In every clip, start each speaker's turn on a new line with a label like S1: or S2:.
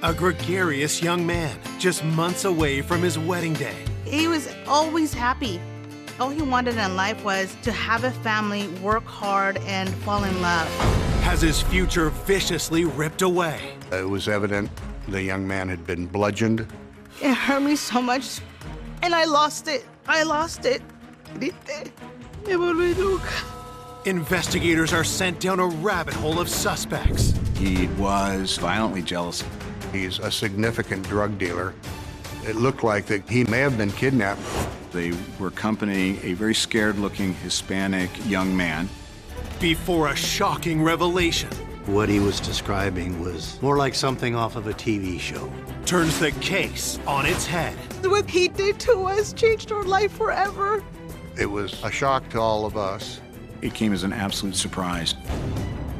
S1: A gregarious young man, just months away from his wedding day.
S2: He was always happy. All he wanted in life was to have a family, work hard, and fall in love.
S1: Has his future viciously ripped away.
S3: It was evident the young man had been bludgeoned.
S2: It hurt me so much, and I lost it. I lost it. Me volví loca.
S1: Investigators are sent down a rabbit hole of suspects.
S4: He was violently jealous.
S3: He's a significant drug dealer. It looked like that he may have been kidnapped.
S4: They were accompanying a very scared-looking Hispanic young man.
S1: Before a shocking revelation.
S5: What he was describing was more like something off of a TV show.
S1: Turns the case on its head.
S2: What he did to us changed our life forever.
S3: It was a shock to all of us.
S4: It came as an absolute surprise.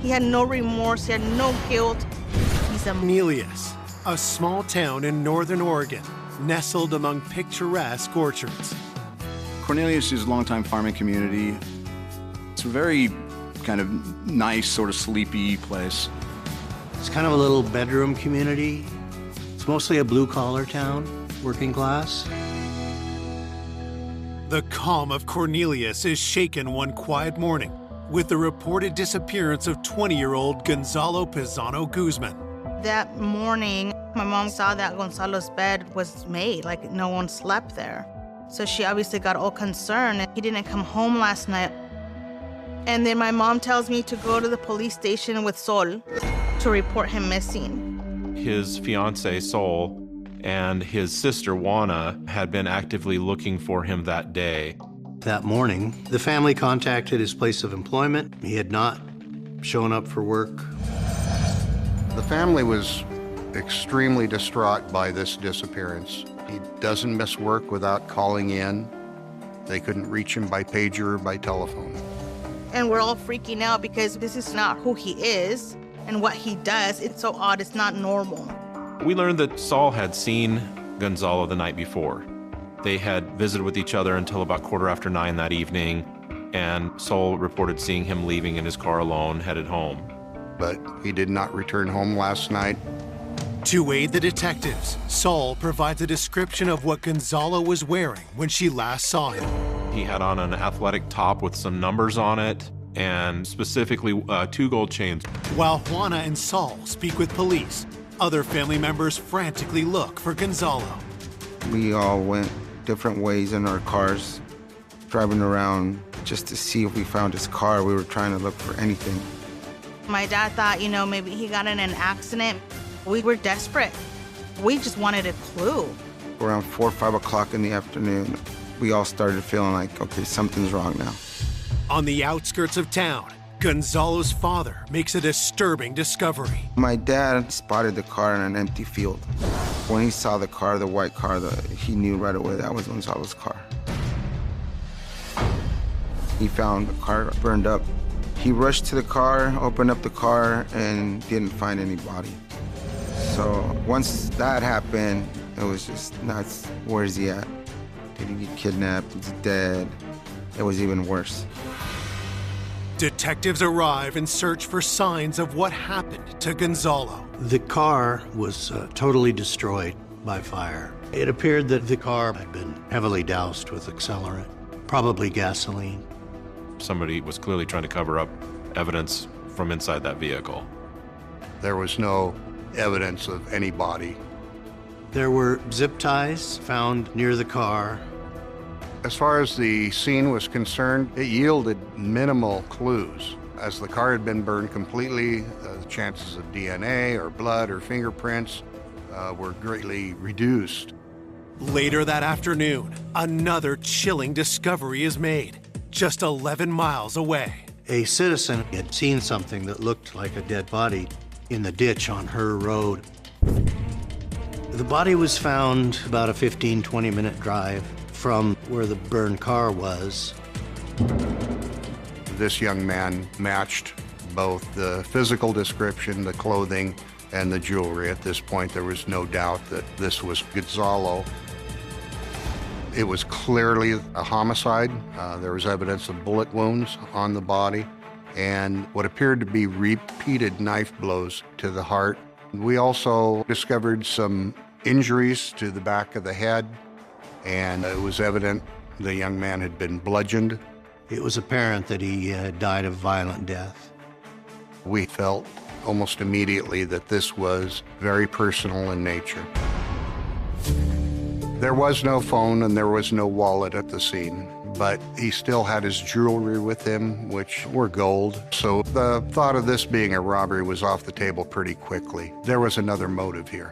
S2: He had no remorse, he had no guilt. He's a
S1: Cornelius, a small town in northern Oregon, nestled among picturesque orchards.
S4: Cornelius is a longtime farming community. It's a very kind of nice, sort of sleepy place.
S5: It's kind of a little bedroom community. It's mostly a blue-collar town, working class.
S1: The calm of Cornelius is shaken one quiet morning with the reported disappearance of 20-year-old Gonzalo Pizano Guzman.
S2: That morning, my mom saw that Gonzalo's bed was made, like no one slept there. So she obviously got all concerned. He didn't come home last night. And then my mom tells me to go to the police station with Sol to report him missing.
S6: His fiancée, Sol, and his sister, Juana, had been actively looking for him that day.
S5: That morning, the family contacted his place of employment. He had not shown up for work.
S3: The family was extremely distraught by this disappearance. He doesn't miss work without calling in. They couldn't reach him by pager or by telephone.
S2: And we're all freaking out because this is not who he is and what he does. It's so odd, it's not normal.
S6: We learned that Saul had seen Gonzalo the night before. They had visited with each other until about 9:15 that evening, and Saul reported seeing him leaving in his car alone, headed home.
S3: But he did not return home last night.
S1: To aid the detectives, Saul provides a description of what Gonzalo was wearing when she last saw him.
S6: He had on an athletic top with some numbers on it, and specifically 2 gold chains.
S1: While Juana and Saul speak with police, other family members frantically look for Gonzalo.
S7: We all went different ways in our cars, driving around just to see if we found his car. We were trying to look for anything.
S2: My dad thought, maybe he got in an accident. We were desperate. We just wanted a clue.
S7: Around 4 or 5 o'clock in the afternoon, we all started feeling like, okay, something's wrong now.
S1: On the outskirts of town, Gonzalo's father makes a disturbing discovery.
S7: My dad spotted the car in an empty field. When he saw the car, the white car, he knew right away that was Gonzalo's car. He found the car burned up. He rushed to the car, opened up the car, and didn't find any body. So once that happened, it was just nuts. Where is he at? Did he get kidnapped? Is he dead? It was even worse.
S1: Detectives arrive and search for signs of what happened to Gonzalo.
S5: The car was totally destroyed by fire. It appeared that the car had been heavily doused with accelerant, probably gasoline.
S6: Somebody was clearly trying to cover up evidence from inside that vehicle.
S3: There was no evidence of any body.
S5: There were zip ties found near the car.
S3: As far as the scene was concerned, it yielded minimal clues. As the car had been burned completely, the chances of DNA or blood or fingerprints were greatly reduced.
S1: Later that afternoon, another chilling discovery is made, just 11 miles away.
S5: A citizen had seen something that looked like a dead body in the ditch on her road. The body was found about a 15-20-minute drive from where the burned car was.
S3: This young man matched both the physical description, the clothing, and the jewelry. At this point, there was no doubt that this was Gonzalo. It was clearly a homicide. There was evidence of bullet wounds on the body and what appeared to be repeated knife blows to the heart We also discovered some injuries to the back of the head, and it was evident the young man had been bludgeoned.
S5: It was apparent that he died a violent death.
S3: We felt almost immediately that this was very personal in nature. There was no phone and there was no wallet at the scene, but he still had his jewelry with him, which were gold. So the thought of this being a robbery was off the table pretty quickly. There was another motive here.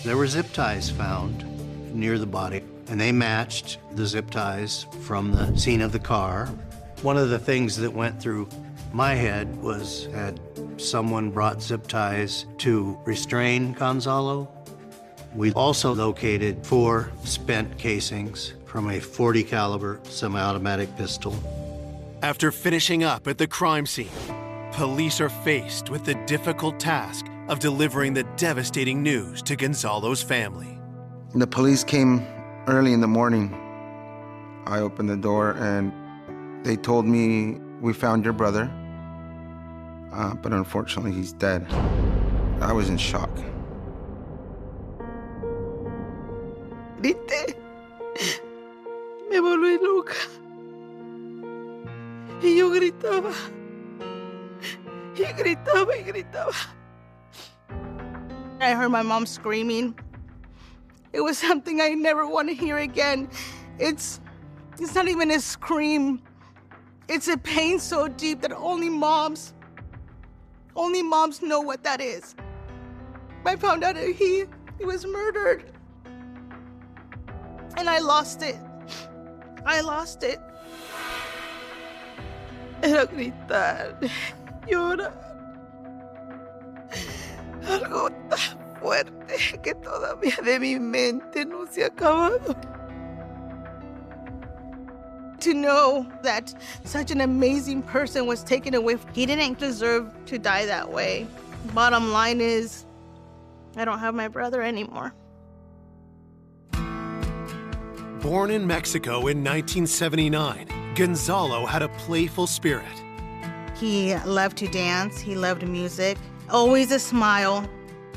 S5: There were zip ties found near the body, and they matched the zip ties from the scene of the car. One of the things that went through my head was, had someone brought zip ties to restrain Gonzalo? We also located 4 spent casings from a .40 caliber semi-automatic pistol.
S1: After finishing up at the crime scene, police are faced with the difficult task of delivering the devastating news to Gonzalo's family.
S7: The police came early in the morning. I opened the door and they told me, "We found your brother, but unfortunately he's dead." I was in shock.
S8: Grité. Me volví loca. Y yo gritaba. Y gritaba y gritaba.
S2: I heard my mom screaming. It was something I never want to hear again. It's not even a scream. It's a pain so deep that only moms know what that is. I found out that he was murdered. And I lost it. I lost it.
S8: Era gritar, llorar. Algo tan fuerte que todavía de mi mente no se ha acabado.
S2: To know that such an amazing person was taken away, he didn't deserve to die that way. Bottom line is, I don't have my brother anymore.
S1: Born in Mexico in 1979, Gonzalo had a playful spirit.
S2: He loved to dance, he loved music, always a smile,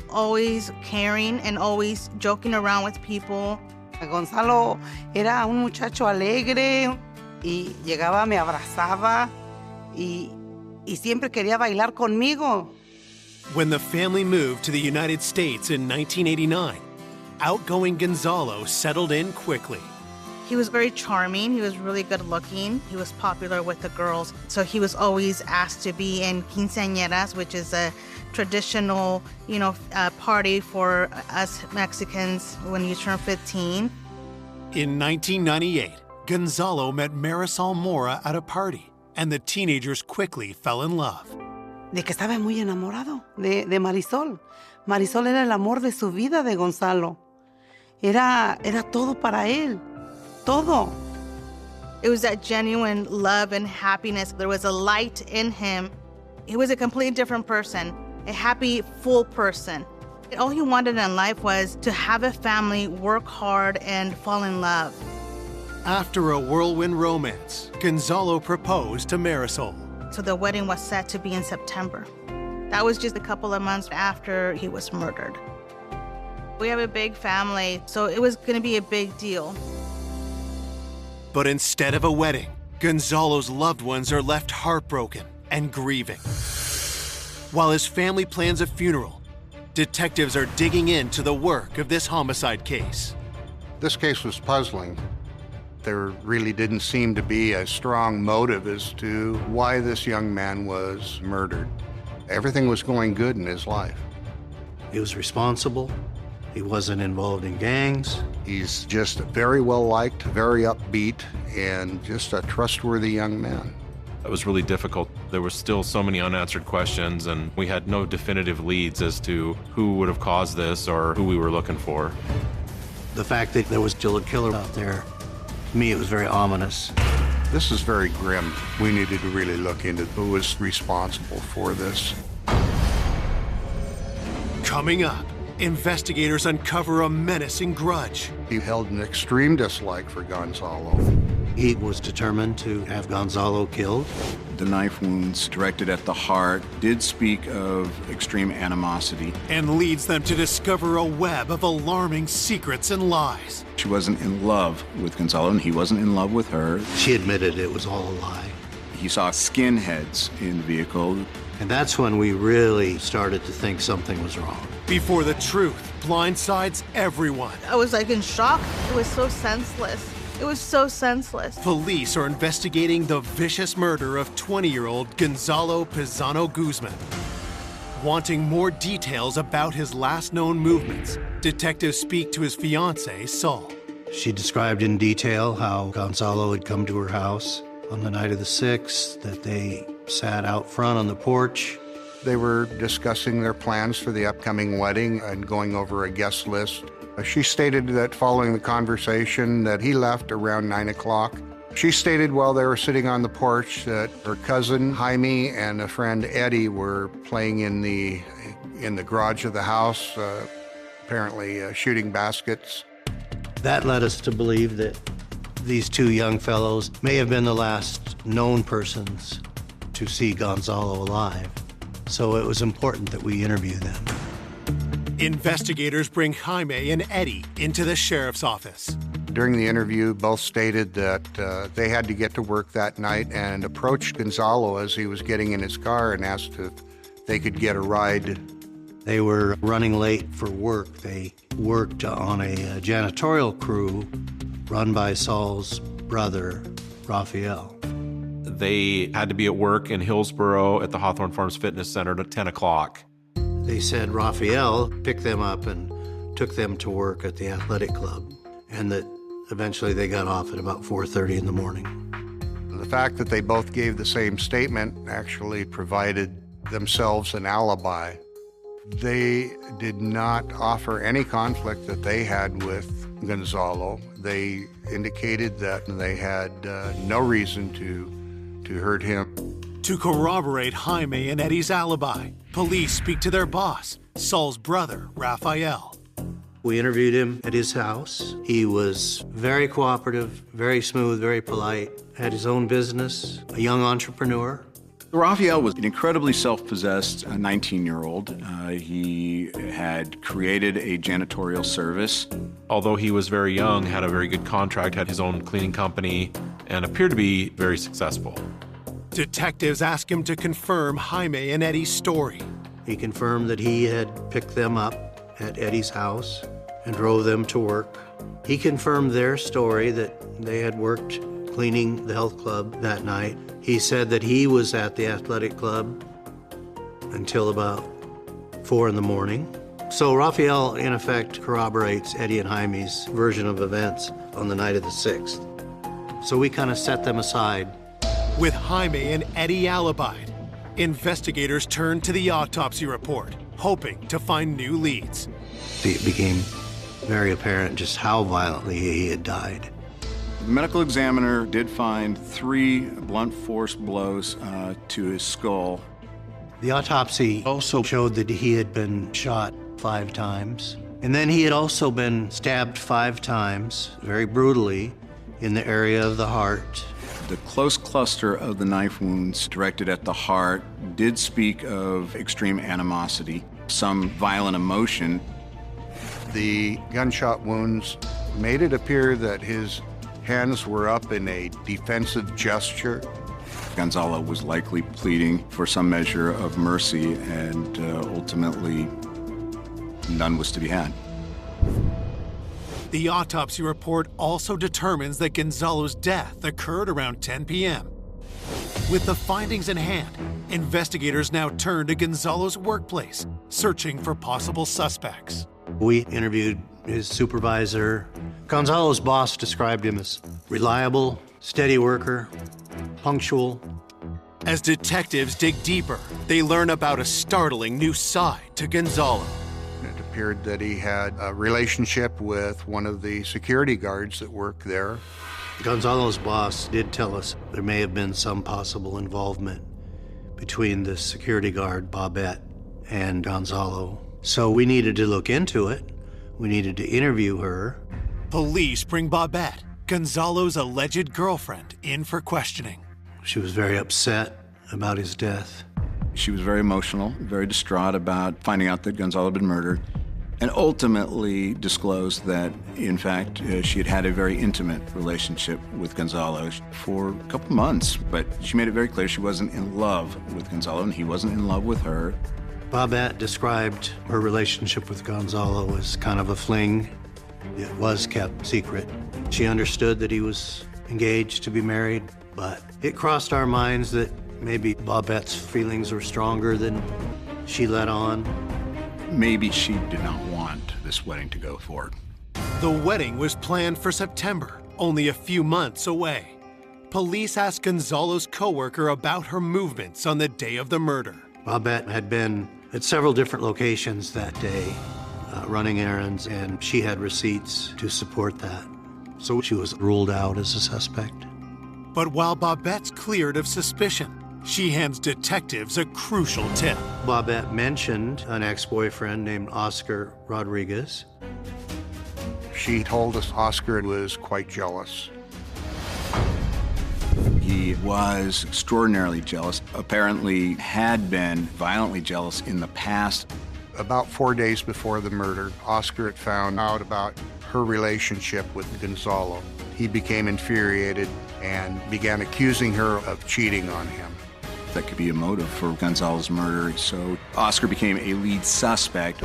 S2: always caring, and always joking around with people.
S8: Gonzalo era un muchacho alegre y llegaba, me abrazaba y siempre quería bailar conmigo.
S1: When the family moved to the United States in 1989, outgoing Gonzalo settled in quickly.
S2: He was very charming. He was really good looking. He was popular with the girls. So he was always asked to be in quinceañeras, which is a traditional, party for us Mexicans when you turn 15.
S1: In 1998, Gonzalo met Marisol Mora at a party, and the teenagers quickly fell in love.
S8: De que estaba muy enamorado de Marisol. Marisol era el amor de su vida de Gonzalo. Era todo para él. Todo.
S2: It was that genuine love and happiness. There was a light in him. He was a completely different person, a happy, full person. All he wanted in life was to have a family, work hard, and fall in love.
S1: After a whirlwind romance, Gonzalo proposed to Marisol.
S2: So the wedding was set to be in September. That was just a couple of months after he was murdered. We have a big family, so it was going to be a big deal.
S1: But instead of a wedding, Gonzalo's loved ones are left heartbroken and grieving. While his family plans a funeral, detectives are digging into the work of this homicide case.
S3: This case was puzzling. There really didn't seem to be a strong motive as to why this young man was murdered. Everything was going good in his life.
S5: He was responsible. He wasn't involved in gangs.
S3: He's just very well liked, very upbeat, and just a trustworthy young man.
S6: It was really difficult. There were still so many unanswered questions, and we had no definitive leads as to who would have caused this or who we were looking for.
S5: The fact that there was still a killer out there, to me, it was very ominous.
S3: This is very grim. We needed to really look into who was responsible for this.
S1: Coming up, investigators uncover a menacing grudge.
S3: He held an extreme dislike for Gonzalo.
S5: He was determined to have Gonzalo killed.
S4: The knife wounds directed at the heart did speak of extreme animosity.
S1: And leads them to discover a web of alarming secrets and lies.
S4: She wasn't in love with Gonzalo, and he wasn't in love with her.
S5: She admitted it was all a lie.
S4: He saw skinheads in the vehicle.
S5: And that's when we really started to think something was wrong.
S1: Before the truth blindsides everyone.
S2: I was like in shock. It was so senseless. It was so senseless.
S1: Police are investigating the vicious murder of 20-year-old Gonzalo Pizano Guzman. Wanting more details about his last known movements, detectives speak to his fiancée, Sol.
S5: She described in detail how Gonzalo had come to her house on the night of the 6th, that they sat out front on the porch.
S3: They were discussing their plans for the upcoming wedding and going over a guest list. She stated that following the conversation that he left around 9 o'clock. She stated while they were sitting on the porch that her cousin Jaime and a friend Eddie were playing in the garage of the house, apparently shooting baskets.
S5: That led us to believe that these two young fellows may have been the last known persons to see Gonzalo alive. So it was important that we interview them.
S1: Investigators bring Jaime and Eddie into the sheriff's office.
S3: During the interview, both stated that they had to get to work that night and approached Gonzalo as he was getting in his car and asked if they could get a ride.
S5: They were running late for work. They worked on a janitorial crew run by Saul's brother, Raphael.
S6: They had to be at work in Hillsboro at the Hawthorne Farms Fitness Center at 10 o'clock.
S5: They said Raphael picked them up and took them to work at the athletic club, and that eventually they got off at about 4:30 in the morning.
S3: The fact that they both gave the same statement actually provided themselves an alibi. They did not offer any conflict that they had with Gonzalo. They indicated that they had no reason to hurt him.
S1: To corroborate Jaime and Eddie's alibi, police speak to their boss, Saul's brother, Raphael.
S5: We interviewed him at his house. He was very cooperative, very smooth, very polite, had his own business, a young entrepreneur.
S4: Raphael was an incredibly self-possessed 19-year-old. He had created a janitorial service.
S6: Although he was very young, had a very good contract, had his own cleaning company, and appeared to be very successful.
S1: Detectives ask him to confirm Jaime and Eddie's story.
S5: He confirmed that he had picked them up at Eddie's house and drove them to work. He confirmed their story that they had worked cleaning the health club that night. He said that he was at the athletic club until about 4 in the morning. So Raphael, in effect, corroborates Eddie and Jaime's version of events on the night of the 6th. So we kind of set them aside.
S1: With Jaime and Eddie alibied, investigators turned to the autopsy report, hoping to find new leads.
S5: It became very apparent just how violently he had died.
S4: The medical examiner did find 3 blunt force blows to his skull.
S5: The autopsy also showed that he had been shot 5 times. And then he had also been stabbed 5 times, very brutally, in the area of the heart.
S4: The close cluster of the knife wounds directed at the heart did speak of extreme animosity, some violent emotion.
S3: The gunshot wounds made it appear that his hands were up in a defensive gesture.
S4: Gonzalo was likely pleading for some measure of mercy, and ultimately, none was to be had.
S1: The autopsy report also determines that Gonzalo's death occurred around 10 p.m. With the findings in hand, investigators now turn to Gonzalo's workplace, searching for possible suspects.
S5: We interviewed his supervisor. Gonzalo's boss described him as reliable, steady worker, punctual.
S1: As detectives dig deeper, they learn about a startling new side to Gonzalo.
S3: It appeared that he had a relationship with one of the security guards that worked there.
S5: Gonzalo's boss did tell us there may have been some possible involvement between the security guard, Bobette, and Gonzalo. So we needed to look into it. We needed to interview her.
S1: Police bring Bobette, Gonzalo's alleged girlfriend, in for questioning.
S5: She was very upset about his death.
S4: She was very emotional, very distraught about finding out that Gonzalo had been murdered, and ultimately disclosed that, in fact, she had had a very intimate relationship with Gonzalo for a couple months. But she made it very clear she wasn't in love with Gonzalo, and he wasn't in love with her.
S5: Bobette described her relationship with Gonzalo as kind of a fling. It was kept secret. She understood that he was engaged to be married, but it crossed our minds that maybe Bobette's feelings were stronger than she let on.
S4: Maybe she did not want this wedding to go forward.
S1: The wedding was planned for September, only a few months away. Police asked Gonzalo's coworker about her movements on the day of the murder.
S5: Bobette had been at several different locations that day, running errands, and she had receipts to support that. So she was ruled out as a suspect.
S1: But while Bobette's cleared of suspicion, she hands detectives a crucial tip.
S5: Bobette mentioned an ex-boyfriend named Oscar Rodriguez.
S3: She told us Oscar was quite jealous.
S4: He was extraordinarily jealous, apparently had been violently jealous in the past.
S3: About 4 days before the murder, Oscar had found out about her relationship with Gonzalo. He became infuriated and began accusing her of cheating on him.
S4: That could be a motive for Gonzalo's murder, so Oscar became a lead suspect.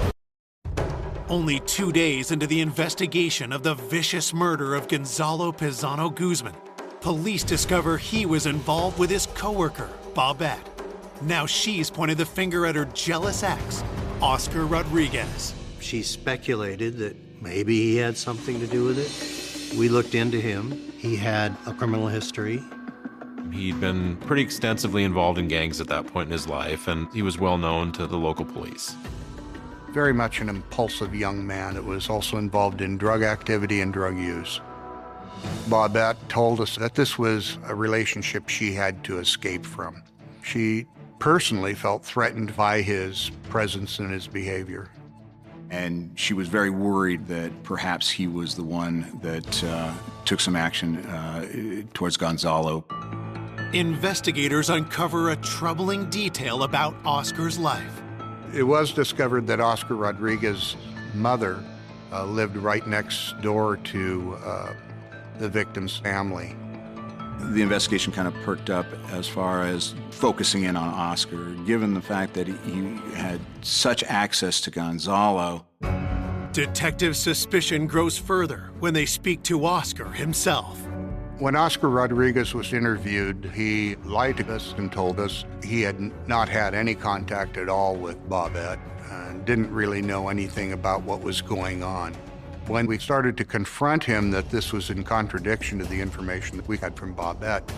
S1: Only 2 days into the investigation of the vicious murder of Gonzalo Pizano Guzman, police discover he was involved with his coworker, Bobette. Now she's pointed the finger at her jealous ex, Oscar Rodriguez.
S5: She speculated that maybe he had something to do with it. We looked into him. He had a criminal history.
S6: He'd been pretty extensively involved in gangs at that point in his life, and he was well known to the local police.
S3: Very much an impulsive young man that was also involved in drug activity and drug use. Bobette told us that this was a relationship she had to escape from. She personally felt threatened by his presence and his behavior.
S4: And she was very worried that perhaps he was the one that took some action towards Gonzalo.
S1: Investigators uncover a troubling detail about Oscar's life.
S3: It was discovered that Oscar Rodriguez's mother lived right next door to the victim's family.
S4: The investigation kind of perked up as far as focusing in on Oscar, given the fact that he had such access to Gonzalo.
S1: Detective suspicion grows further when they speak to Oscar himself.
S3: When Oscar Rodriguez was interviewed, he lied to us and told us he had not had any contact at all with Bobette and didn't really know anything about what was going on. When we started to confront him that this was in contradiction to the information that we had from Bobette,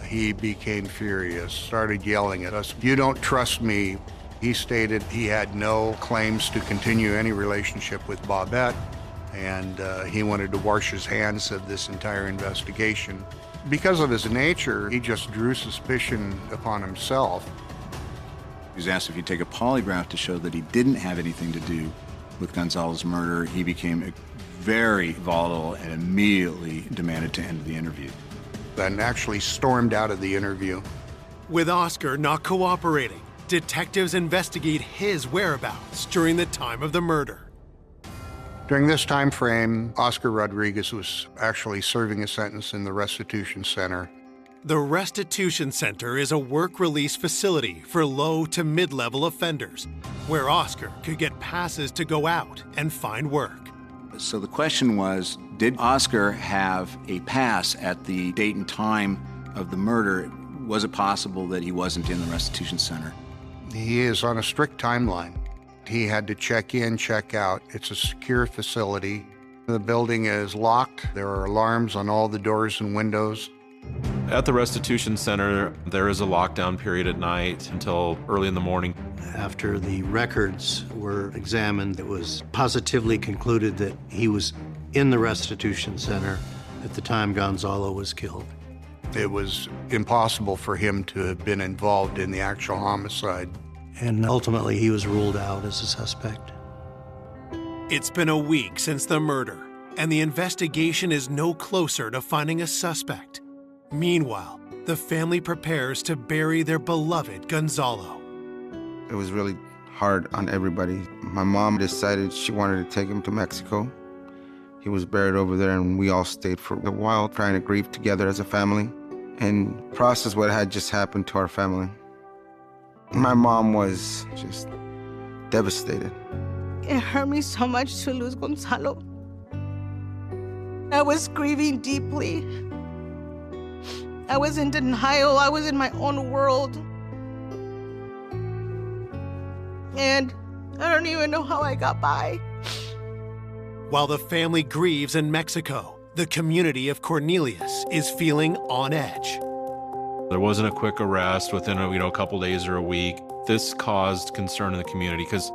S3: he became furious, started yelling at us, "You don't trust me." He stated he had no claims to continue any relationship with Bobette, and he wanted to wash his hands of this entire investigation. Because of his nature, he just drew suspicion upon himself.
S4: He was asked if he'd take a polygraph to show that he didn't have anything to do with Gonzalo's murder. He became very volatile and immediately demanded to end the interview.
S3: And actually stormed out of the interview.
S1: With Oscar not cooperating, detectives investigate his whereabouts during the time of the murder.
S3: During this time frame, Oscar Rodriguez was actually serving a sentence in the Restitution Center.
S1: The Restitution Center is a work-release facility for low to mid-level offenders, where Oscar could get passes to go out and find work.
S4: So the question was, did Oscar have a pass at the date and time of the murder? Was it possible that he wasn't in the Restitution Center?
S3: He is on a strict timeline. He had to check in, check out. It's a secure facility. The building is locked. There are alarms on all the doors and windows.
S6: At the Restitution Center, there is a lockdown period at night until early in the morning.
S5: After the records were examined, it was positively concluded that he was in the Restitution Center at the time Gonzalo was killed.
S3: It was impossible for him to have been involved in the actual homicide.
S5: And ultimately, he was ruled out as a suspect.
S1: It's been a week since the murder, and the investigation is no closer to finding a suspect. Meanwhile, the family prepares to bury their beloved Gonzalo.
S7: It was really hard on everybody. My mom decided she wanted to take him to Mexico. He was buried over there, and we all stayed for a while trying to grieve together as a family and process what had just happened to our family. My mom was just devastated.
S2: It hurt me so much to lose Gonzalo. I was grieving deeply. I was in denial. I was in my own world. And I don't even know how I got by.
S1: While the family grieves in Mexico, the community of Cornelius is feeling on edge.
S6: There wasn't a quick arrest within a couple days or a week. This caused concern in the community because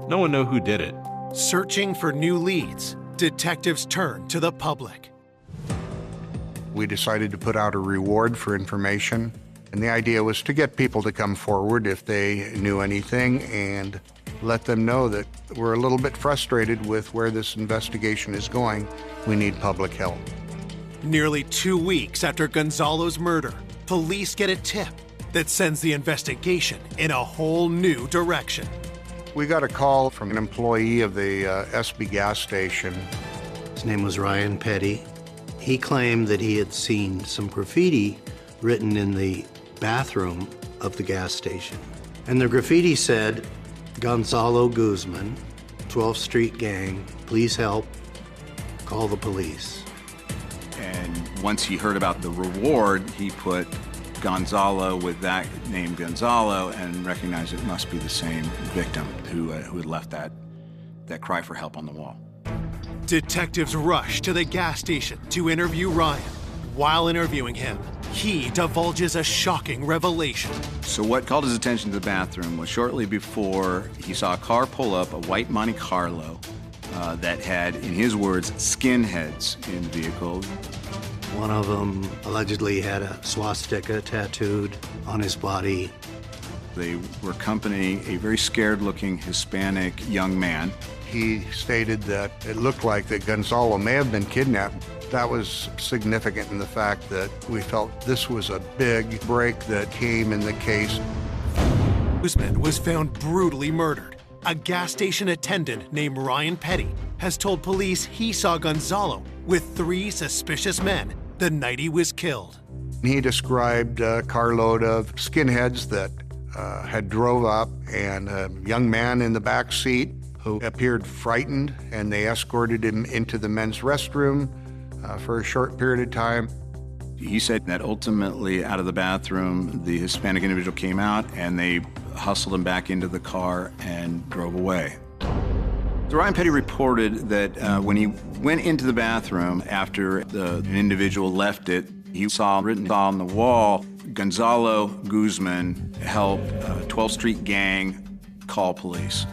S6: no one knew who did it.
S1: Searching for new leads, detectives turn to the public.
S3: We decided to put out a reward for information, and the idea was to get people to come forward if they knew anything and let them know that we're a little bit frustrated with where this investigation is going. We need public help.
S1: Nearly 2 weeks after Gonzalo's murder, police get a tip that sends the investigation in a whole new direction.
S3: We got a call from an employee of the SB gas station.
S5: His name was Ryan Petty. He claimed that he had seen some graffiti written in the bathroom of the gas station. And the graffiti said, "Gonzalo Guzman, 12th Street Gang, please help, call the police."
S4: And once he heard about the reward, he put Gonzalo with that name Gonzalo and recognized it must be the same victim who had left that cry for help on the wall.
S1: Detectives rush to the gas station to interview Ryan. While interviewing him, he divulges a shocking revelation.
S4: So what called his attention to the bathroom was shortly before he saw a car pull up, a white Monte Carlo, that had, in his words, skinheads in the vehicle.
S5: One of them allegedly had a swastika tattooed on his body.
S4: They were accompanying a very scared-looking Hispanic young man.
S3: He stated that it looked like that Gonzalo may have been kidnapped. That was significant in the fact that we felt this was a big break that came in the case.
S1: Guzman was found brutally murdered. A gas station attendant named Ryan Petty has told police he saw Gonzalo with 3 suspicious men the night he was killed.
S3: He described a carload of skinheads that had drove up and a young man in the back seat who appeared frightened, and they escorted him into the men's restroom for a short period of time.
S4: He said that ultimately out of the bathroom, the Hispanic individual came out and they hustled him back into the car and drove away. So Ryan Petty reported that when he went into the bathroom after an individual left it, he saw written on the wall, "Gonzalo Guzman, help, 12th Street Gang, call police."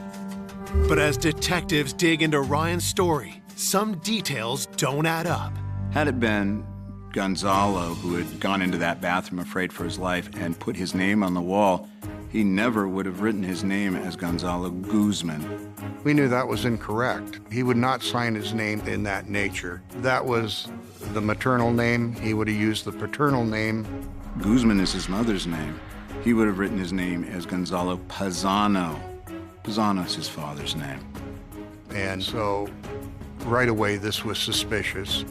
S1: But as detectives dig into Ryan's story, some details don't add up.
S4: Had it been Gonzalo who had gone into that bathroom afraid for his life and put his name on the wall, he never would have written his name as Gonzalo Guzman.
S3: We knew that was incorrect. He would not sign his name in that nature. That was the maternal name. He would have used the paternal name.
S4: Guzman is his mother's name. He would have written his name as Gonzalo Pazano. Pazano is his father's name.
S3: And so right away this was suspicious.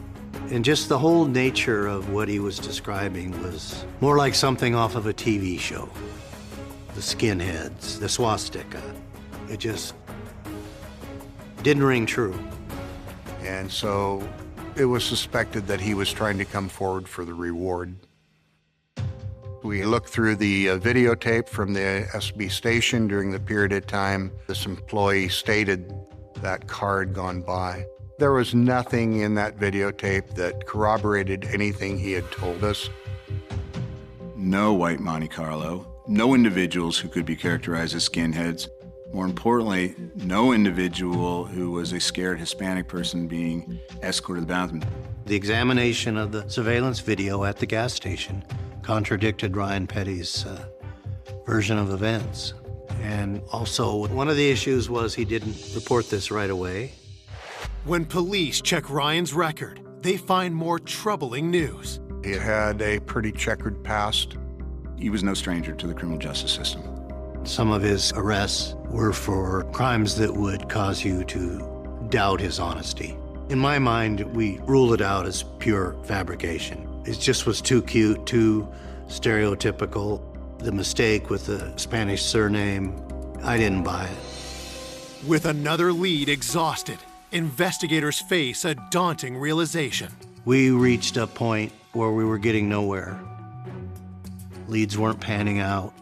S5: And just the whole nature of what he was describing was more like something off of a TV show. The skinheads, the swastika. It just didn't ring true.
S3: And so it was suspected that he was trying to come forward for the reward. We looked through the videotape from the SB station during the period of time this employee stated that car had gone by. There was nothing in that videotape that corroborated anything he had told us.
S4: No white Monte Carlo, no individuals who could be characterized as skinheads. More importantly, no individual who was a scared Hispanic person being escorted to the bathroom.
S5: The examination of the surveillance video at the gas station contradicted Ryan Petty's version of events. And also, one of the issues was he didn't report this right away.
S1: When police check Ryan's record, they find more troubling news.
S3: He had a pretty checkered past.
S4: He was no stranger to the criminal justice system.
S5: Some of his arrests were for crimes that would cause you to doubt his honesty. In my mind, we ruled it out as pure fabrication. It just was too cute, too stereotypical. The mistake with the Spanish surname, I didn't buy it.
S1: With another lead exhausted, investigators face a daunting realization.
S5: We reached a point where we were getting nowhere. Leads weren't panning out.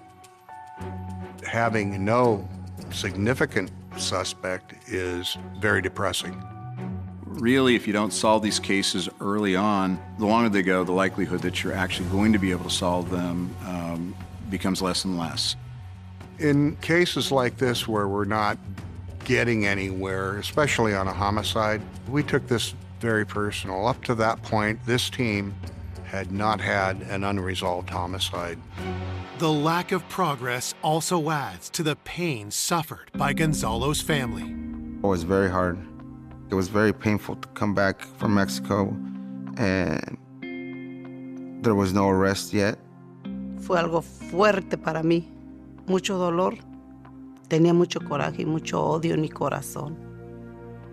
S3: Having no significant suspect is very depressing.
S4: Really, if you don't solve these cases early on, the longer they go, the likelihood that you're actually going to be able to solve them becomes less and less.
S3: In cases like this where we're not getting anywhere, especially on a homicide, we took this very personal. Up to that point, this team had not had an unresolved homicide.
S1: The lack of progress also adds to the pain suffered by Gonzalo's family.
S7: It was very hard. It was very painful to come back from Mexico and there was no arrest yet.
S8: Fue algo fuerte para mí, mucho dolor. Tenía mucho coraje y mucho odio en mi corazón.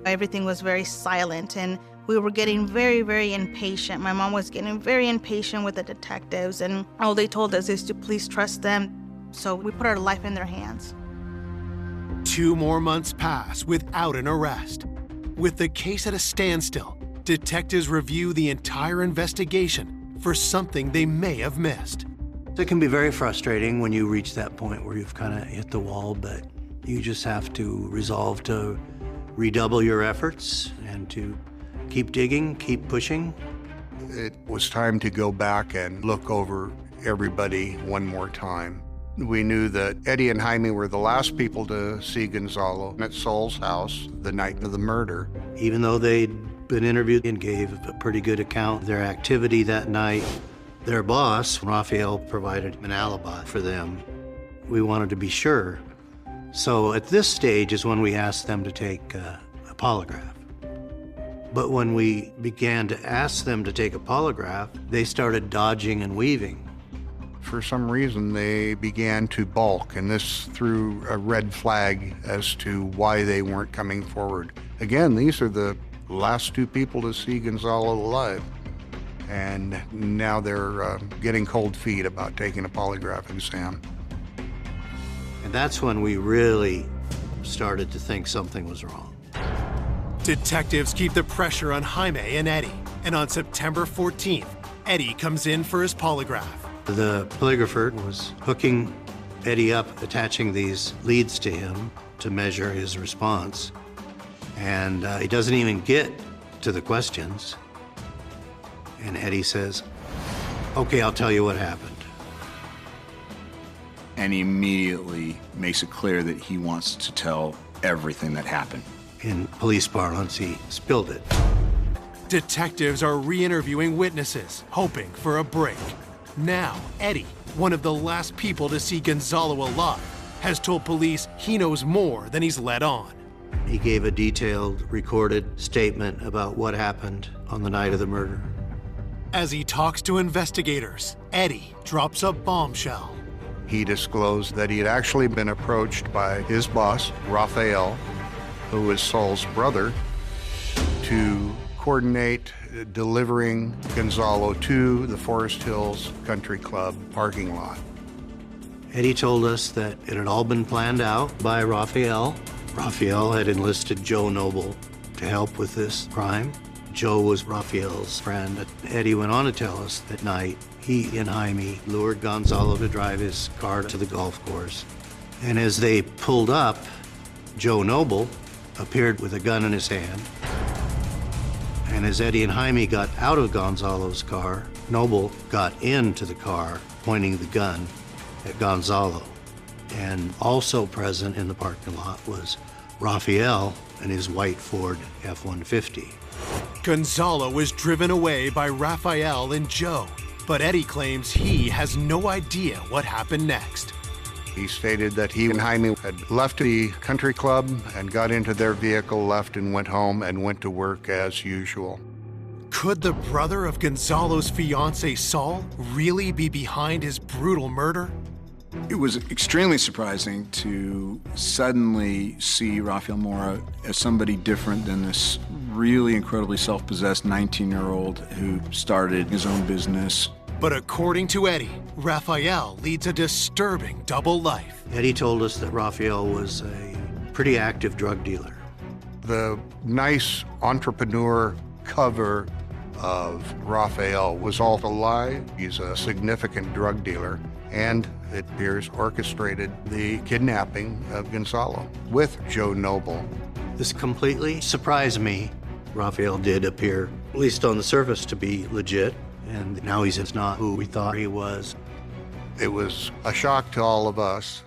S2: Everything was very silent, and we were getting very, very impatient. My mom was getting very impatient with the detectives, and all they told us is to please trust them. So we put our life in their hands.
S1: 2 more months pass without an arrest. With the case at a standstill, detectives review the entire investigation for something they may have missed.
S5: It can be very frustrating when you reach that point where you've kind of hit the wall, but you just have to resolve to redouble your efforts and to keep digging, keep pushing.
S3: It was time to go back and look over everybody one more time. We knew that Eddie and Jaime were the last people to see Gonzalo at Saul's house the night of the murder.
S5: Even though they'd been interviewed and gave a pretty good account of their activity that night, their boss, Raphael, provided an alibi for them. We wanted to be sure. So at this stage is when we asked them to take a polygraph. But when we began to ask them to take a polygraph, they started dodging and weaving.
S3: For some reason, they began to balk, and this threw a red flag as to why they weren't coming forward. Again, these are the last 2 people to see Gonzalo alive. And now they're getting cold feet about taking a polygraph exam.
S5: And that's when we really started to think something was wrong.
S1: Detectives keep the pressure on Jaime and Eddie, and on September 14th, Eddie comes in for his polygraph.
S5: The polygrapher was hooking Eddie up, attaching these leads to him to measure his response. And he doesn't even get to the questions. And Eddie says, "Okay, I'll tell you what happened."
S4: And he immediately makes it clear that he wants to tell everything that happened.
S5: In police parlance, he spilled it.
S1: Detectives are re-interviewing witnesses, hoping for a break. Now, Eddie, one of the last people to see Gonzalo alive, has told police he knows more than he's let on.
S5: He gave a detailed, recorded statement about what happened on the night of the murder.
S1: As he talks to investigators, Eddie drops a bombshell.
S3: He disclosed that he had actually been approached by his boss, Raphael, who is Saul's brother, to coordinate delivering Gonzalo to the Forest Hills Country Club parking lot.
S5: Eddie told us that it had all been planned out by Raphael. Raphael had enlisted Joe Noble to help with this crime. Joe was Raphael's friend. Eddie went on to tell us that night he and Jaime lured Gonzalo to drive his car to the golf course. And as they pulled up, Joe Noble appeared with a gun in his hand. And as Eddie and Jaime got out of Gonzalo's car, Noble got into the car, pointing the gun at Gonzalo. And also present in the parking lot was Raphael and his white Ford F-150.
S1: Gonzalo was driven away by Raphael and Joe, but Eddie claims he has no idea what happened next.
S3: He stated that he and Jaime had left the country club and got into their vehicle, left and went home and went to work as usual.
S1: Could the brother of Gonzalo's fiancée, Saul, really be behind his brutal murder?
S4: It was extremely surprising to suddenly see Rafael Mora as somebody different than this really incredibly self-possessed 19-year-old who started his own business.
S1: But according to Eddie, Rafael leads a disturbing double life.
S5: Eddie told us that Rafael was a pretty active drug dealer.
S3: The nice entrepreneur cover of Rafael was all a lie. He's a significant drug dealer, and it appears orchestrated the kidnapping of Gonzalo with Joe Noble.
S5: This completely surprised me. Rafael did appear, at least on the surface, to be legit, and now he's not who we thought he was.
S3: It was a shock to all of us.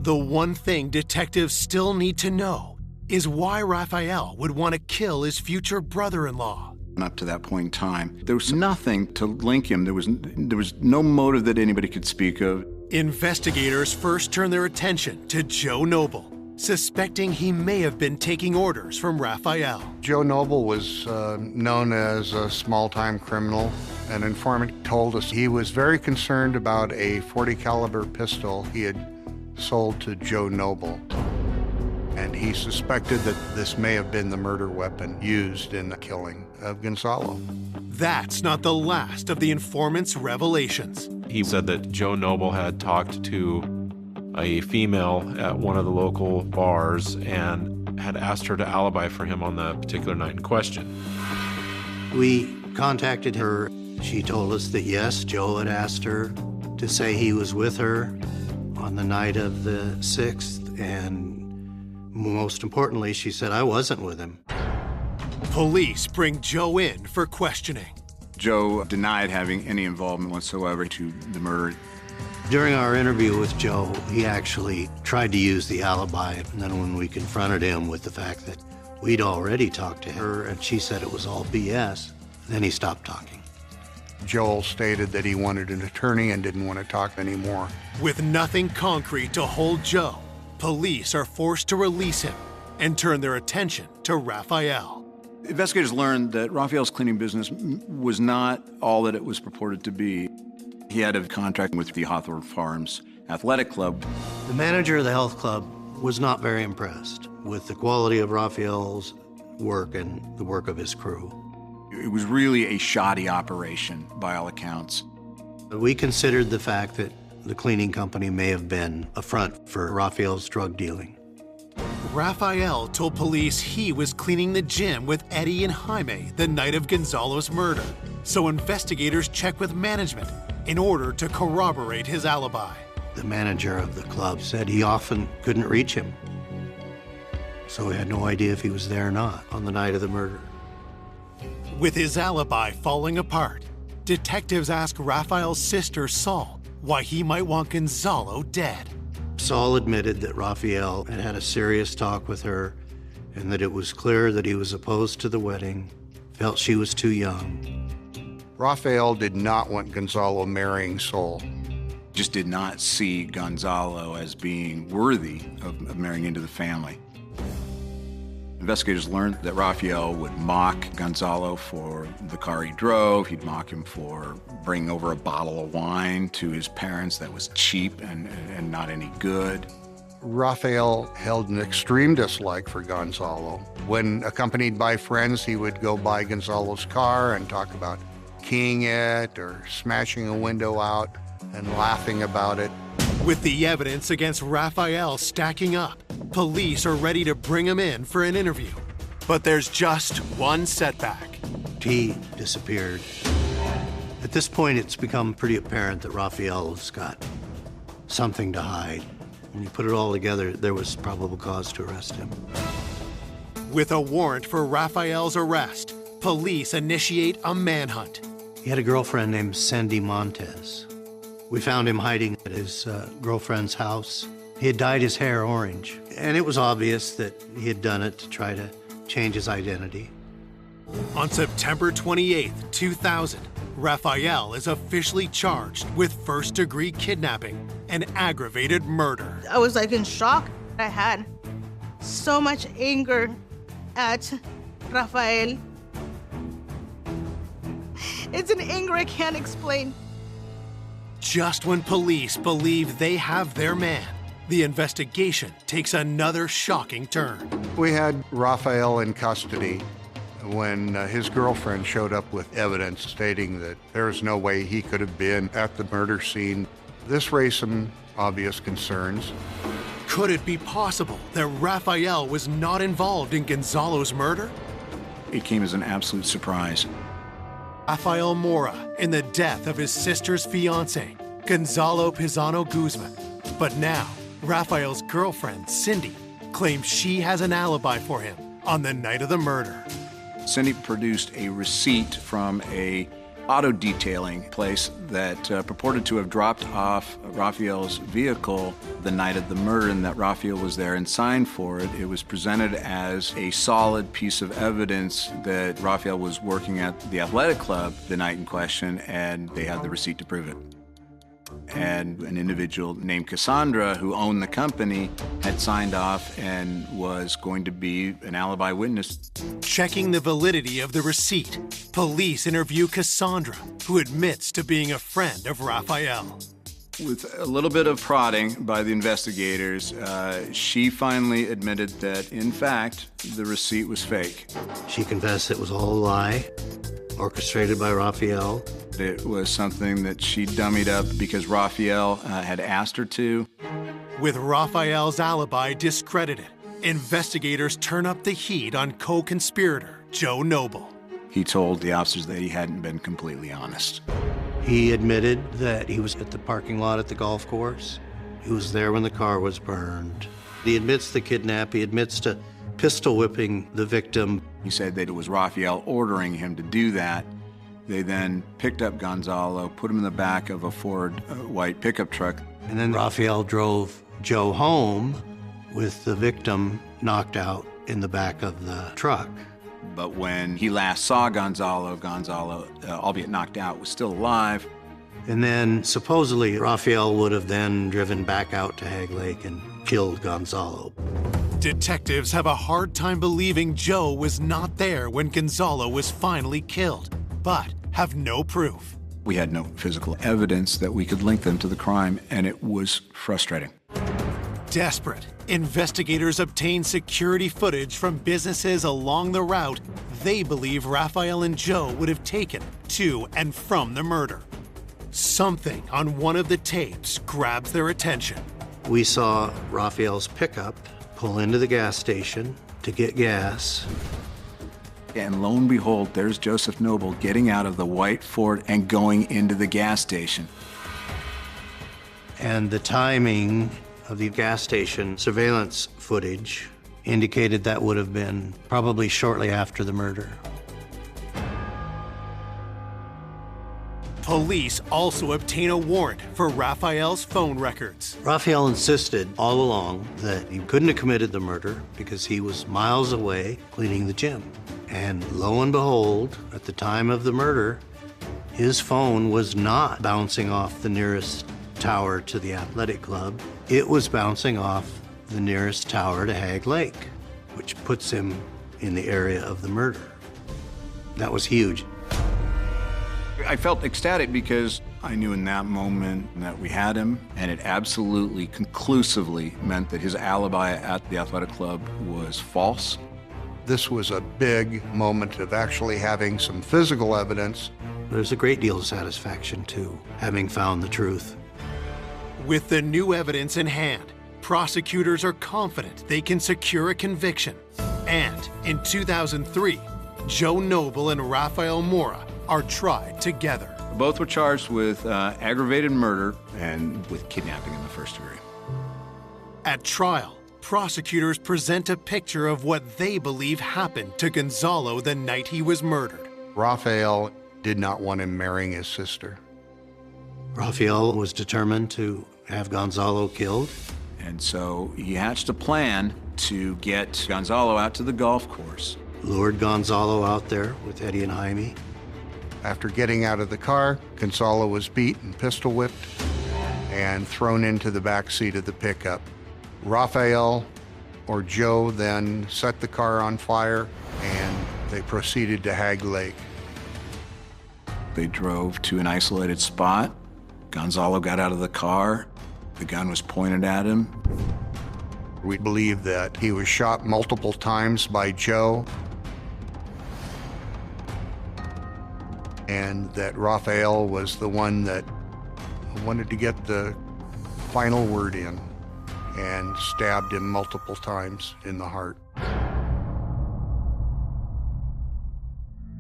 S1: The one thing detectives still need to know is why Rafael would want to kill his future brother-in-law.
S4: Up to that point in time, there was nothing to link him. There was no motive that anybody could speak of.
S1: Investigators first turned their attention to Joe Noble, suspecting he may have been taking orders from Rafael.
S3: Joe Noble was known as a small-time criminal. An informant told us he was very concerned about a .40 caliber pistol he had sold to Joe Noble. And he suspected that this may have been the murder weapon used in the killing of Gonzalo.
S1: That's not the last of the informant's revelations.
S6: He said that Joe Noble had talked to a female at one of the local bars and had asked her to alibi for him on the particular night in question.
S5: We contacted her. She told us that yes, Joe had asked her to say he was with her on the night of the 6th, and most importantly, she said, I wasn't with him.
S1: Police bring Joe in for questioning.
S4: Joe denied having any involvement whatsoever to the murder.
S5: During our interview with Joe, he actually tried to use the alibi, and then when we confronted him with the fact that we'd already talked to her and she said it was all BS, then he stopped talking.
S3: Joel stated that he wanted an attorney and didn't want to talk anymore.
S1: With nothing concrete to hold Joe, police are forced to release him and turn their attention to Rafael.
S4: Investigators learned that Rafael's cleaning business was not all that it was purported to be. He had a contract with the Hawthorne Farms Athletic Club.
S5: The manager of the health club was not very impressed with the quality of Rafael's work and the work of his crew.
S4: It was really a shoddy operation by all accounts.
S5: We considered the fact that the cleaning company may have been a front for Rafael's drug dealing.
S1: Rafael told police he was cleaning the gym with Eddie and Jaime the night of Gonzalo's murder, so investigators checked with management in order to corroborate his alibi.
S5: The manager of the club said he often couldn't reach him, so we had no idea if he was there or not on the night of the murder.
S1: With his alibi falling apart, detectives asked Rafael's sister, Saul, why he might want Gonzalo dead.
S5: Saul admitted that Rafael had had a serious talk with her and that it was clear that he was opposed to the wedding, felt she was too young.
S3: Rafael did not want Gonzalo marrying Sol.
S4: Just did not see Gonzalo as being worthy of marrying into the family. Investigators learned that Rafael would mock Gonzalo for the car he drove. He'd mock him for bringing over a bottle of wine to his parents that was cheap and not any good.
S3: Rafael held an extreme dislike for Gonzalo. When accompanied by friends, he would go by Gonzalo's car and talk about keying it or smashing a window out and laughing about it.
S1: With the evidence against Rafael stacking up, police are ready to bring him in for an interview. But there's just one setback.
S5: He disappeared. At this point, it's become pretty apparent that Rafael's got something to hide. When you put it all together, there was probable cause to arrest him.
S1: With a warrant for Rafael's arrest, police initiate a manhunt.
S5: He had a girlfriend named Sandy Montez. We found him hiding at his girlfriend's house. He had dyed his hair orange, and it was obvious that he had done it to try to change his identity.
S1: On September 28, 2000, Rafael is officially charged with first-degree kidnapping and aggravated murder.
S2: I was like in shock. I had so much anger at Rafael. It's an anger I can't explain.
S1: Just when police believe they have their man, the investigation takes another shocking turn.
S3: We had Raphael in custody when his girlfriend showed up with evidence stating that there's no way he could have been at the murder scene. This raised some obvious concerns.
S1: Could it be possible that Raphael was not involved in Gonzalo's murder?
S4: It came as an absolute surprise.
S1: Rafael Mora in the death of his sister's fiancé, Gonzalo Pizano Guzman. But now, Raphael's girlfriend, Cindy, claims she has an alibi for him on the night of the murder.
S4: Cindy produced a receipt from a auto detailing place that purported to have dropped off Raphael's vehicle the night of the murder, and that Raphael was there and signed for it. It was presented as a solid piece of evidence that Raphael was working at the athletic club the night in question, and they had the receipt to prove it. And an individual named Cassandra, who owned the company, had signed off and was going to be an alibi witness.
S1: Checking the validity of the receipt, police interview Cassandra, who admits to being a friend of Raphael.
S4: With a little bit of prodding by the investigators, she finally admitted that, in fact, the receipt was fake.
S5: She confessed it was all a lie, orchestrated by Raphael.
S4: It was something that she dummied up because Raphael had asked her to.
S1: With Raphael's alibi discredited, investigators turn up the heat on co-conspirator Joe Noble.
S4: He told the officers that he hadn't been completely honest.
S5: He admitted that he was at the parking lot at the golf course. He was there when the car was burned. He admits the kidnap. He admits to pistol whipping the victim.
S4: He said that it was Raphael ordering him to do that. They then picked up Gonzalo, put him in the back of a Ford white pickup truck.
S5: And then Raphael drove Joe home with the victim knocked out in the back of the truck.
S4: But when he last saw Gonzalo, albeit knocked out, was still alive.
S5: And then supposedly Raphael would have then driven back out to Hag Lake and killed Gonzalo.
S1: Detectives have a hard time believing Joe was not there when Gonzalo was finally killed, but have no proof.
S4: We had no physical evidence that we could link them to the crime, and it was frustrating.
S1: Desperate, investigators obtain security footage from businesses along the route they believe Raphael and Joe would have taken to and from the murder. Something on one of the tapes grabs their attention.
S5: We saw Raphael's pickup pull into the gas station to get gas.
S4: And lo and behold, there's Joseph Noble getting out of the white Ford and going into the gas station.
S5: And the timing of the gas station surveillance footage indicated that would have been probably shortly after the murder.
S1: Police also obtain a warrant for Raphael's phone records.
S5: Raphael insisted all along that he couldn't have committed the murder because he was miles away cleaning the gym. And lo and behold, at the time of the murder, his phone was not bouncing off the nearest tower to the athletic club. It was bouncing off the nearest tower to Hag Lake, which puts him in the area of the murder. That was huge.
S4: I felt ecstatic because I knew in that moment that we had him, and it absolutely conclusively meant that his alibi at the athletic club was false.
S3: This was a big moment of actually having some physical evidence.
S5: There's a great deal of satisfaction, too, having found the truth.
S1: With the new evidence in hand, prosecutors are confident they can secure a conviction. And in 2003, Joe Noble and Raphael Mora are tried together.
S4: Both were charged with aggravated murder and with kidnapping in the first degree.
S1: At trial, prosecutors present a picture of what they believe happened to Gonzalo the night he was murdered.
S3: Raphael did not want him marrying his sister.
S5: Raphael was determined to have Gonzalo killed.
S4: And so he hatched a plan to get Gonzalo out to the golf course.
S5: Lured Gonzalo out there with Eddie and Jaime.
S3: After getting out of the car, Gonzalo was beat and pistol whipped and thrown into the back seat of the pickup. Raphael or Joe then set the car on fire and they proceeded to Hag Lake.
S4: They drove to an isolated spot. Gonzalo got out of the car. The gun was pointed at him.
S3: We believe that he was shot multiple times by Joe, and that Rafael was the one that wanted to get the final word in and stabbed him multiple times in the heart.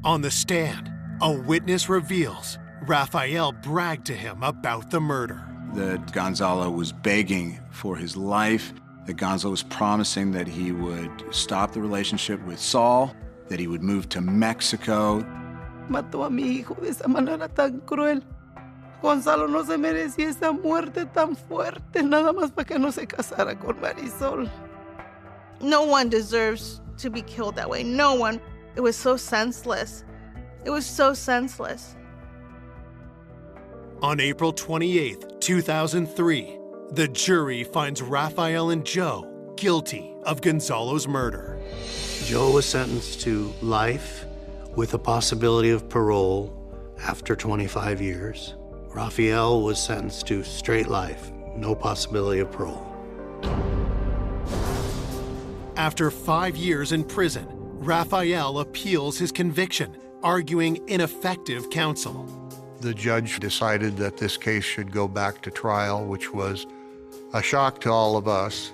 S1: On the stand, a witness reveals Rafael bragged to him about the murder.
S4: That Gonzalo was begging for his life, that Gonzalo was promising that he would stop the relationship with Saul, that he would move to Mexico.
S8: Mató a mi hijo de esa manera tan cruel. Gonzalo no se merecía esa muerte tan fuerte, nada más para que no se casara con Marisol.
S2: No one deserves to be killed that way. No one. It was so senseless. It was so senseless.
S1: On April 28, 2003, the jury finds Rafael and Joe guilty of Gonzalo's murder.
S5: Joe was sentenced to life with a possibility of parole after 25 years. Rafael was sentenced to straight life, no possibility of parole.
S1: After 5 years in prison, Rafael appeals his conviction, arguing ineffective counsel.
S3: The judge decided that this case should go back to trial, which was a shock to all of us.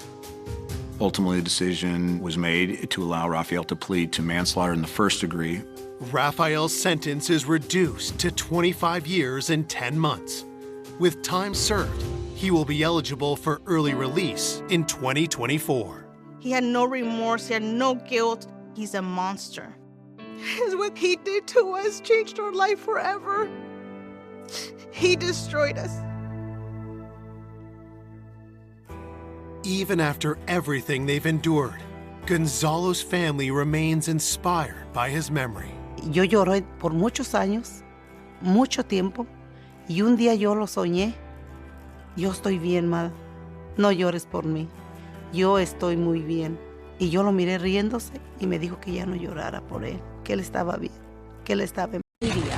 S4: Ultimately, a decision was made to allow Rafael to plead to manslaughter in the first degree.
S1: Rafael's sentence is reduced to 25 years and 10 months. With time served, he will be eligible for early release in 2024.
S2: He had no remorse. He had no guilt. He's a monster. What he did to us changed our life forever. He destroyed us.
S1: Even after everything they've endured, Gonzalo's family remains inspired by his memory.
S8: Yo lloré por muchos años, mucho tiempo, y un día yo lo soñé. Yo estoy bien, Mada. No llores por mí. Yo estoy muy bien. Y yo lo miré riéndose y me dijo que ya no llorara por él, que él estaba bien, que él estaba bien.
S9: Media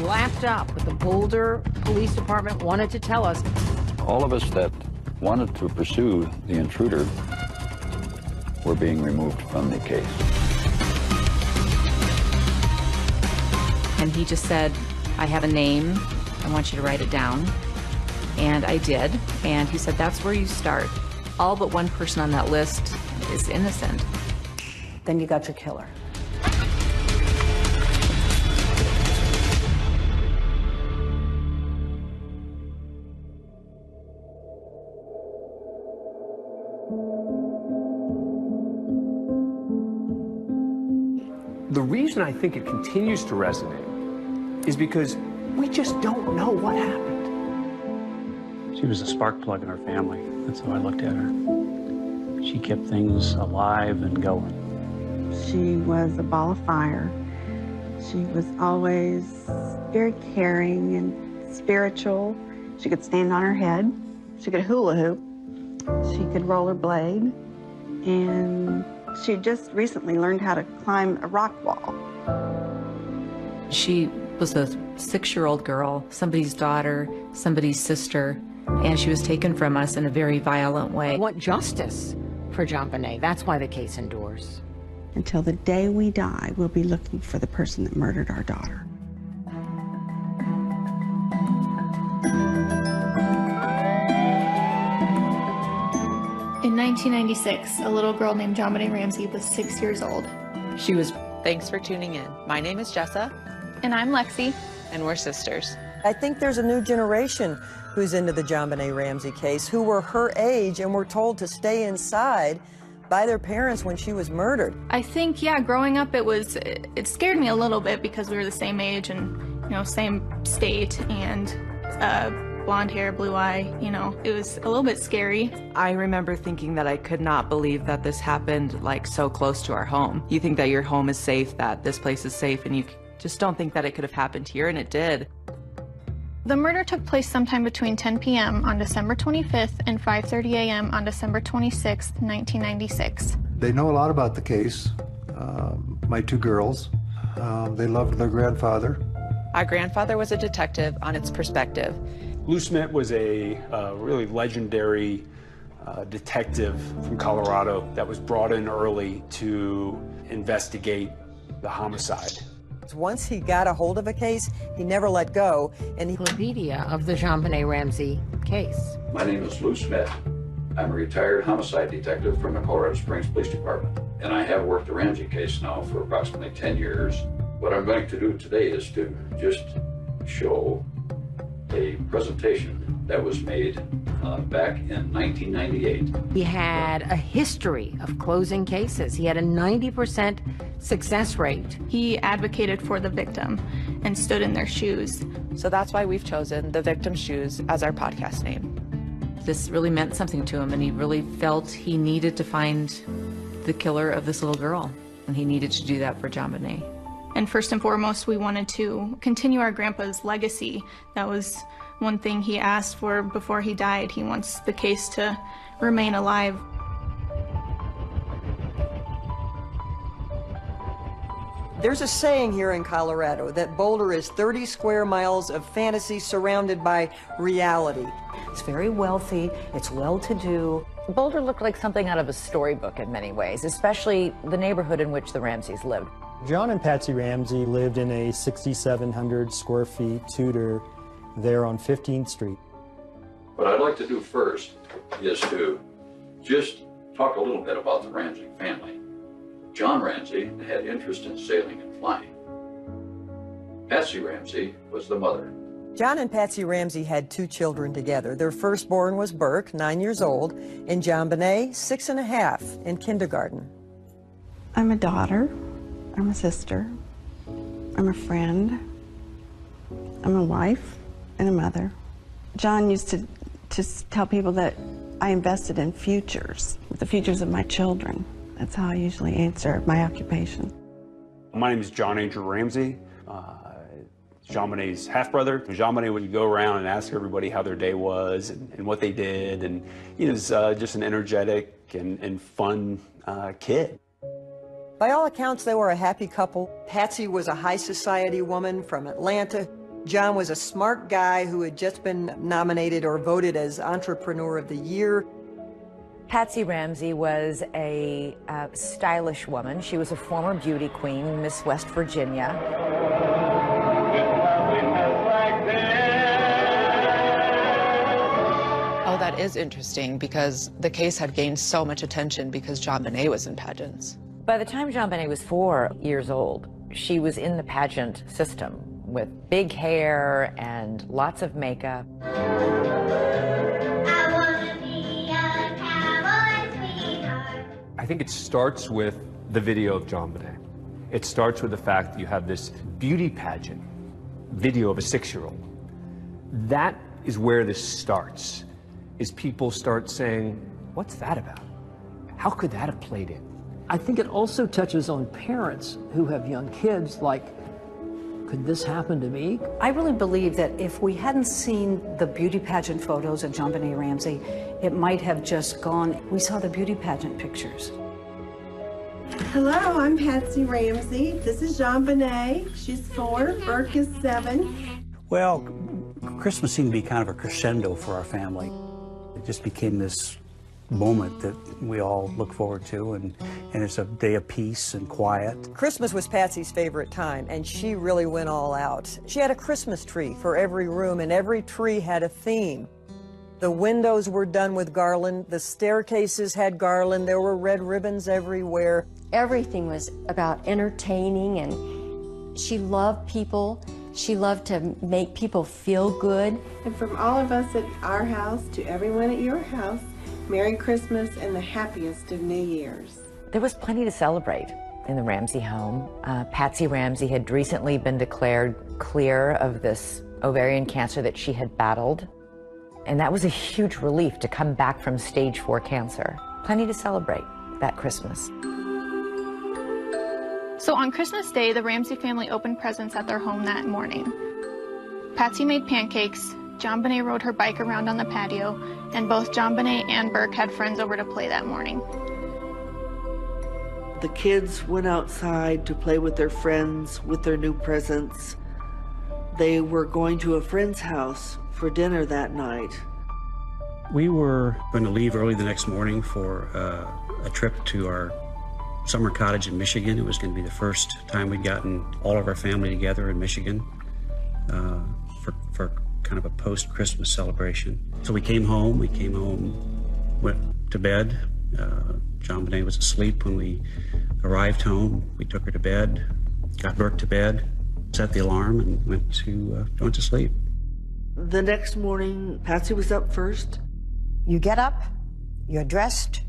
S9: laughed up what the Boulder Police Department wanted to tell us.
S10: All of us that wanted to pursue the intruder were being removed from the case.
S11: And he just said, I have a name, I want you to write it down. And I did, and he said, that's where you start. All but one person on that list is innocent.
S9: Then you got your killer.
S12: The reason I think it continues to resonate is because we just don't know what happened.
S13: She was a spark plug in our family. That's how I looked at her. She kept things alive and going.
S14: She was a ball of fire. She was always very caring and spiritual. She could stand on her head. She could hula hoop. She could rollerblade. And she just recently learned how to climb a rock wall.
S11: She was a 6-year-old girl, somebody's daughter, somebody's sister, and she was taken from us in a very violent way.
S9: I want justice for JonBenet. That's why the case endures.
S14: Until the day we die, we'll be looking for the person that murdered our daughter.
S15: In 1996, a little girl named JonBenet Ramsey was 6 years old.
S16: She was. Thanks for tuning in. My name is Jessa.
S15: And I'm Lexi.
S16: And we're sisters.
S17: I think there's a new generation who's into the JonBenet Ramsey case, who were her age and were told to stay inside by their parents when she was murdered.
S15: I think, yeah, growing up, it scared me a little bit because we were the same age and, same state, and blonde hair, blue eye, it was a little bit scary.
S16: I remember thinking that I could not believe that this happened so close to our home. You think that your home is safe, that this place is safe, and you just don't think that it could have happened here, and it did.
S15: The murder took place sometime between 10 p.m. on December 25th and 5:30 a.m. on December 26th, 1996.
S18: They know a lot about the case. My two girls, they loved their grandfather.
S16: Our grandfather was a detective on its perspective.
S12: Lou Smith was a really legendary detective from Colorado that was brought in early to investigate the homicide.
S17: Once he got a hold of a case, he never let go, and he...
S9: Encyclopedia of the JonBenet Ramsey case.
S10: My name is Lou Smith. I'm a retired homicide detective from the Colorado Springs Police Department, and I have worked the Ramsey case now for approximately 10 years. What I'm going to do today is to just show a presentation that was made back in 1998.
S9: He had a history of closing cases. He had a 90% success rate.
S15: He advocated for the victim and stood in their shoes.
S16: So that's why we've chosen The Victim's Shoes as our podcast name.
S11: This really meant something to him, and he really felt he needed to find the killer of this little girl, and he needed to do that for JonBenet.
S15: And first and foremost, we wanted to continue our grandpa's legacy. That was one thing he asked for before he died. He wants the case to remain alive.
S17: There's a saying here in Colorado that Boulder is 30 square miles of fantasy surrounded by reality.
S8: It's very wealthy, it's well-to-do.
S9: Boulder looked like something out of a storybook in many ways, especially the neighborhood in which the Ramseys lived.
S18: John and Patsy Ramsey lived in a 6,700 square feet Tudor there on 15th Street.
S10: What I'd like to do first is to just talk a little bit about the Ramsey family. John Ramsey had interest in sailing and flying. Patsy Ramsey was the mother.
S17: John and Patsy Ramsey had 2 children together. Their firstborn was Burke, 9 years old, and JonBenet, 6.5, in kindergarten.
S14: I'm a daughter. I'm a sister. I'm a friend. I'm a wife and a mother. John used to tell people that I invested in futures, the futures of my children. That's how I usually answer my occupation.
S12: My name is John Angel Ramsey. JonBenet's half-brother. JonBenet would go around and ask everybody how their day was and what they did, and he was just an energetic and fun kid.
S17: By all accounts, they were a happy couple. Patsy was a high society woman from Atlanta. John was a smart guy who had just been nominated or voted as Entrepreneur of the Year.
S9: Patsy Ramsey was a stylish woman. She was a former beauty queen, Miss West Virginia.
S16: Oh, that is interesting because the case had gained so much attention because JonBenet was in pageants.
S9: By the time JonBenet was 4 years old, she was in the pageant system with big hair and lots of makeup.
S12: I think it starts with the video of JonBenet. It starts with the fact that you have this beauty pageant video of a 6-year-old. That is where this starts, is people start saying, what's that about? How could that have played in?
S19: I think it also touches on parents who have young kids, like, could this happen to me?
S8: I really believe that if we hadn't seen the beauty pageant photos of JonBenet Ramsey, it might have just gone. We saw the beauty pageant pictures.
S20: Hello, I'm Patsy Ramsey. This is JonBenet. She's 4, Burke is 7.
S13: Well, Christmas seemed to be kind of a crescendo for our family. It just became this moment that we all look forward to, and it's a day of peace and quiet.
S17: Christmas was Patsy's favorite time, and she really went all out. She had a Christmas tree for every room, and every tree had a theme. The windows were done with garland, the staircases had garland, there were red ribbons everywhere.
S21: Everything was about entertaining, and she loved people. She loved to make people feel good.
S20: And from all of us at our house to everyone at your house, Merry Christmas and the happiest of New Year's.
S9: There was plenty to celebrate in the Ramsey home. Patsy Ramsey had recently been declared clear of this ovarian cancer that she had battled. And that was a huge relief to come back from stage 4 cancer. Plenty to celebrate that Christmas.
S15: So on Christmas Day, the Ramsey family opened presents at their home that morning. Patsy made pancakes, JonBenet rode her bike around on the patio, and both JonBenet and Burke had friends over to play that morning.
S22: The kids went outside to play with their friends with their new presents.
S7: They were going to a friend's house for dinner that night.
S13: We were going to leave early the next morning for a trip to our summer cottage in Michigan. It was going to be the first time we'd gotten all of our family together in Michigan for kind of a post-Christmas celebration. So we came home, went to bed. JonBenet was asleep when we arrived home. We took her to bed, got Burke to bed, set the alarm, and went to sleep.
S7: The next morning, Patsy was up first.
S22: You get up, you're dressed.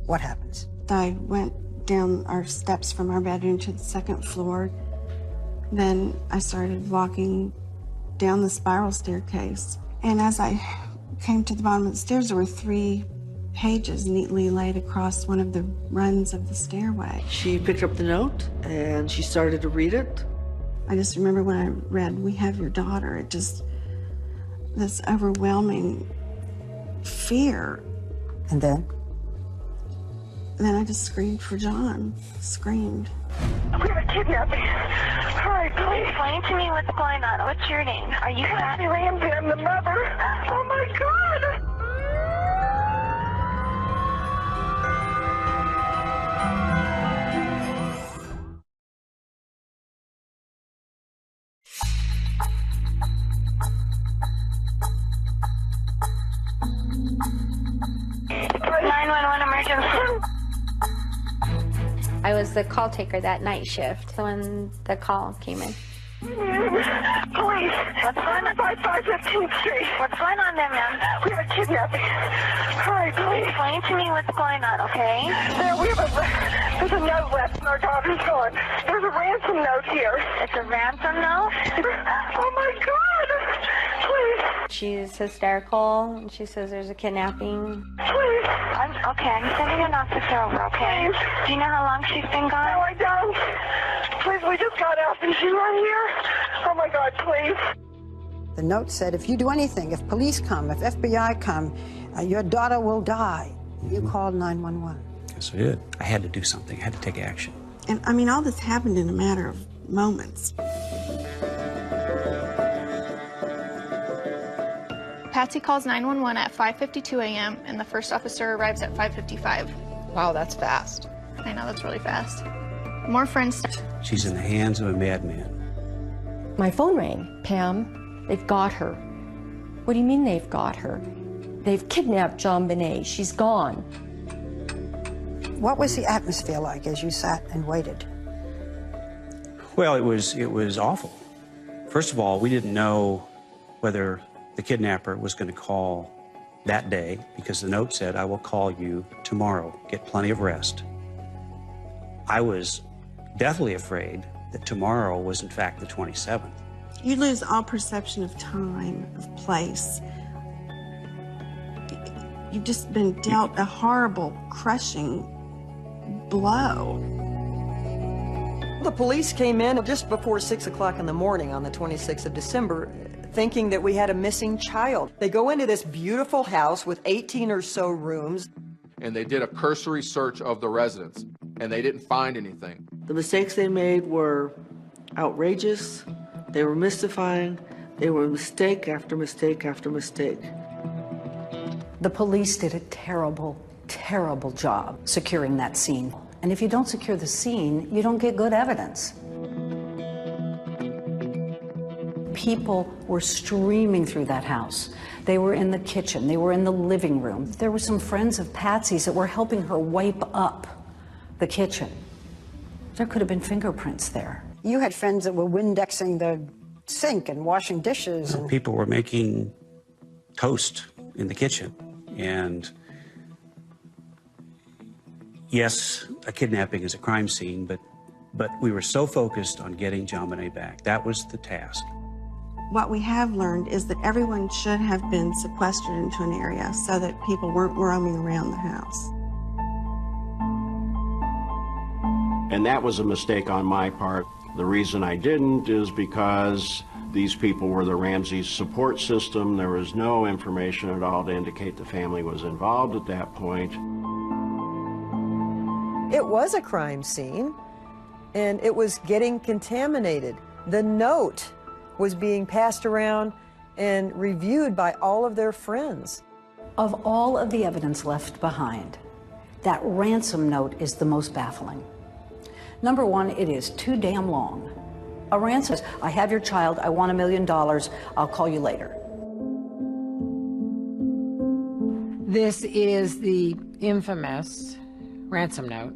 S22: What happens?
S14: I went down our steps from our bedroom to the second floor. Then I started walking down the spiral staircase. And as I came to the bottom of the stairs, there were 3 pages neatly laid across one of the runs of the stairway.
S7: She picked up the note and she started to read it.
S14: I just remember when I read, "We have your daughter," it just, this overwhelming fear.
S22: And then?
S14: And then I just screamed for John, screamed.
S23: We have a kidnapping. Hurry, please. Explain to me what's going on. What's your name? Are you Patsy Ramsey? I'm the mother. Oh my God!
S24: I was the call taker that night shift when the call came in.
S23: Police, what's going on? 5515th Street. What's going on there, ma'am? We have a kidnapping. Hurry, please. Explain to me what's going on, okay? There's a note left and our daughter's gone. There's a ransom note here. It's a ransom note? Oh my God! Please.
S24: She's hysterical. And she says there's a kidnapping.
S23: Please. I'm sending an officer over, okay? Please. Do you know how long she's been gone? No, I don't. Please, we just got out. Is she right here? Oh my God, please.
S22: The note said, if you do anything, if police come, if FBI come, your daughter will die. You called 911.
S13: Yes, I did. I had to do something. I had to take action.
S14: And I mean, all this happened in a matter of moments.
S15: Patsy calls 911 at 5:52 a.m. and the first officer arrives at 5:55.
S11: Wow, that's fast.
S15: I know, that's really fast. More friends.
S13: She's in the hands of a madman.
S21: My phone rang. Pam, they've got her. What do you mean they've got her? They've kidnapped JonBenet. She's gone.
S22: What was the atmosphere like as you sat and waited?
S13: Well, it was awful. First of all, we didn't know whether the kidnapper was going to call that day because the note said, "I will call you tomorrow. Get plenty of rest." I was deathly afraid that tomorrow was in fact the 27th.
S14: You lose all perception of time, of place. You've just been dealt a horrible, crushing blow.
S17: The police came in just before 6 o'clock in the morning on the 26th of December, thinking that we had a missing child. They go into this beautiful house with 18 or so rooms.
S25: And they did a cursory search of the residence, and they didn't find anything.
S7: The mistakes they made were outrageous, they were mystifying, they were mistake after mistake after mistake.
S22: The police did a terrible, terrible job securing that scene. And if you don't secure the scene, you don't get good evidence. People were streaming through that house. They were in the kitchen, they were in the living room. There were some friends of Patsy's that were helping her wipe up the kitchen. There could have been fingerprints there. You had friends that were Windexing the sink and washing dishes. And
S13: people were making toast in the kitchen. And yes, a kidnapping is a crime scene, but we were so focused on getting JonBenet back. That was the task.
S14: What we have learned is that everyone should have been sequestered into an area so that people weren't roaming around the house.
S26: And that was a mistake on my part. The reason I didn't is because these people were the Ramsey's support system. There was no information at all to indicate the family was involved at that point.
S17: It was a crime scene, and it was getting contaminated. The note was being passed around and reviewed by all of their friends.
S22: Of all of the evidence left behind, that ransom note is the most baffling. Number one, it is too damn long. A ransom says, I have your child, I want $1 million, I'll call you later.
S1: This is the infamous ransom note.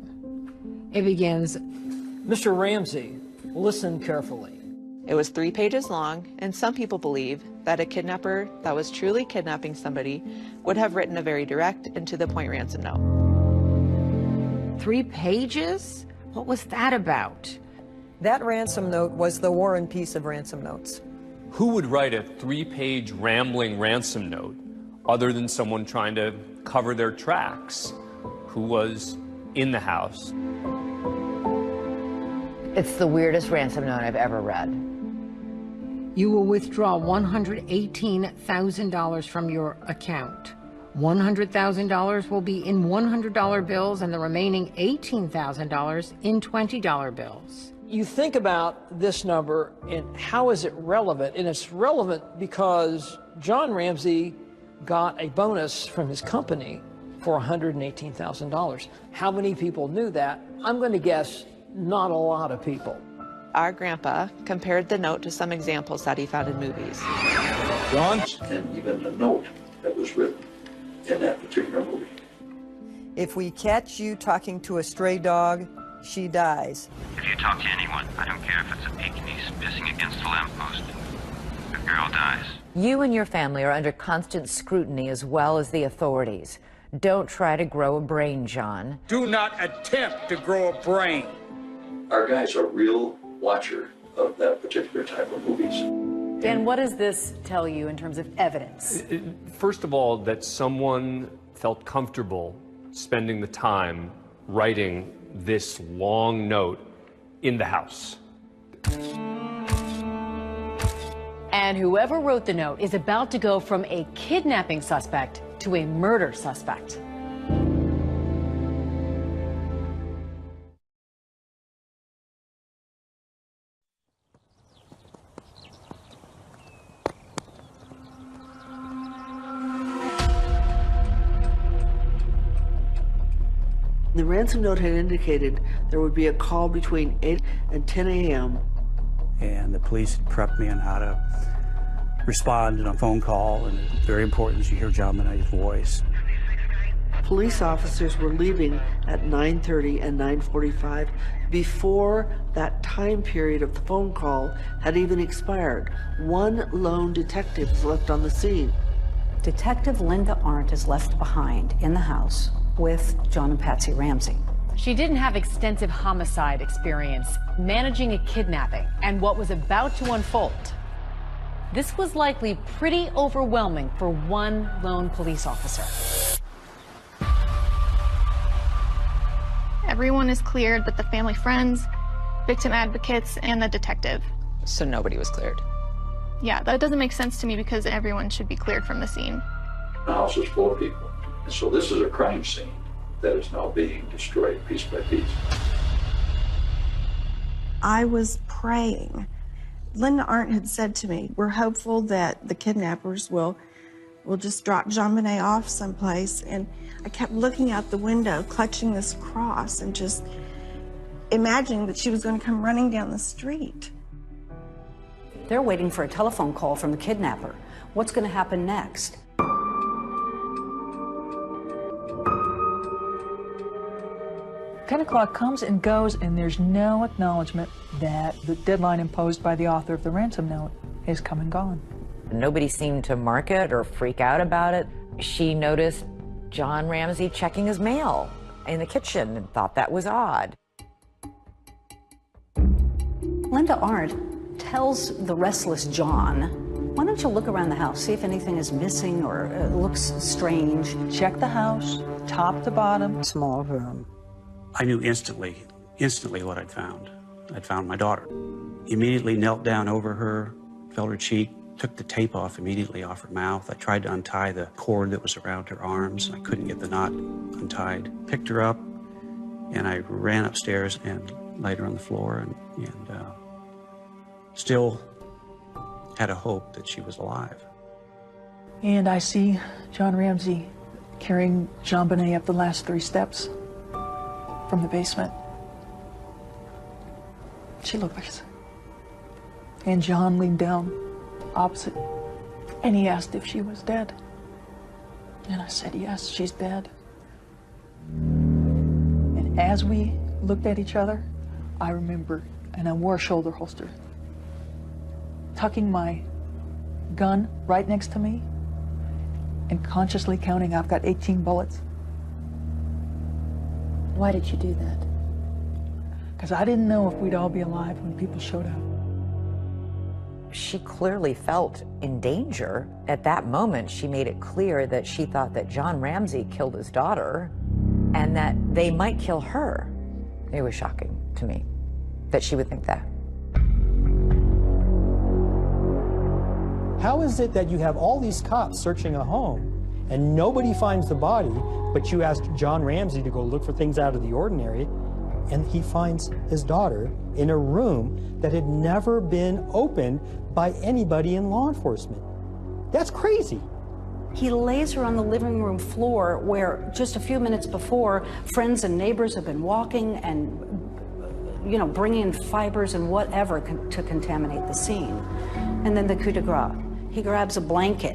S1: It begins,
S19: Mr. Ramsey, listen carefully.
S16: It was 3 pages long, and some people believe that a kidnapper that was truly kidnapping somebody would have written a very direct and to the point ransom note.
S1: 3 pages? What was that about?
S17: That ransom note was the War and Peace of ransom notes.
S12: Who would write a 3-page rambling ransom note other than someone trying to cover their tracks who was in the house?
S9: It's the weirdest ransom note I've ever read.
S1: You will withdraw $118,000 from your account. $100,000 will be in $100 bills and the remaining $18,000 in $20 bills.
S19: You think about this number and how is it relevant? And it's relevant because John Ramsey got a bonus from his company for $118,000. How many people knew that? I'm going to guess not a lot of people.
S16: Our grandpa compared the note to some examples that he found in movies.
S10: John? And even the note that was written in that particular movie.
S17: If we catch you talking to a stray dog, she dies.
S2: If you talk to anyone, I don't care if it's a Pekingese pissing against a lamppost, the girl dies.
S9: You and your family are under constant scrutiny as well as the authorities. Don't try to grow a brain, John.
S3: Do not attempt to grow a brain.
S10: Our guy's a real watcher of that particular type of movies.
S4: Dan, what does this tell you in terms of evidence?
S12: First of all, that someone felt comfortable spending the time writing this long note in the house.
S4: And whoever wrote the note is about to go from a kidnapping suspect to a murder suspect.
S7: The ransom note had indicated there would be a call between 8 and 10 a.m.
S13: And the police had prepped me on how to respond in a phone call, and very important is you hear John Benet's voice.
S7: Police officers were leaving at 9:30 and 9:45 before that time period of the phone call had even expired. One lone detective was left on the scene.
S22: Detective Linda Arndt is left behind in the house with John and Patsy Ramsey.
S4: She didn't have extensive homicide experience managing a kidnapping and what was about to unfold. This was likely pretty overwhelming for one lone police officer.
S15: Everyone is cleared but the family friends, victim advocates, and the detective.
S16: So nobody was cleared.
S15: Yeah, that doesn't make sense to me because everyone should be cleared from the scene.
S10: The house is full of people. And so this is a crime scene that is now being destroyed piece by piece.
S20: I was praying. Linda Arndt had said to me, we're hopeful that the kidnappers will just drop John Benet off someplace. And I kept looking out the window, clutching this cross and just imagining that she was going to come running down the street.
S22: They're waiting for a telephone call from the kidnapper. What's going to happen next?
S5: 10 o'clock comes and goes, and there's no acknowledgement that the deadline imposed by the author of the ransom note is come and gone.
S9: Nobody seemed to mark it or freak out about it. She noticed John Ramsey checking his mail in the kitchen and thought that was odd.
S22: Linda Arndt tells the restless John, why don't you look around the house, see if anything is missing or looks strange.
S5: Check the house, top to bottom. Small room.
S13: I knew instantly what I'd found. I'd found my daughter. Immediately knelt down over her, felt her cheek, took the tape off immediately off her mouth. I tried to untie the cord that was around her arms. I couldn't get the knot untied. Picked her up, and I ran upstairs and laid her on the floor, and still had a hope that she was alive.
S5: And I see John Ramsey carrying JonBenet up the last 3 steps from the basement. She looked like this. And John leaned down opposite, and he asked if she was dead. And I said, yes, she's dead. And as we looked at each other, I remember, and I wore a shoulder holster, tucking my gun right next to me and consciously counting, I've got 18 bullets.
S21: Why did you do that?
S5: Because I didn't know if we'd all be alive when people showed up.
S9: She clearly felt in danger. At that moment, she made it clear that she thought that John Ramsey killed his daughter and that they might kill her. It was shocking to me that she would think that.
S6: How is it that you have all these cops searching a home and nobody finds the body, but you asked John Ramsey to go look for things out of the ordinary, and he finds his daughter in a room that had never been opened by anybody in law enforcement? That's crazy.
S22: He lays her on the living room floor where just a few minutes before, friends and neighbors have been walking and, you know, bringing in fibers and whatever to contaminate the scene. And then the coup de grace. He grabs a blanket,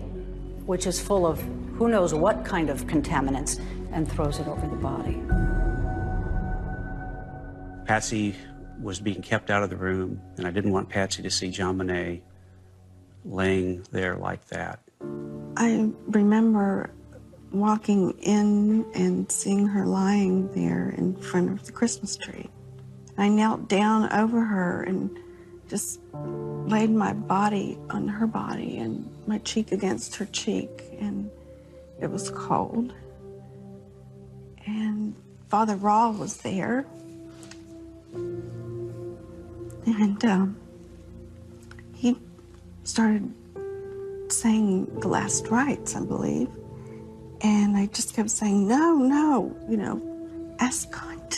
S22: which is full of who knows what kind of contaminants, and throws it over the body.
S13: Patsy was being kept out of the room, and I didn't want Patsy to see JonBenet laying there like that.
S20: I remember walking in and seeing her lying there in front of the Christmas tree. I knelt down over her and just laid my body on her body and my cheek against her cheek, and it was cold. And Father Raw was there. And he started saying the last rites, I believe. And I just kept saying, no, no, you know, ask God.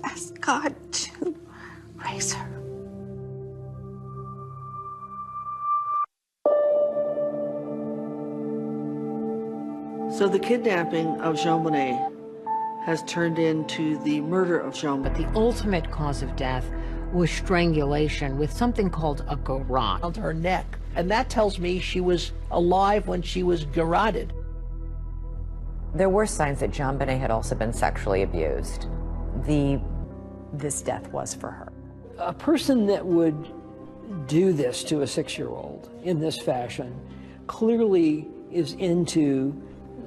S20: Ask God to raise her.
S7: So the kidnapping of JonBenet has turned into the murder of JonBenet.
S1: The ultimate cause of death was strangulation with something called a garrote.
S8: On her neck. And that tells me she was alive when she was garroted.
S9: There were signs that JonBenet had also been sexually abused.
S22: This death was for her.
S19: A person that would do this to a 6-year-old in this fashion clearly is into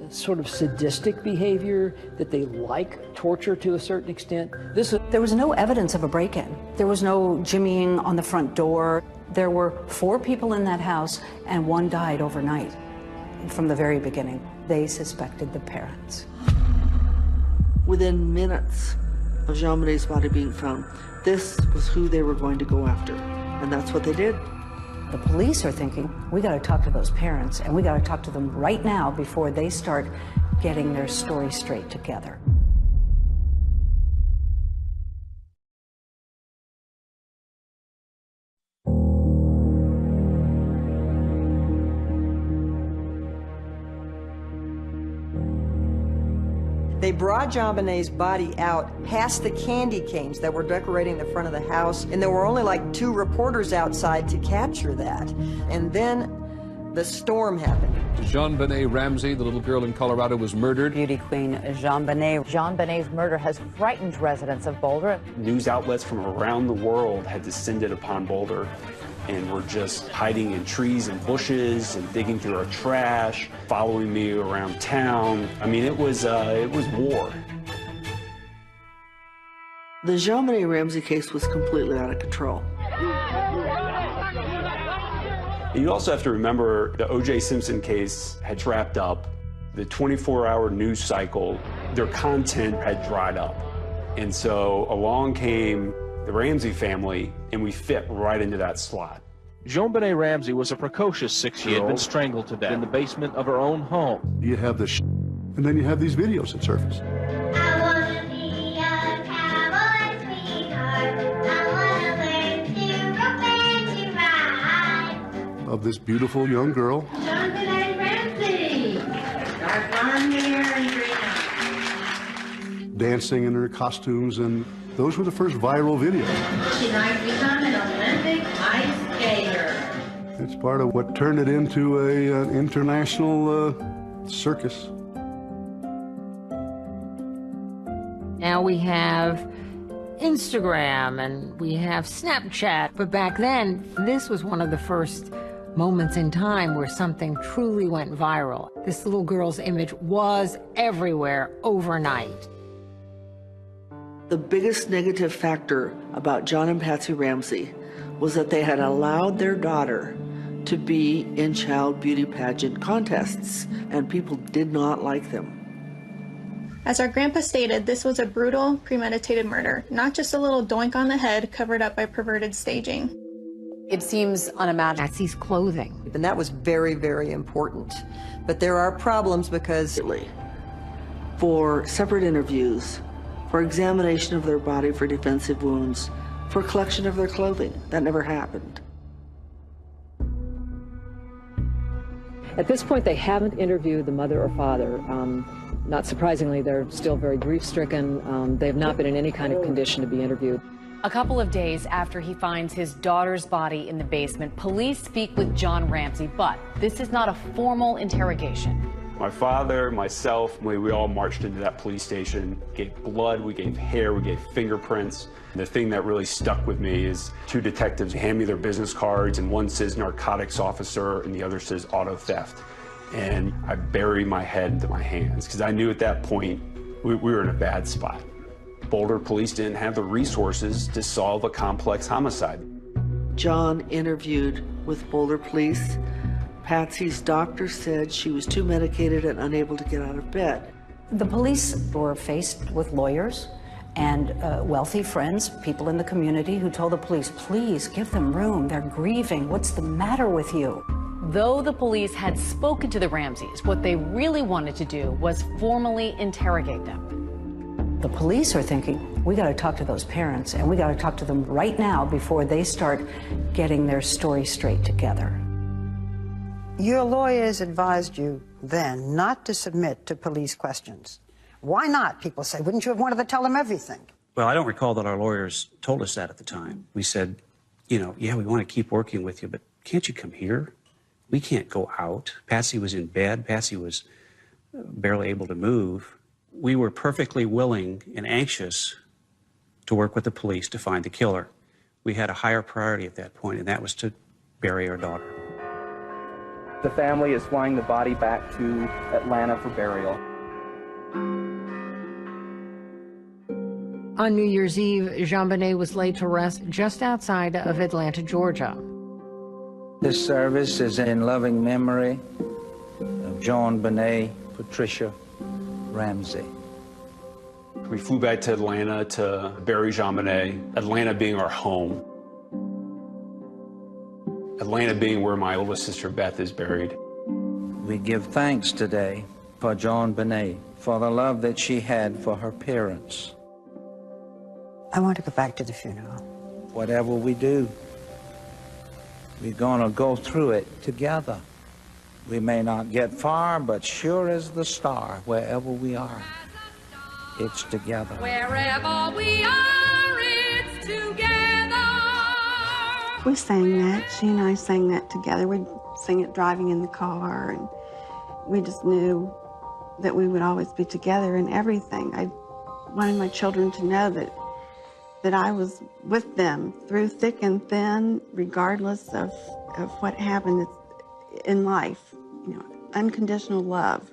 S19: sort of sadistic behavior, that they like torture to a certain extent.
S22: There was no evidence of a break-in. There was no jimmying on the front door. There were 4 people in that house, and 1 died overnight. From the very beginning, they suspected the parents.
S7: Within minutes of JonBenet's body being found, this was who they were going to go after, and that's what they did.
S22: The police are thinking, we got to talk to those parents, and we got to talk to them right now before they start getting their story straight together.
S17: They brought JonBenet's body out past the candy canes that were decorating the front of the house, and there were only like 2 reporters outside to capture that. And then the storm happened.
S11: JonBenet Ramsey, the little girl in Colorado, was murdered.
S9: Beauty queen JonBenet. JonBenet's murder has frightened residents of Boulder.
S18: News outlets from around the world had descended upon Boulder and were just hiding in trees and bushes and digging through our trash, following me around town. I mean, it was war.
S7: The JonBenet Ramsey case was completely out of control.
S18: You also have to remember the O.J. Simpson case had wrapped up. The 24-hour news cycle, their content had dried up. And so along came the Ramsey family, and we fit right into that slot.
S23: JonBenet Ramsey was a precocious 6-year-old. She had been strangled to death in the basement of her own home.
S24: You have this, and then you have these videos that surface.
S27: I wanna be a cowboy sweetheart. I wanna learn to
S24: of this beautiful young girl.
S2: John Benet Ramsey. Dark blonde hair and green eyes.
S24: Dancing in her costumes, and those were the first viral videos.
S2: She'd like to become an Olympic ice skater.
S24: It's part of what turned it into an international circus.
S1: Now we have Instagram and we have Snapchat, but back then, this was one of the first moments in time where something truly went viral. This little girl's image was everywhere overnight.
S7: The biggest negative factor about John and Patsy Ramsey was that they had allowed their daughter to be in child beauty pageant contests, and people did not like them.
S15: As our grandpa stated, this was a brutal, premeditated murder, not just a little doink on the head covered up by perverted staging.
S4: It seems unimaginable.
S1: Patsy's clothing.
S17: And that was very, very important. But there are problems because...
S7: For separate interviews, for examination of their body for defensive wounds, for collection of their clothing. That never happened.
S3: At this point, they haven't interviewed the mother or father. Not surprisingly, they're still very grief-stricken. They have not been in any kind of condition to be interviewed.
S4: A couple of days after he finds his daughter's body in the basement, police speak with John Ramsey, but this is not a formal interrogation.
S18: My father, myself, we all marched into that police station, gave blood, we gave hair, we gave fingerprints. The thing that really stuck with me is two detectives hand me their business cards, and one says narcotics officer and the other says auto theft. And I buried my head into my hands because I knew at that point we were in a bad spot. Boulder police didn't have the resources to solve a complex homicide.
S7: John interviewed with Boulder police. Patsy's doctor said she was too medicated and unable to get out of bed.
S22: The police were faced with lawyers and wealthy friends, people in the community who told the police, please give them room, they're grieving, what's the matter with you?
S4: Though the police had spoken to the Ramseys, what they really wanted to do was formally interrogate them.
S22: The police are thinking, we got to talk to those parents, and we got to talk to them right now before they start getting their story straight together.
S12: Your lawyers advised you then not to submit to police questions. Why not, people say? Wouldn't you have wanted to tell them everything?
S13: Well, I don't recall that our lawyers told us that at the time. We said, you know, yeah, we want to keep working with you, but can't you come here? We can't go out. Patsy was in bed. Patsy was barely able to move. We were perfectly willing and anxious to work with the police to find the killer. We had a higher priority at that point, and that was to bury our daughter.
S14: The family is flying the body back to Atlanta for burial.
S1: On New Year's Eve, JonBenet was laid to rest just outside of Atlanta, Georgia.
S25: This service is in loving memory of JonBenet Patricia Ramsey.
S18: We flew back to Atlanta to bury JonBenet, Atlanta being our home. Atlanta being where my oldest sister Beth is buried.
S25: We give thanks today for JonBenet, for the love that she had for her parents.
S12: I want to go back to the funeral.
S25: Whatever we do, we're gonna go through it together. We may not get far, but sure as the star, wherever we are, it's together.
S2: Wherever we are, it's together.
S20: We sang that. She and I sang that together. We'd sing it driving in the car, and we just knew that we would always be together in everything. I wanted my children to know that I was with them through thick and thin, regardless of what happened in life. You know, unconditional love.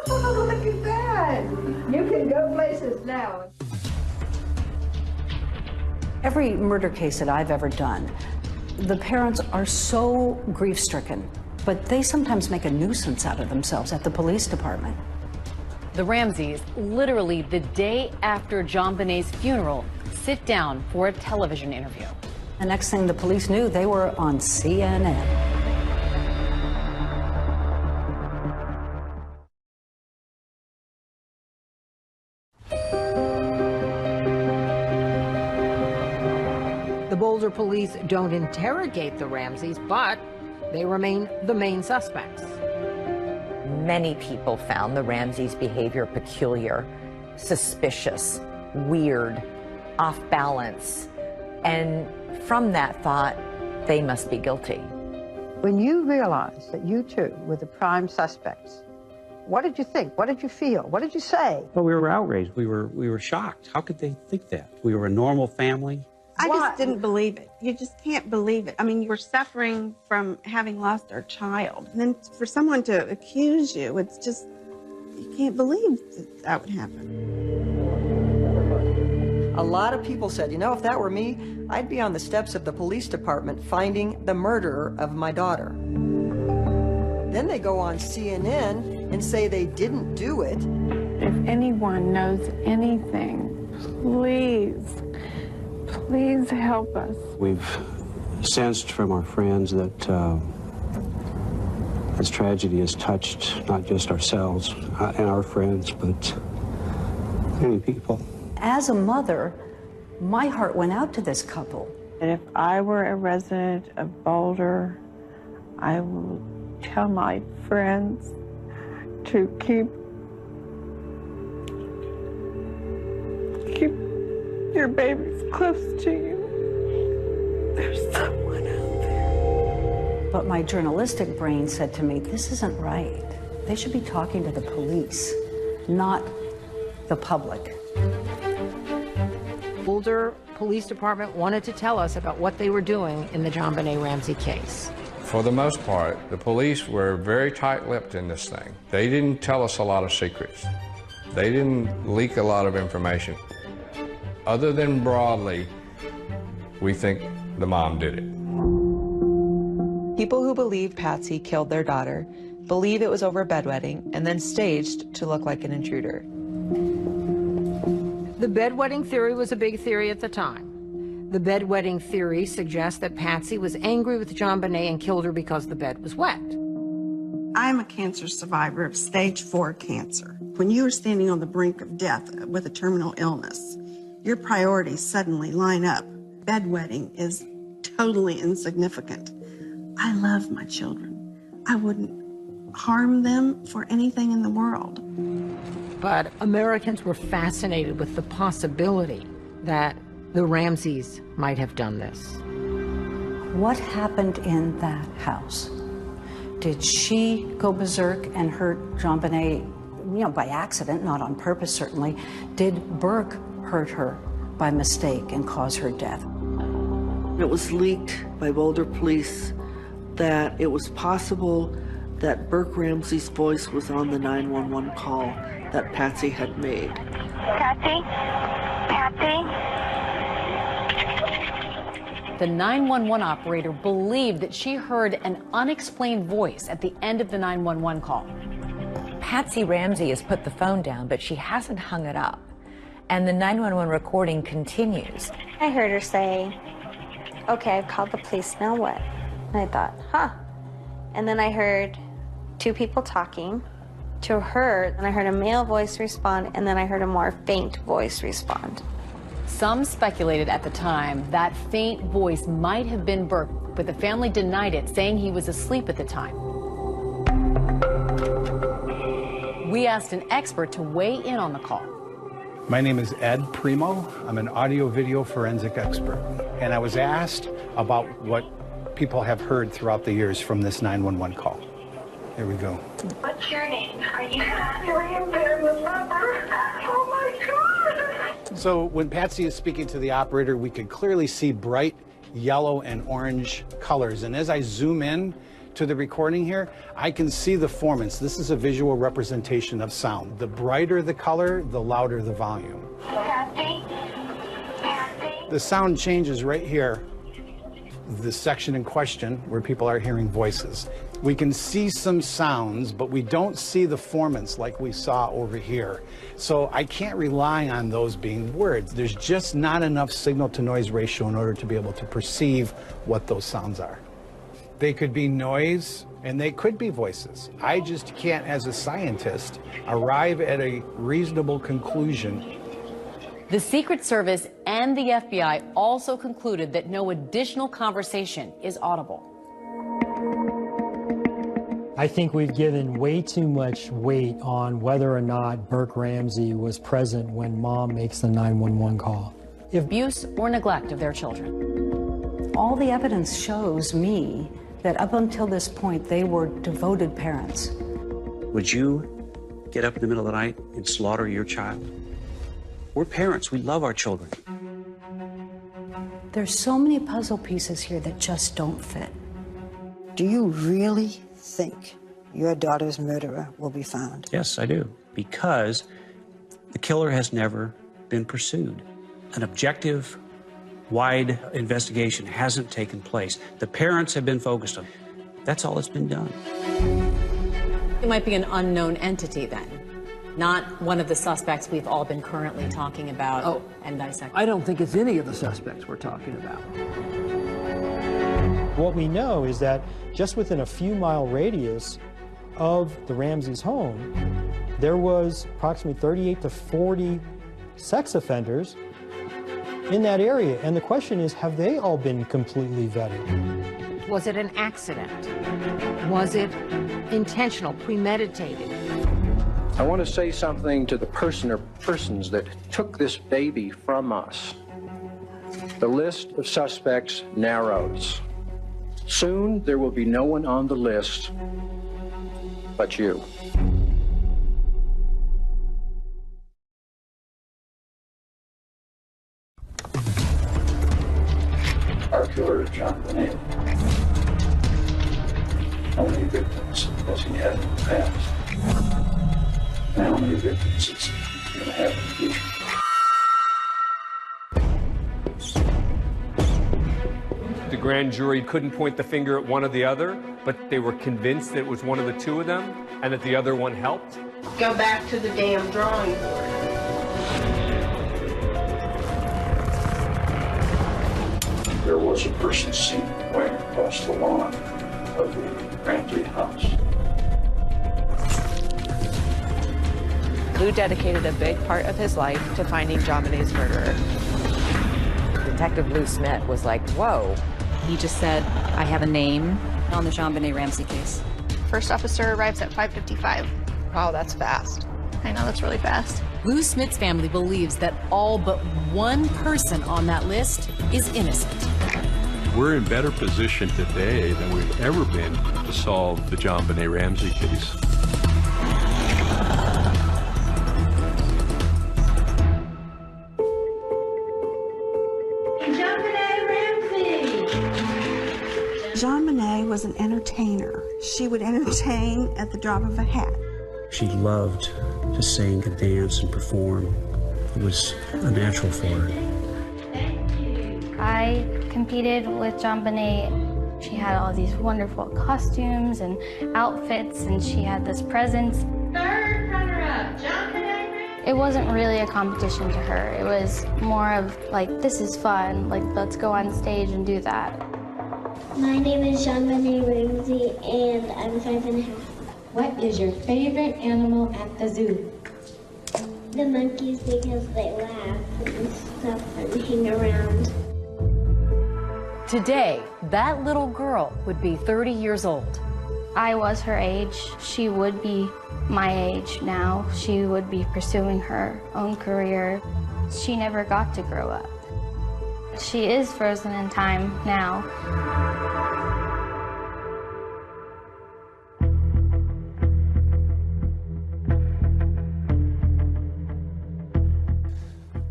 S2: Oh, look at that. You can go places now.
S22: Every murder case that I've ever done, the parents are so grief-stricken, but they sometimes make a nuisance out of themselves at the police department.
S4: The Ramseys, literally the day after JonBenet's funeral, sit down for a television interview.
S22: The next thing the police knew, they were on CNN.
S1: The Boulder police don't interrogate the Ramseys, but they remain the main suspects.
S9: Many people found the Ramseys' behavior peculiar, suspicious, weird, off balance, and from that thought, they must be guilty.
S12: When you realized that you two were the prime suspects, what did you think? What did you feel? What did you say?
S13: Well, we were outraged. We were shocked. How could they think that? We were a normal family.
S20: I just didn't believe it. You just can't believe it. I mean, you were suffering from having lost our child. And then for someone to accuse you, it's just, you can't believe that that would happen.
S17: A lot of people said, you know, if that were me, I'd be on the steps of the police department finding the murderer of my daughter. Then they go on CNN and say they didn't do it.
S5: If anyone knows anything, please help us.
S13: We've sensed from our friends that this tragedy has touched not just ourselves and our friends, but many people.
S22: As a mother, my heart went out to this couple.
S5: And if I were a resident of Boulder, I would tell my friends to keep your babies close to you. There's someone out there.
S22: But my journalistic brain said to me, this isn't right. They should be talking to the police, not the public.
S1: Boulder Police Department wanted to tell us about what they were doing in the JonBenét Ramsey case.
S11: For the most part, the police were very tight-lipped in this thing. They didn't tell us a lot of secrets. They didn't leak a lot of information. Other than broadly, we think the mom did it.
S6: People who believe Patsy killed their daughter believe it was over a bedwetting and then staged to look like an intruder.
S1: The bedwetting theory was a big theory at the time. The bedwetting theory suggests that Patsy was angry with JonBenét and killed her because the bed was wet.
S20: I'm a cancer survivor of stage 4 cancer. When you are standing on the brink of death with a terminal illness, your priorities suddenly line up. Bedwetting is totally insignificant. I love my children. I wouldn't harm them for anything in the world.
S1: But Americans were fascinated with the possibility that the Ramseys might have done this.
S22: What happened in that house? Did she go berserk and hurt JonBenét, by accident, not on purpose certainly? Did Burke hurt her by mistake and cause her death?
S7: It was leaked by Boulder police that it was possible that Burke Ramsey's voice was on the 911 call that Patsy had made.
S5: Patsy? Patsy?
S4: The 911 operator believed that she heard an unexplained voice at the end of the 911 call.
S9: Patsy Ramsey has put the phone down, but she hasn't hung it up. And the 911 recording continues.
S10: I heard her say, okay, I've called the police, now what? And I thought, huh. And then I heard two people talking to her, and I heard a male voice respond, and then I heard a more faint voice respond.
S4: Some speculated at the time that faint voice might have been Burke, but the family denied it, saying he was asleep at the time. We asked an expert to weigh in on the call.
S16: My name is Ed Primo. I'm an audio-video forensic expert. And I was asked about what people have heard throughout the years from this 911 call. Here we go.
S5: What's your name? Are you in there with mother? Oh my God!
S16: So when Patsy is speaking to the operator, we could clearly see bright yellow and orange colors. And as I zoom in to the recording here, I can see the formants. This is a visual representation of sound. The brighter the color, the louder the volume.
S5: Patsy?
S16: The sound changes right here, the section in question where people are hearing voices. We can see some sounds, but we don't see the formants like we saw over here. So I can't rely on those being words. There's just not enough signal-to-noise ratio in order to be able to perceive what those sounds are. They could be noise, and they could be voices. I just can't, as a scientist, arrive at a reasonable conclusion.
S4: The Secret Service and the FBI also concluded that no additional conversation is audible.
S8: I think we've given way too much weight on whether or not Burke Ramsey was present when mom makes the 911 call.
S4: Abuse or neglect of their children.
S22: All the evidence shows me that up until this point, they were devoted parents.
S13: Would you get up in the middle of the night and slaughter your child? We're parents. We love our children.
S22: There's so many puzzle pieces here that just don't fit.
S12: Do you really think your daughter's murderer will be found?
S13: Yes, I do. Because the killer has never been pursued. An objective, wide investigation hasn't taken place. The parents have been focused on. That's all that's been done.
S4: It might be an unknown entity then, not one of the suspects we've all been currently talking about and dissecting.
S19: I don't think it's any of the suspects we're talking about.
S8: What we know is that just within a few mile radius of the Ramseys' home, there was approximately 38 to 40 sex offenders in that area. And the question is, have they all been completely vetted?
S1: Was it an accident? Was it intentional, premeditated?
S21: I want to say something to the person or persons that took this baby from us. The list of suspects narrows. Soon there will be no one on the list but you.
S23: Our killer is John Bonet. How many victims has he had in the past? And how many victims is he going to have in the future?
S24: The grand jury couldn't point the finger at one or the other, but they were convinced that it was one of the two of them and that the other one helped.
S2: Go back to the damn drawing board.
S23: There was a person seen going across the lawn of the Ramsey house.
S9: Lou dedicated a big part of his life to finding John Bonet's murderer. Detective Lou Smith was like, whoa.
S26: He just said, I have a name on the John Bonet Ramsey case.
S15: First officer arrives at 5:55.
S9: Wow, that's fast.
S15: I know, that's really fast.
S4: Lou Smith's family believes that all but one person on that list is innocent.
S27: We're in better position today than we've ever been to solve the John Bonet Ramsey case.
S20: John Bonet was an entertainer. She would entertain at the drop of a hat.
S13: She loved to sing and dance and perform. It was a natural for her.
S10: I competed with John Bonet. She had all these wonderful costumes and outfits, and she had this presence.
S2: Third runner-up, John Bonet.
S10: It wasn't really a competition to her. It was more of like, this is fun, like let's go on stage and do that.
S28: My name is John Bonet Ramsey, and I'm 5.5.
S2: What is your favorite animal at the zoo?
S28: The monkeys, because they laugh and stuff and hang around.
S4: Today, that little girl would be 30 years old.
S10: I was her age. She would be my age now. She would be pursuing her own career. She never got to grow up. She is frozen in time now.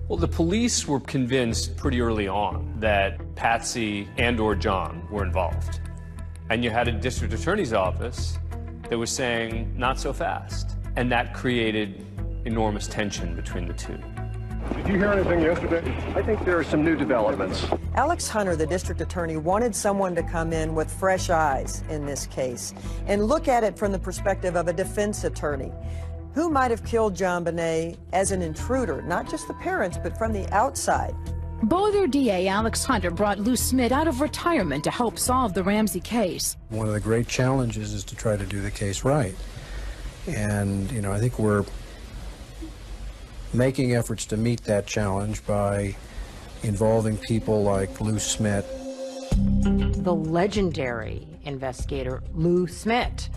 S24: Well, the police were convinced pretty early on that Patsy and/or John were involved. And you had a district attorney's office that was saying, not so fast. And that created enormous tension between the two.
S21: Did you hear anything yesterday? I think there are some new developments.
S17: Alex Hunter, the district attorney, wanted someone to come in with fresh eyes in this case and look at it from the perspective of a defense attorney. Who might have killed John Bonet as an intruder, not just the parents, but from the outside?
S29: Boulder DA Alex Hunter brought Lou Smith out of retirement to help solve the Ramsey case.
S30: One of the great challenges is to try to do the case right. And, you know, I think we're making efforts to meet that challenge by involving people like Lou Smith.
S1: The legendary investigator, Lou Smith.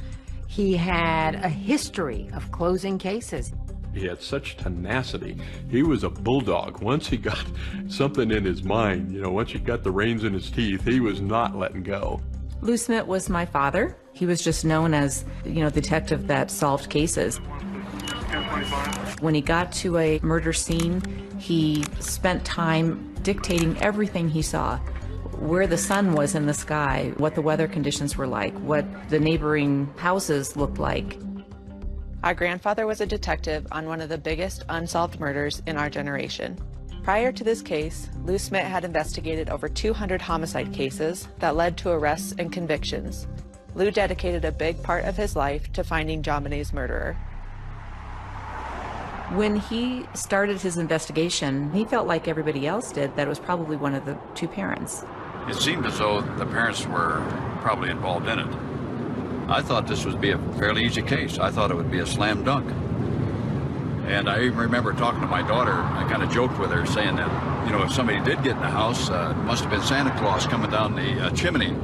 S1: He had a history of closing cases.
S27: He had such tenacity. He was a bulldog. Once he got something in his mind, once he got the reins in his teeth, he was not letting go.
S3: Lou Smit was my father. He was just known as, the detective that solved cases. When he got to a murder scene, he spent time dictating everything he saw. Where the sun was in the sky, what the weather conditions were like, what the neighboring houses looked like.
S5: Our grandfather was a detective on one of the biggest unsolved murders in our generation. Prior to this case, Lou Smit had investigated over 200 homicide cases that led to arrests and convictions. Lou dedicated a big part of his life to finding JonBenét's murderer.
S3: When he started his investigation, he felt like everybody else did, that it was probably one of the two parents.
S23: It seemed as though the parents were probably involved in it. I thought this would be a fairly easy case. I thought it would be a slam dunk. And I even remember talking to my daughter. I kind of joked with her, saying that, if somebody did get in the house, it must have been Santa Claus coming down the chimney.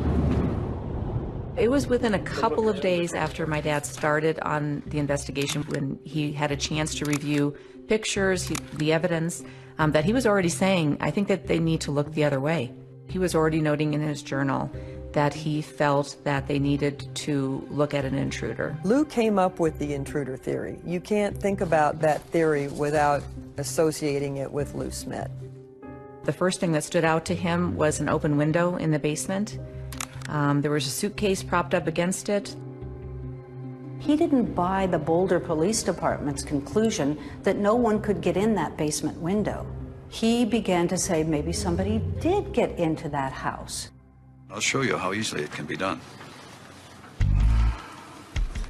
S3: It was within a couple of days after my dad started on the investigation, when he had a chance to review pictures, the evidence, that he was already saying, I think that they need to look the other way. He was already noting in his journal that he felt that they needed to look at an intruder.
S17: Lou came up with the intruder theory. You can't think about that theory without associating it with Lou Smit.
S3: The first thing that stood out to him was an open window in the basement. There was a suitcase propped up against it.
S6: He didn't buy the Boulder Police Department's conclusion that no one could get in that basement window. He began to say maybe somebody did get into that house.
S23: I'll show you how easily it can be done.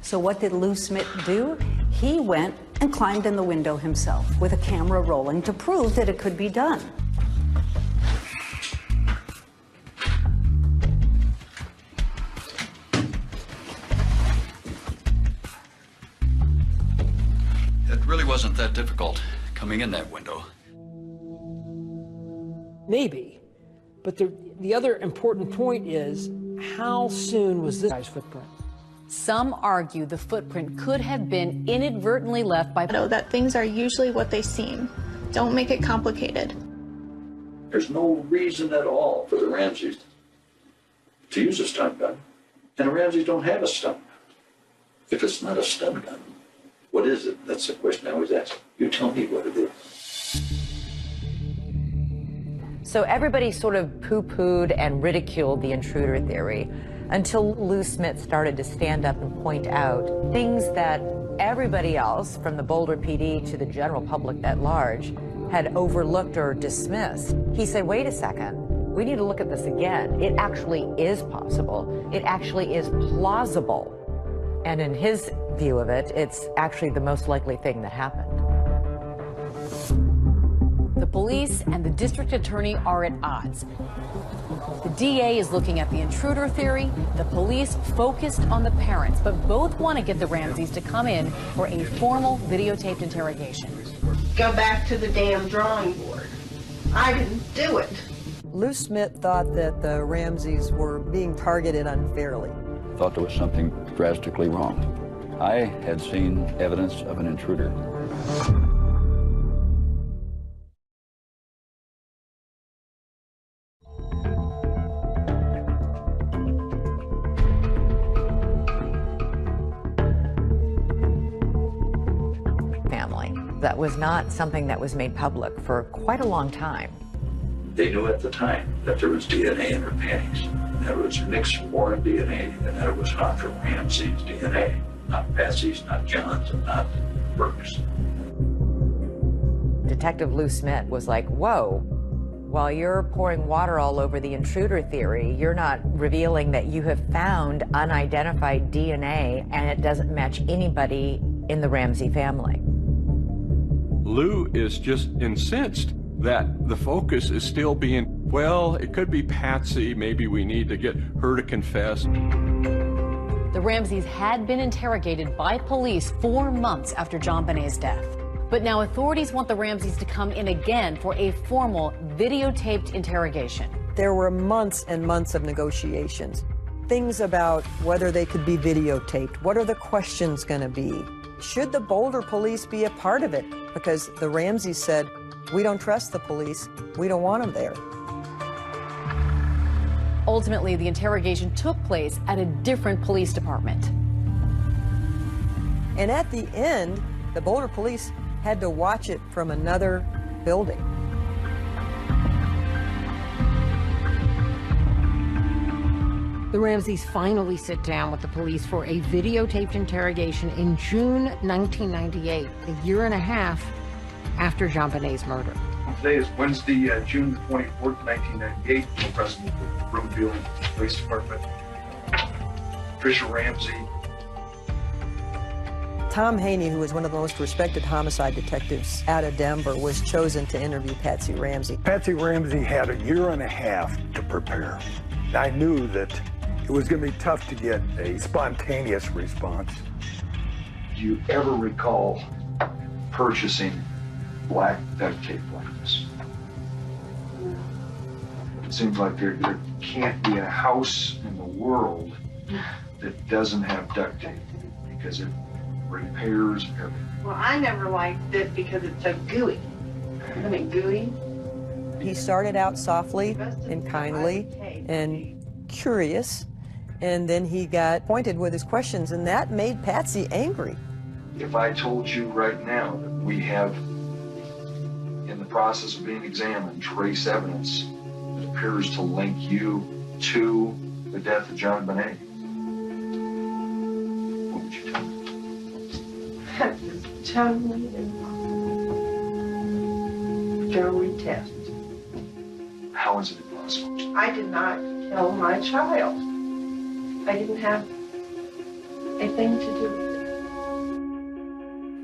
S6: So what did Lou Smit do? He went and climbed in the window himself with a camera rolling to prove that it could be done.
S23: It really wasn't that difficult coming in that window.
S19: Maybe. But the other important point is, how soon was this guy's footprint?
S4: Some argue the footprint could have been inadvertently left by...
S15: Know that things are usually what they seem. Don't make it complicated.
S23: There's no reason at all for the Ramseys to use a stun gun. And the Ramseys don't have a stun gun. If it's not a stun gun, what is it? That's the question I always ask. You tell me what it is.
S9: So everybody sort of poo-pooed and ridiculed the intruder theory until Lou Smit started to stand up and point out things that everybody else, from the Boulder PD to the general public at large, had overlooked or dismissed. He said, wait a second, we need to look at this again. It actually is possible. It actually is plausible. And in his view of it, it's actually the most likely thing that happened.
S4: The police and the district attorney are at odds. The DA is looking at the intruder theory, the police focused on the parents, but both want to get the Ramseys to come in for a formal videotaped interrogation.
S2: Go back to the damn drawing board. I didn't do it.
S17: Lou Smit thought that the Ramseys were being targeted unfairly.
S23: I thought there was something drastically wrong. I had seen evidence of an intruder.
S9: That was not something that was made public for quite a long time.
S23: They knew at the time that there was DNA in her panties, that it was mixed foreign DNA, and that it was not from Ramsey's DNA, not Patsy's, not John's, and not Burke's.
S9: Detective Lou Smit was like, whoa, while you're pouring water all over the intruder theory, you're not revealing that you have found unidentified DNA and it doesn't match anybody in the Ramsey family.
S27: Lou is just incensed that the focus is still being, well, it could be Patsy, maybe we need to get her to confess.
S4: The Ramseys had been interrogated by police 4 months after JonBenét's death. But now authorities want the Ramseys to come in again for a formal videotaped interrogation.
S17: There were months and months of negotiations. things about whether they could be videotaped. What are the questions going to be? Should the Boulder police be a part of it? Because the Ramseys said, we don't trust the police. We don't want them there.
S4: Ultimately, the interrogation took place at a different police department.
S17: And at the end, the Boulder police had to watch it from another building.
S1: The Ramseys finally sit down with the police for a videotaped interrogation in June 1998, a year and a half after JonBenét's murder.
S7: Today is Wednesday, June 24th, 1998. I'm president of the Broomfield Police Department, Tricia Ramsey.
S17: Tom Haney, who was one of the most respected homicide detectives out of Denver, was chosen to interview Patsy Ramsey.
S8: Patsy Ramsey had a year and a half to prepare. I knew that it was going to be tough to get a spontaneous response.
S7: Do you ever recall purchasing black duct tape like this? It seems like there can't be a house in the world that doesn't have duct tape because it repairs everything.
S2: Well, I never liked it because it's so gooey. Isn't it gooey?
S17: He started out softly and kindly and curious, and then he got pointed with his questions, and that made Patsy angry.
S7: If I told you right now that we have, in the process of being examined, trace evidence that appears to link you to the death of JonBenet, what would you tell me?
S2: Totally thorough test.
S7: How is it impossible?
S2: I did not kill my child. I didn't have a thing to do with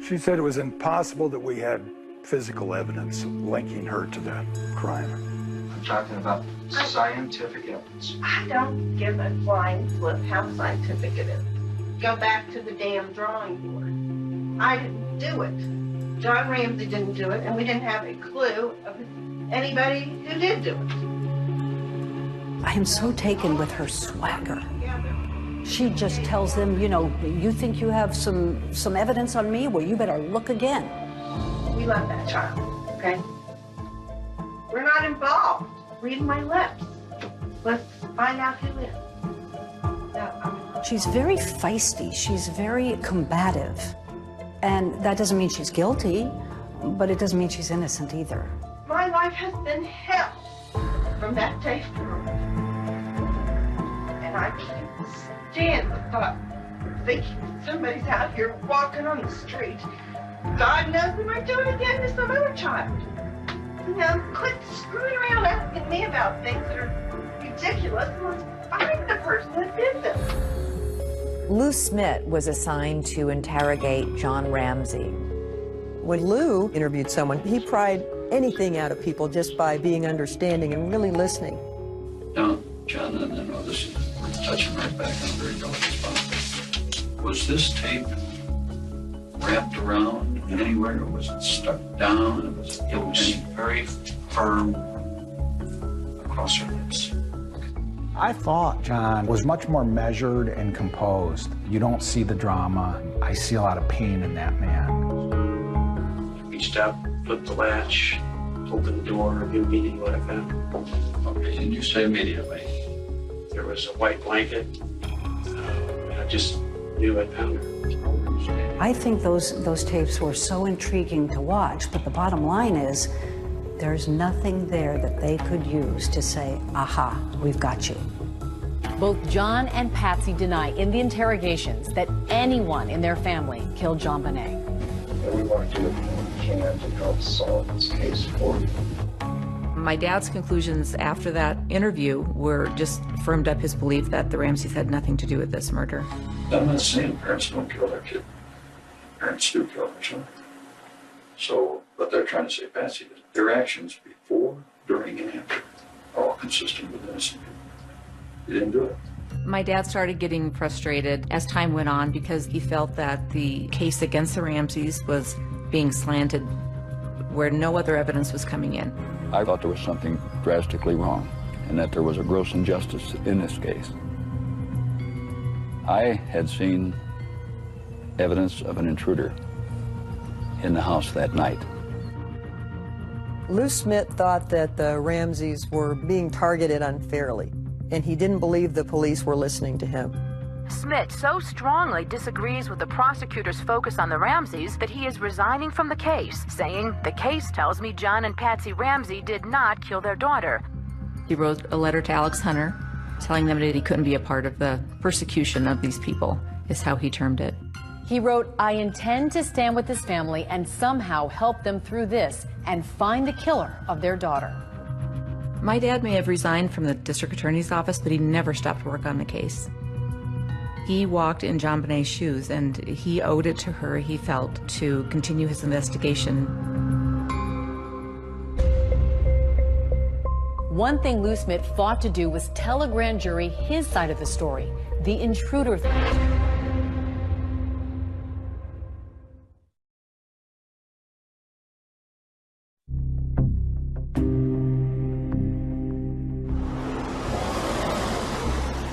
S2: it.
S8: She said it was impossible that we had physical evidence linking her to the crime.
S7: I'm talking about scientific evidence.
S2: I don't give a flying flip how scientific it is. Go back to the damn drawing board. I didn't do it. John Ramsey didn't do it, and we didn't have a clue of anybody who did do it.
S6: I am so taken with her swagger. She just tells them, you know, you think you have some evidence on me? Well, you better look again.
S2: We love that child, okay? We're not involved. Read my lips. Let's find out who is.
S6: She's very feisty. She's very combative. And that doesn't mean she's guilty, but it doesn't mean she's innocent either.
S2: My life has been hell from that day forward. And I can't stand the thought of thinking somebody's out here walking on the street. God knows we might do it again to some other child. You know, quit screwing around asking me about things that are ridiculous. Let's find the person that did this.
S9: Lou Smith was assigned to interrogate John Ramsey.
S17: When Lou interviewed someone, he pried anything out of people just by being understanding and really listening.
S23: Now, John, I know this is touching right back on a very delicate spot. Was this tape wrapped around anywhere, or was it stuck down? It was very firm across her lips.
S11: I thought John was much more measured and composed. You don't see the drama. I see a lot of pain in that man.
S12: Reached out, flipped the latch, opened the door, immediately what I found.
S23: Okay, and you say immediately?
S12: There was a white blanket, and I just knew I found her.
S6: I think those tapes were so intriguing to watch, but the bottom line is there's nothing there that they could use to say, aha, we've got you.
S4: Both John and Patsy deny in the interrogations that anyone in their family killed JonBenet.
S7: We want to do what we can to help solve this case for you.
S3: My dad's conclusions after that interview were just firmed up his belief that the Ramseys had nothing to do with this murder.
S23: I'm not saying parents don't kill their kid. Parents do kill their children. So, what they're trying to say, Patsy, is their actions before, during, and after are all consistent with innocent people. You didn't do it.
S3: My dad started getting frustrated as time went on because he felt that the case against the Ramseys was being slanted where no other evidence was coming in.
S14: I thought there was something drastically wrong and that there was a gross injustice in this case.
S23: I had seen evidence of an intruder in the house that night.
S17: Lou Smith thought that the Ramseys were being targeted unfairly, and he didn't believe the police were listening to him.
S29: Smith so strongly disagrees with the prosecutor's focus on the Ramseys that he is resigning from the case, saying, "The case tells me John and Patsy Ramsey did not kill their daughter."
S3: He wrote a letter to Alex Hunter telling them that he couldn't be a part of the persecution of these people, is how he termed it.
S4: He wrote, "I intend to stand with this family and somehow help them through this and find the killer of their daughter."
S3: My dad may have resigned from the district attorney's office, but he never stopped work on the case. He walked in John Bonet's shoes, and he owed it to her, he felt, to continue his investigation.
S4: One thing Lou Smith fought to do was tell a grand jury his side of the story, the intruder theory.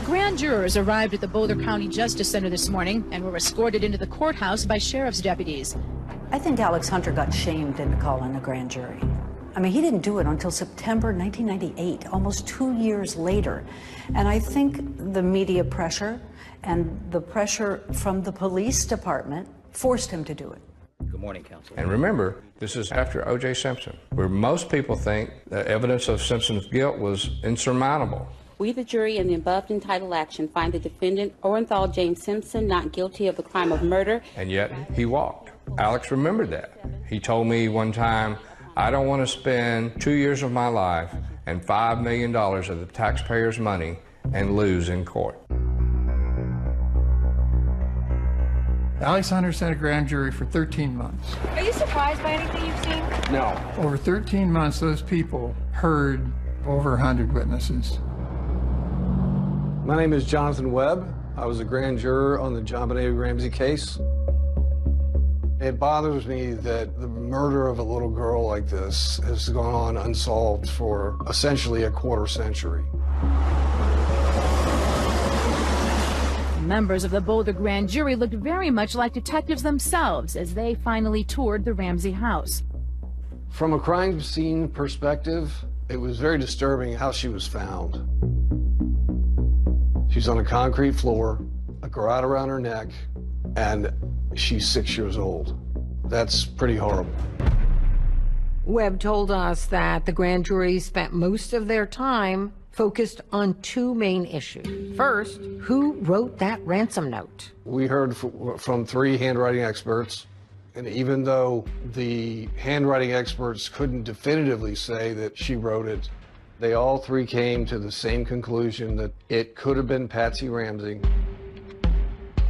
S29: Grand jurors arrived at the Boulder County Justice Center this morning and were escorted into the courthouse by sheriff's deputies.
S6: I think Alex Hunter got shamed into calling a grand jury. I mean, he didn't do it until September 1998, almost 2 years later. And I think the media pressure and the pressure from the police department forced him to do it.
S10: Good morning, counsel.
S13: And remember, this is after O.J. Simpson, where most people think the evidence of Simpson's guilt was insurmountable.
S14: We, the jury, in the above entitled action, find the defendant, Orenthal James Simpson, not guilty of the crime of murder.
S13: And yet, he walked. Alex remembered that. He told me one time, "I don't want to spend 2 years of my life and $5 million of the taxpayers' money and lose in court."
S16: Alex Hunter sent a grand jury for 13 months.
S18: Are you surprised by anything you've seen?
S16: No. Over 13 months, those people heard over 100 witnesses.
S20: My name is Jonathan Webb. I was a grand juror on the John Benet Ramsey case. It bothers me that the murder of a little girl like this has gone on unsolved for essentially a quarter century.
S29: Members of the Boulder grand jury looked very much like detectives themselves as they finally toured the Ramsey house.
S20: From a crime scene perspective, it was very disturbing how she was found. She's on a concrete floor, a garrote around her neck, and she's 6 years old. That's pretty horrible.
S1: Webb told us that the grand jury spent most of their time focused on two main issues. First, who wrote that ransom note?
S20: We heard from 3 handwriting experts, and even though the handwriting experts couldn't definitively say that she wrote it, they all 3 came to the same conclusion that it could have been Patsy Ramsey.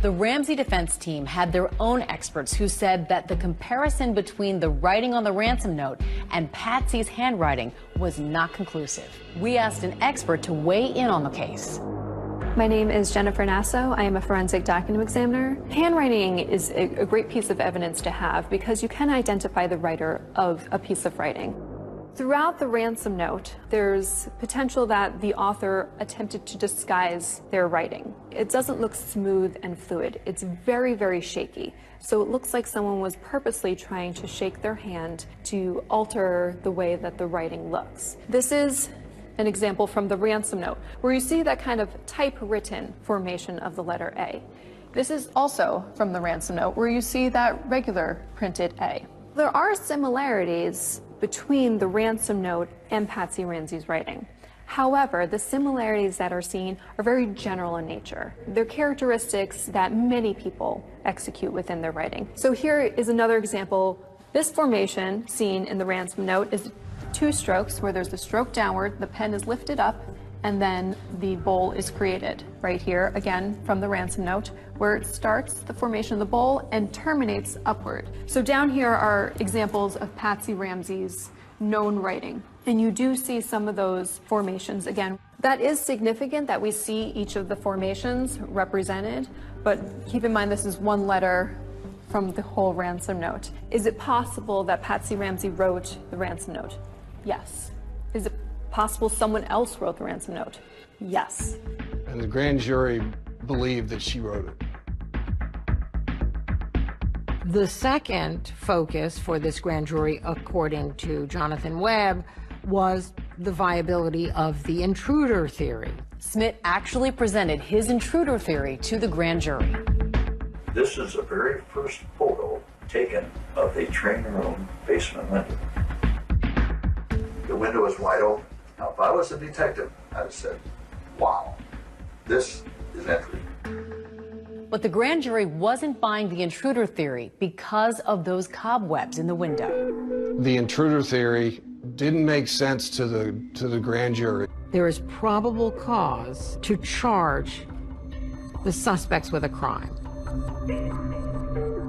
S4: The Ramsey defense team had their own experts who said that the comparison between the writing on the ransom note and Patsy's handwriting was not conclusive. We asked an expert to weigh in on the case.
S22: My name is Jennifer Nasso. I am a forensic document examiner. Handwriting is a great piece of evidence to have because you can identify the writer of a piece of writing. Throughout the ransom note, there's potential that the author attempted to disguise their writing. It doesn't look smooth and fluid. It's very, very shaky. So it looks like someone was purposely trying to shake their hand to alter the way that the writing looks. This is an example from the ransom note, where you see that kind of typewritten formation of the letter A. This is also from the ransom note, where you see that regular printed A. There are similarities between the ransom note and Patsy Ramsey's writing. However, the similarities that are seen are very general in nature. They're characteristics that many people execute within their writing. So here is another example. This formation seen in the ransom note is 2 strokes, where there's the stroke downward, the pen is lifted up, and then the bowl is created. Right here, again, from the ransom note, where it starts the formation of the bowl and terminates upward. So down here are examples of Patsy Ramsey's known writing. And you do see some of those formations again. That is significant that we see each of the formations represented, but keep in mind this is one letter from the whole ransom note. Is it possible that Patsy Ramsey wrote the ransom note? Yes. Is it possible someone else wrote the ransom note? Yes.
S20: And the grand jury believe that she wrote it.
S1: The second focus for this grand jury, according to Jonathan Webb, was the viability of the intruder theory.
S4: Smith actually presented his intruder theory to the grand jury.
S5: This is the very first photo taken of the train room basement window. The window is wide open. Now, if I was a detective, I'd have said, wow, this is entry.
S4: But the grand jury wasn't buying the intruder theory because of those cobwebs in the window.
S20: The intruder theory didn't make sense to the grand jury.
S1: There is probable cause to charge the suspects with a crime.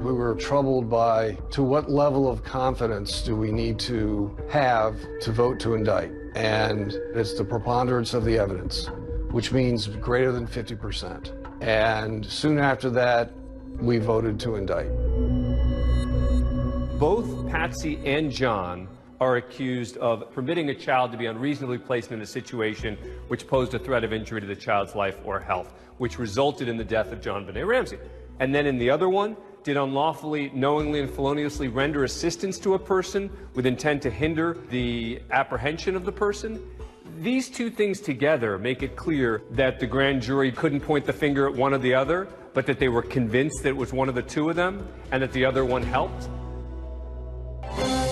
S20: We were troubled by, to what level of confidence do we need to have to vote to indict? And it's the preponderance of the evidence, which means greater than 50%. And soon after that, we voted to indict.
S10: Both Patsy and John are accused of permitting a child to be unreasonably placed in a situation which posed a threat of injury to the child's life or health, which resulted in the death of JonBenet Ramsey. And then in the other one, did unlawfully, knowingly, and feloniously render assistance to a person with intent to hinder the apprehension of the person. These two things together make it clear that the grand jury couldn't point the finger at one or the other, but that they were convinced that it was one of the two of them and that the other one helped.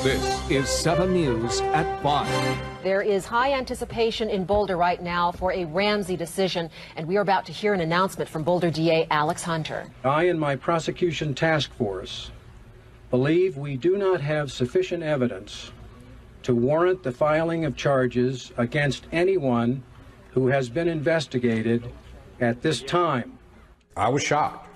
S15: This is 7 News at 5.
S19: There is high anticipation in Boulder right now for a Ramsey decision, and we are about to hear an announcement from Boulder DA Alex Hunter.
S21: I and my prosecution task force believe we do not have sufficient evidence to warrant the filing of charges against anyone who has been investigated at this time.
S13: I was shocked.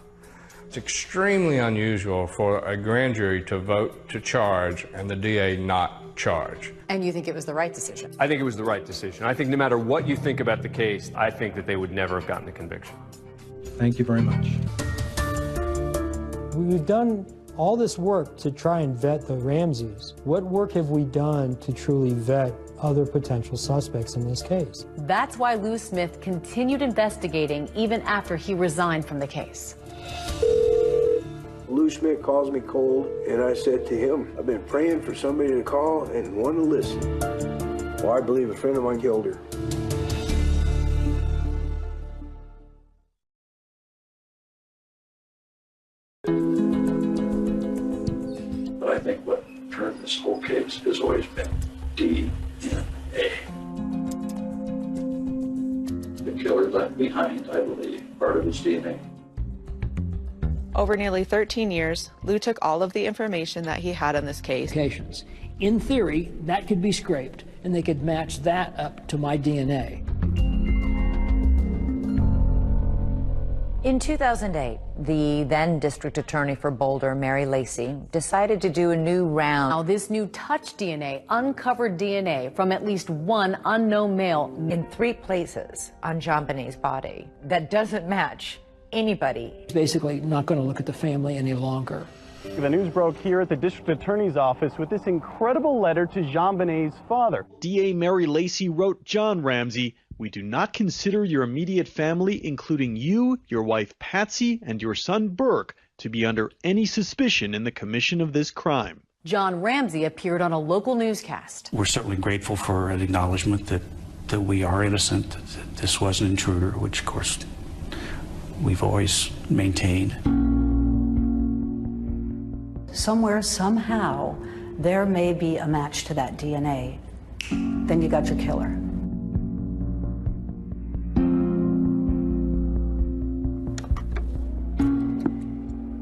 S13: It's extremely unusual for a grand jury to vote to charge and the DA not charge.
S4: And you think it was the right decision?
S10: I think it was the right decision. I think no matter what you think about the case, I think that they would never have gotten a conviction.
S21: Thank you very much.
S24: We've done all this work to try and vet the Ramseys. What work have we done to truly vet other potential suspects in this case?
S4: That's why Lou Smith continued investigating even after he resigned from the case.
S25: Lou Smith calls me cold, and I said to him, I've been praying for somebody to call and one to listen. Well, I believe a friend of mine killed her.
S5: But I think what turned this whole case has always been DNA. The killer left behind, I believe, part of his DNA.
S26: Over nearly 13 years, Lou took all of the information that he had on this case.
S28: In theory, that could be scraped, and they could match that up to my DNA.
S9: In 2008, the then district attorney for Boulder, Mary Lacey, decided to do a new round.
S4: Now, this new touch DNA uncovered DNA from at least one unknown male
S9: in 3 places on JonBenet's body that doesn't match anybody.
S28: Basically not going to look at the family any longer.
S30: The news broke here at the district attorney's office with this incredible letter to JonBenet's father.
S31: DA Mary Lacey wrote John Ramsey, "We do not consider your immediate family, including you, your wife Patsy, and your son Burke, to be under any suspicion in the commission of this crime."
S4: John Ramsey appeared on a local newscast.
S32: We're certainly grateful for an acknowledgement that we are innocent, that this was an intruder, which of course we've always maintained.
S6: Somewhere, somehow, there may be a match to that DNA. Then you got your killer.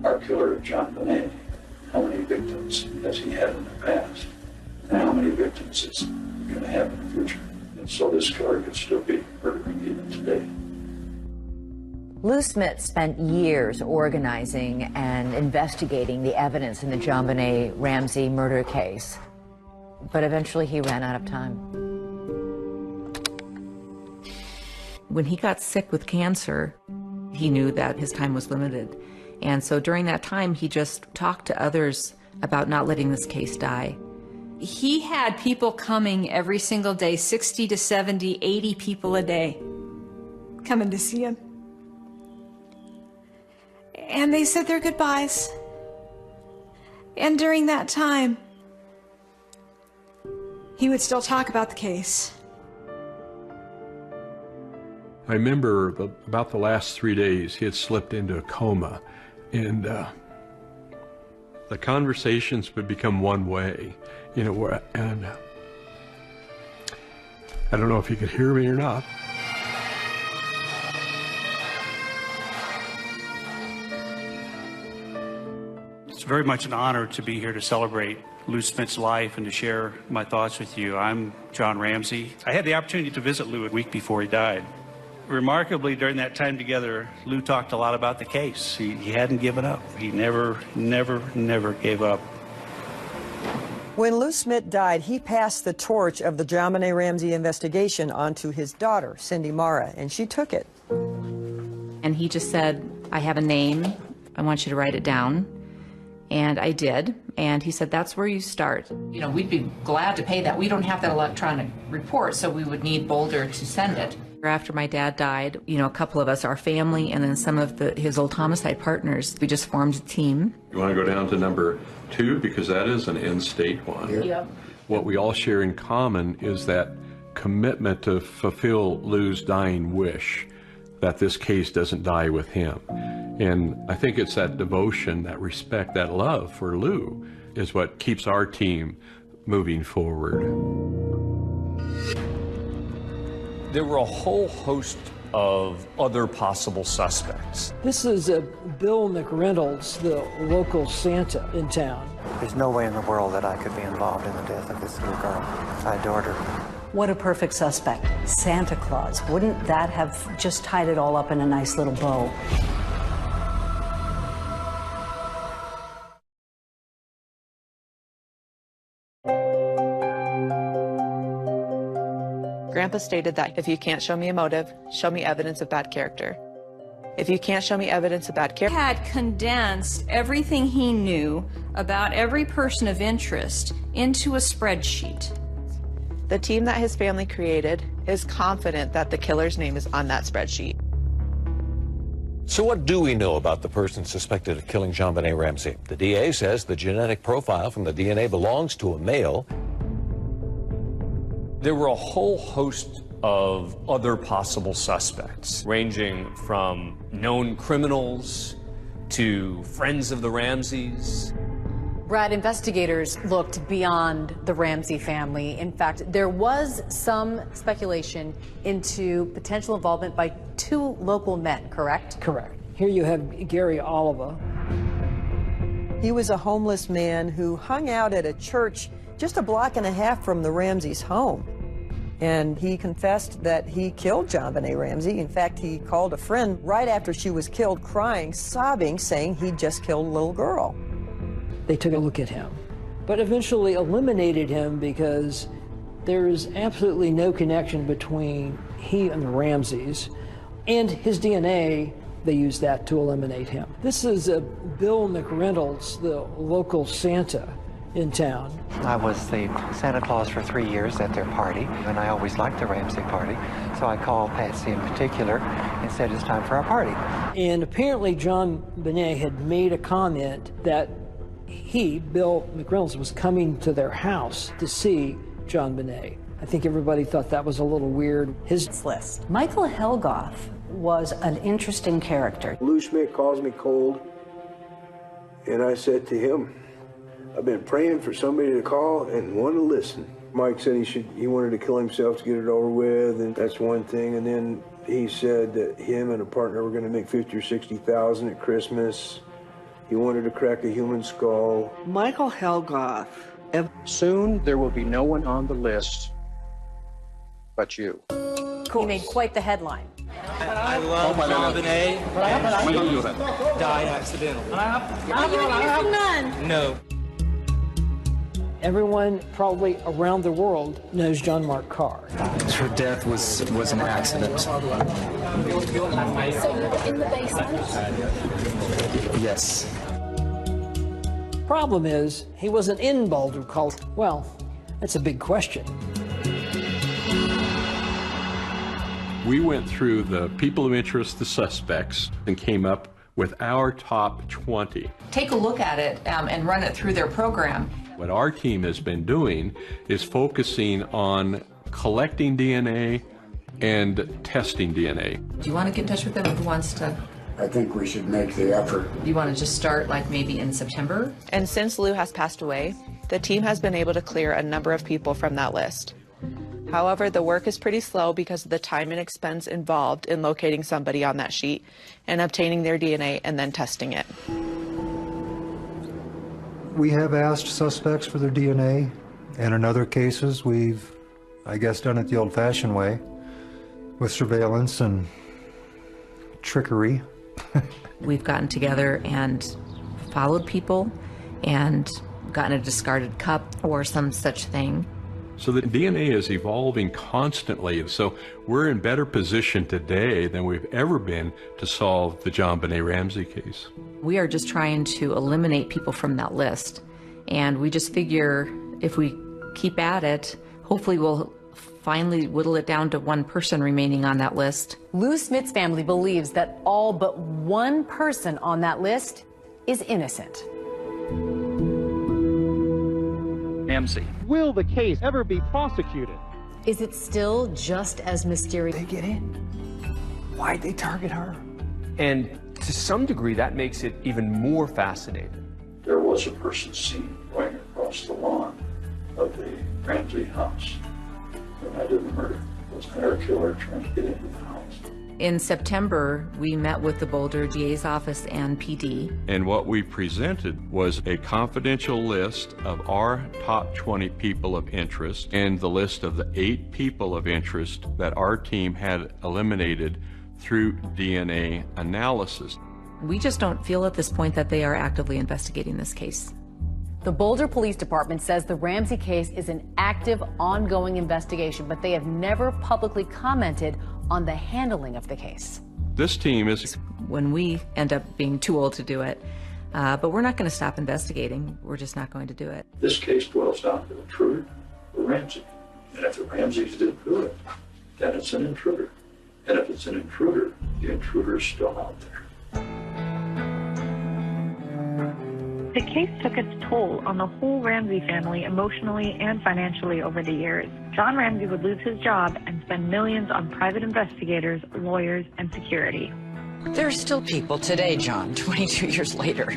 S5: Our killer, JonBenet, how many victims has he had in the past? And how many victims is he going to have in the future? And so this killer could still be murdering even today.
S9: Lou Smith spent years organizing and investigating the evidence in the JonBenet Ramsey murder case, but eventually he ran out of time.
S3: When he got sick with cancer, he knew that his time was limited. And so during that time, he just talked to others about not letting this case die.
S33: He had people coming every single day, 60 to 70, 80 people a day, coming to see him.
S2: and they said their goodbyes. And during that time, he would still talk about the case.
S7: I remember about the last 3 days, he had slipped into a coma, and the conversations would become one way, you know, and I don't know if you could hear me or not.
S32: It's very much an honor to be here to celebrate Lou Smith's life and to share my thoughts with you. I'm John Ramsey. I had the opportunity to visit Lou a week before he died. Remarkably, during that time together, Lou talked a lot about the case. He hadn't given up. He never gave up.
S8: When Lou Smith died, he passed the torch of the JonBenet Ramsey investigation onto his daughter, Cindy Mara, and she took it.
S3: And he just said, I have a name. I want you to write it down. And I did. And he said, that's where you start. You know, we'd be glad to pay that. We don't have that electronic report, so we would need Boulder to send it. After my dad died, you know, a couple of us, our family, and then some of his old homicide partners, we just formed a team.
S7: You want to go down to number 2, because that is an in-state one.
S3: Yep.
S7: What we all share in common is that commitment to fulfill Lou's dying wish that this case doesn't die with him. And I think it's that devotion, that respect, that love for Lou is what keeps our team moving forward.
S11: There were a whole host of other possible suspects.
S28: This is Bill McReynolds, the local Santa in town.
S12: There's no way in the world that I could be involved in the death of this little girl. I adored her.
S6: What a perfect suspect. Santa Claus. Wouldn't that have just tied it all up in a nice little bow?
S26: Grandpa stated that if you can't show me a motive, show me evidence of bad character. If you can't show me evidence of bad character...
S33: He had condensed everything he knew about every person of interest into a spreadsheet.
S26: The team that his family created is confident that the killer's name is on that spreadsheet.
S14: So what do we know about the person suspected of killing JonBenet Ramsey? The DA says the genetic profile from the DNA belongs to a male.
S11: There were a whole host of other possible suspects, ranging from known criminals to friends of the Ramseys.
S4: Brad, investigators looked beyond the Ramsey family. In fact, there was some speculation into potential involvement by 2 local men, correct?
S28: Correct. Here you have Gary Oliva.
S8: He was a homeless man who hung out at a church just a block and a half from the Ramseys' home. And he confessed that he killed JonBenet Ramsey. In fact, he called a friend right after she was killed, crying, sobbing, saying he just killed a little girl.
S28: They took a look at him, but eventually eliminated him because there is absolutely no connection between he and the Ramseys. And his DNA, they used that to eliminate him. This is Bill McReynolds, the local Santa in town.
S12: I was the Santa Claus for 3 years at their party, and I always liked the Ramsey party, so I called Patsy in particular and said it's time for our party.
S28: And apparently JonBenet had made a comment that he, Bill McReynolds, was coming to their house to see JonBenet. I think everybody thought that was a little weird. His list.
S6: Michael Helgoth was an interesting character.
S25: Lou Smith calls me cold, and I said to him, I've been praying for somebody to call and want to listen. Mike said he wanted to kill himself to get it over with, and that's one thing. And then he said that him and a partner were going to make $50,000 or $60,000 at Christmas. He wanted to crack a human skull.
S16: Michael Helgoth. Soon there will be no one on the list but you.
S4: He made quite the headline.
S17: I love JonBenet. Died accidentally. No.
S28: Everyone probably around the world knows John Mark Carr.
S17: Her death was an accident.
S18: So you were in the basement?
S17: Yes.
S28: Problem is, he wasn't in Boulder, Colorado. Well, that's a big question.
S7: We went through the people of interest, the suspects, and came up with our top 20.
S3: Take a look at it and run it through their program.
S7: What our team has been doing is focusing on collecting DNA and testing DNA.
S3: Do you want to get in touch with them? Who wants to?
S1: I think we should make the effort.
S3: Do you want to just start like maybe in September?
S26: And since Lou has passed away, the team has been able to clear a number of people from that list. However, the work is pretty slow because of the time and expense involved in locating somebody on that sheet and obtaining their DNA and then testing it.
S10: We have asked suspects for their DNA, and in other cases we've, I guess, done it the old-fashioned way with surveillance and trickery.
S3: We've gotten together and followed people and gotten a discarded cup or some such thing.
S7: So the DNA is evolving constantly, so we're in better position today than we've ever been to solve the JonBenet Ramsey case.
S3: We are just trying to eliminate people from that list, and we just figure if we keep at it, hopefully we'll finally whittle it down to one person remaining on that list.
S4: Lou Smith's family believes that all but one person on that list is innocent.
S31: Ramsey. Will the case ever be prosecuted?
S4: Is it still just as mysterious?
S17: They get in. Why'd they target her?
S11: And to some degree, that makes it even more fascinating.
S5: There was a person seen going across the lawn of the Ramsey house when I did the murder. Was there a killer trying to get into the house?
S3: In September, we met with the Boulder DA's office and PD.
S7: And what we presented was a confidential list of our top 20 people of interest and the list of the 8 people of interest that our team had eliminated through DNA analysis.
S3: We just don't feel at this point that they are actively investigating this case.
S4: The Boulder Police Department says the Ramsey case is an active, ongoing investigation, but they have never publicly commented on the handling of the case.
S7: This team is...
S3: When we end up being too old to do it, but we're not going to stop investigating. We're just not going to do it.
S5: This case boils down to intruder or Ramsey. And if the Ramseys didn't do it, then it's an intruder. And if it's an intruder, the intruder is still out there.
S13: The case took its toll on the whole Ramsey family emotionally and financially over the years. John Ramsey would lose his job and spend millions on private investigators, lawyers, and security.
S9: There are still people today, John, 22 years later,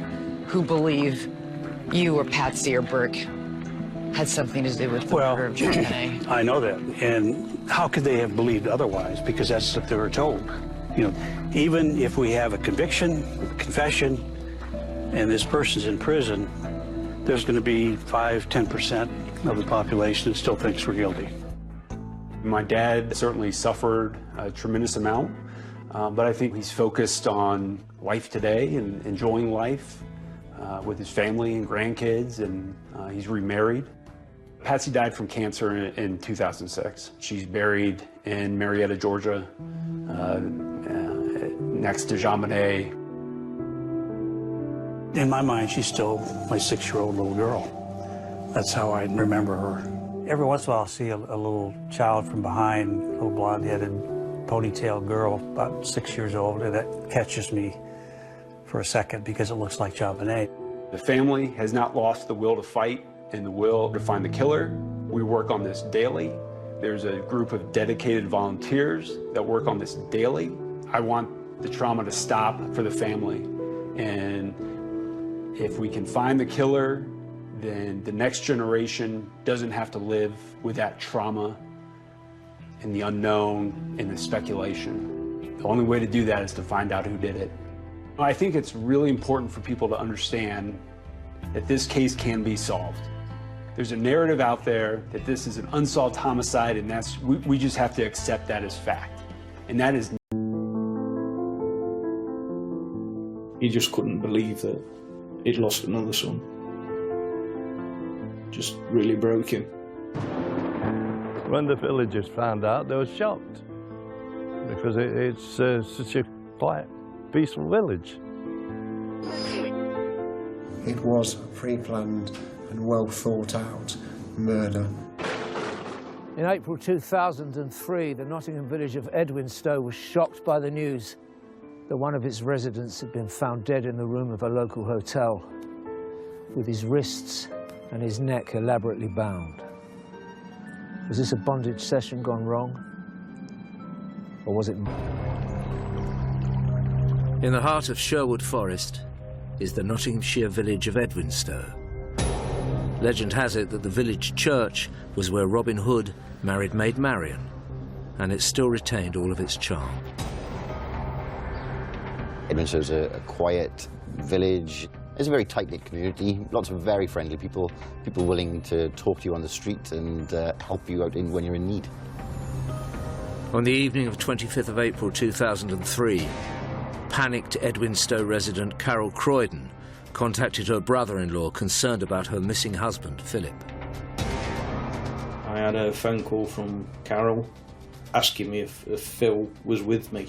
S9: who believe you or Patsy or Burke had something to do with the murder of JonBenet.
S32: I know that. And how could they have believed otherwise? Because that's what they were told. You know, even if we have a conviction, confession, and this person's in prison, there's going to be 5–10% of the population that still thinks we're guilty.
S31: My dad certainly suffered a tremendous amount, but I think he's focused on life today and enjoying life with his family and grandkids, and he's remarried. Patsy died from cancer in 2006. She's buried in Marietta, Georgia, next to JonBenet.
S32: In my mind, she's still my 6-year-old little girl. That's how I remember her.
S15: Every once in a while I'll see a little child from behind, a little blonde-headed ponytail girl, about 6 years old, and that catches me for a second because it looks like JonBenet.
S31: The family has not lost the will to fight and the will to find the killer. We work on this daily. There's a group of dedicated volunteers that work on this daily. I want the trauma to stop for the family, and if we can find the killer, then the next generation doesn't have to live with that trauma and the unknown and the speculation. The only way to do that is to find out who did it. I think it's really important for people to understand that this case can be solved. There's a narrative out there that this is an unsolved homicide, and we just have to accept that as fact. And that is...
S18: He just couldn't believe that he'd lost another son. Just really broke him.
S19: When the villagers found out, they were shocked because it's such a quiet, peaceful village.
S10: It was a pre-planned and well thought out murder.
S20: In April 2003, the Nottingham village of Edwinstowe was shocked by the news that one of its residents had been found dead in the room of a local hotel, with his wrists and his neck elaborately bound. Was this a bondage session gone wrong? Or was it? In the heart of Sherwood Forest is the Nottinghamshire village of Edwinstowe. Legend has it that the village church was where Robin Hood married Maid Marian, and it still retained all of its charm.
S2: Edwinstowe's a quiet village. It's a very tight-knit community, lots of very friendly people, people willing to talk to you on the street and help you out when you're in need.
S20: On the evening of 25th of April 2003, panicked Edwinstowe resident Carol Croydon contacted her brother-in-law concerned about her missing husband, Philip.
S18: I had a phone call from Carol asking me if Phil was with me.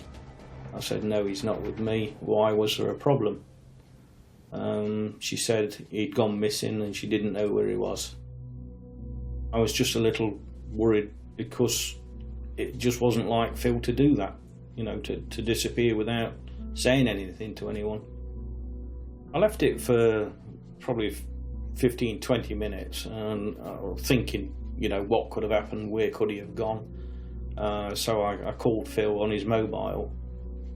S18: I said, no, he's not with me. Why was there a problem? She said he'd gone missing and she didn't know where he was. I was just a little worried because it just wasn't like Phil to do that, you know, to disappear without saying anything to anyone. I left it for probably 15, 20 minutes and thinking, you know, what could have happened, where could he have gone? So I called Phil on his mobile.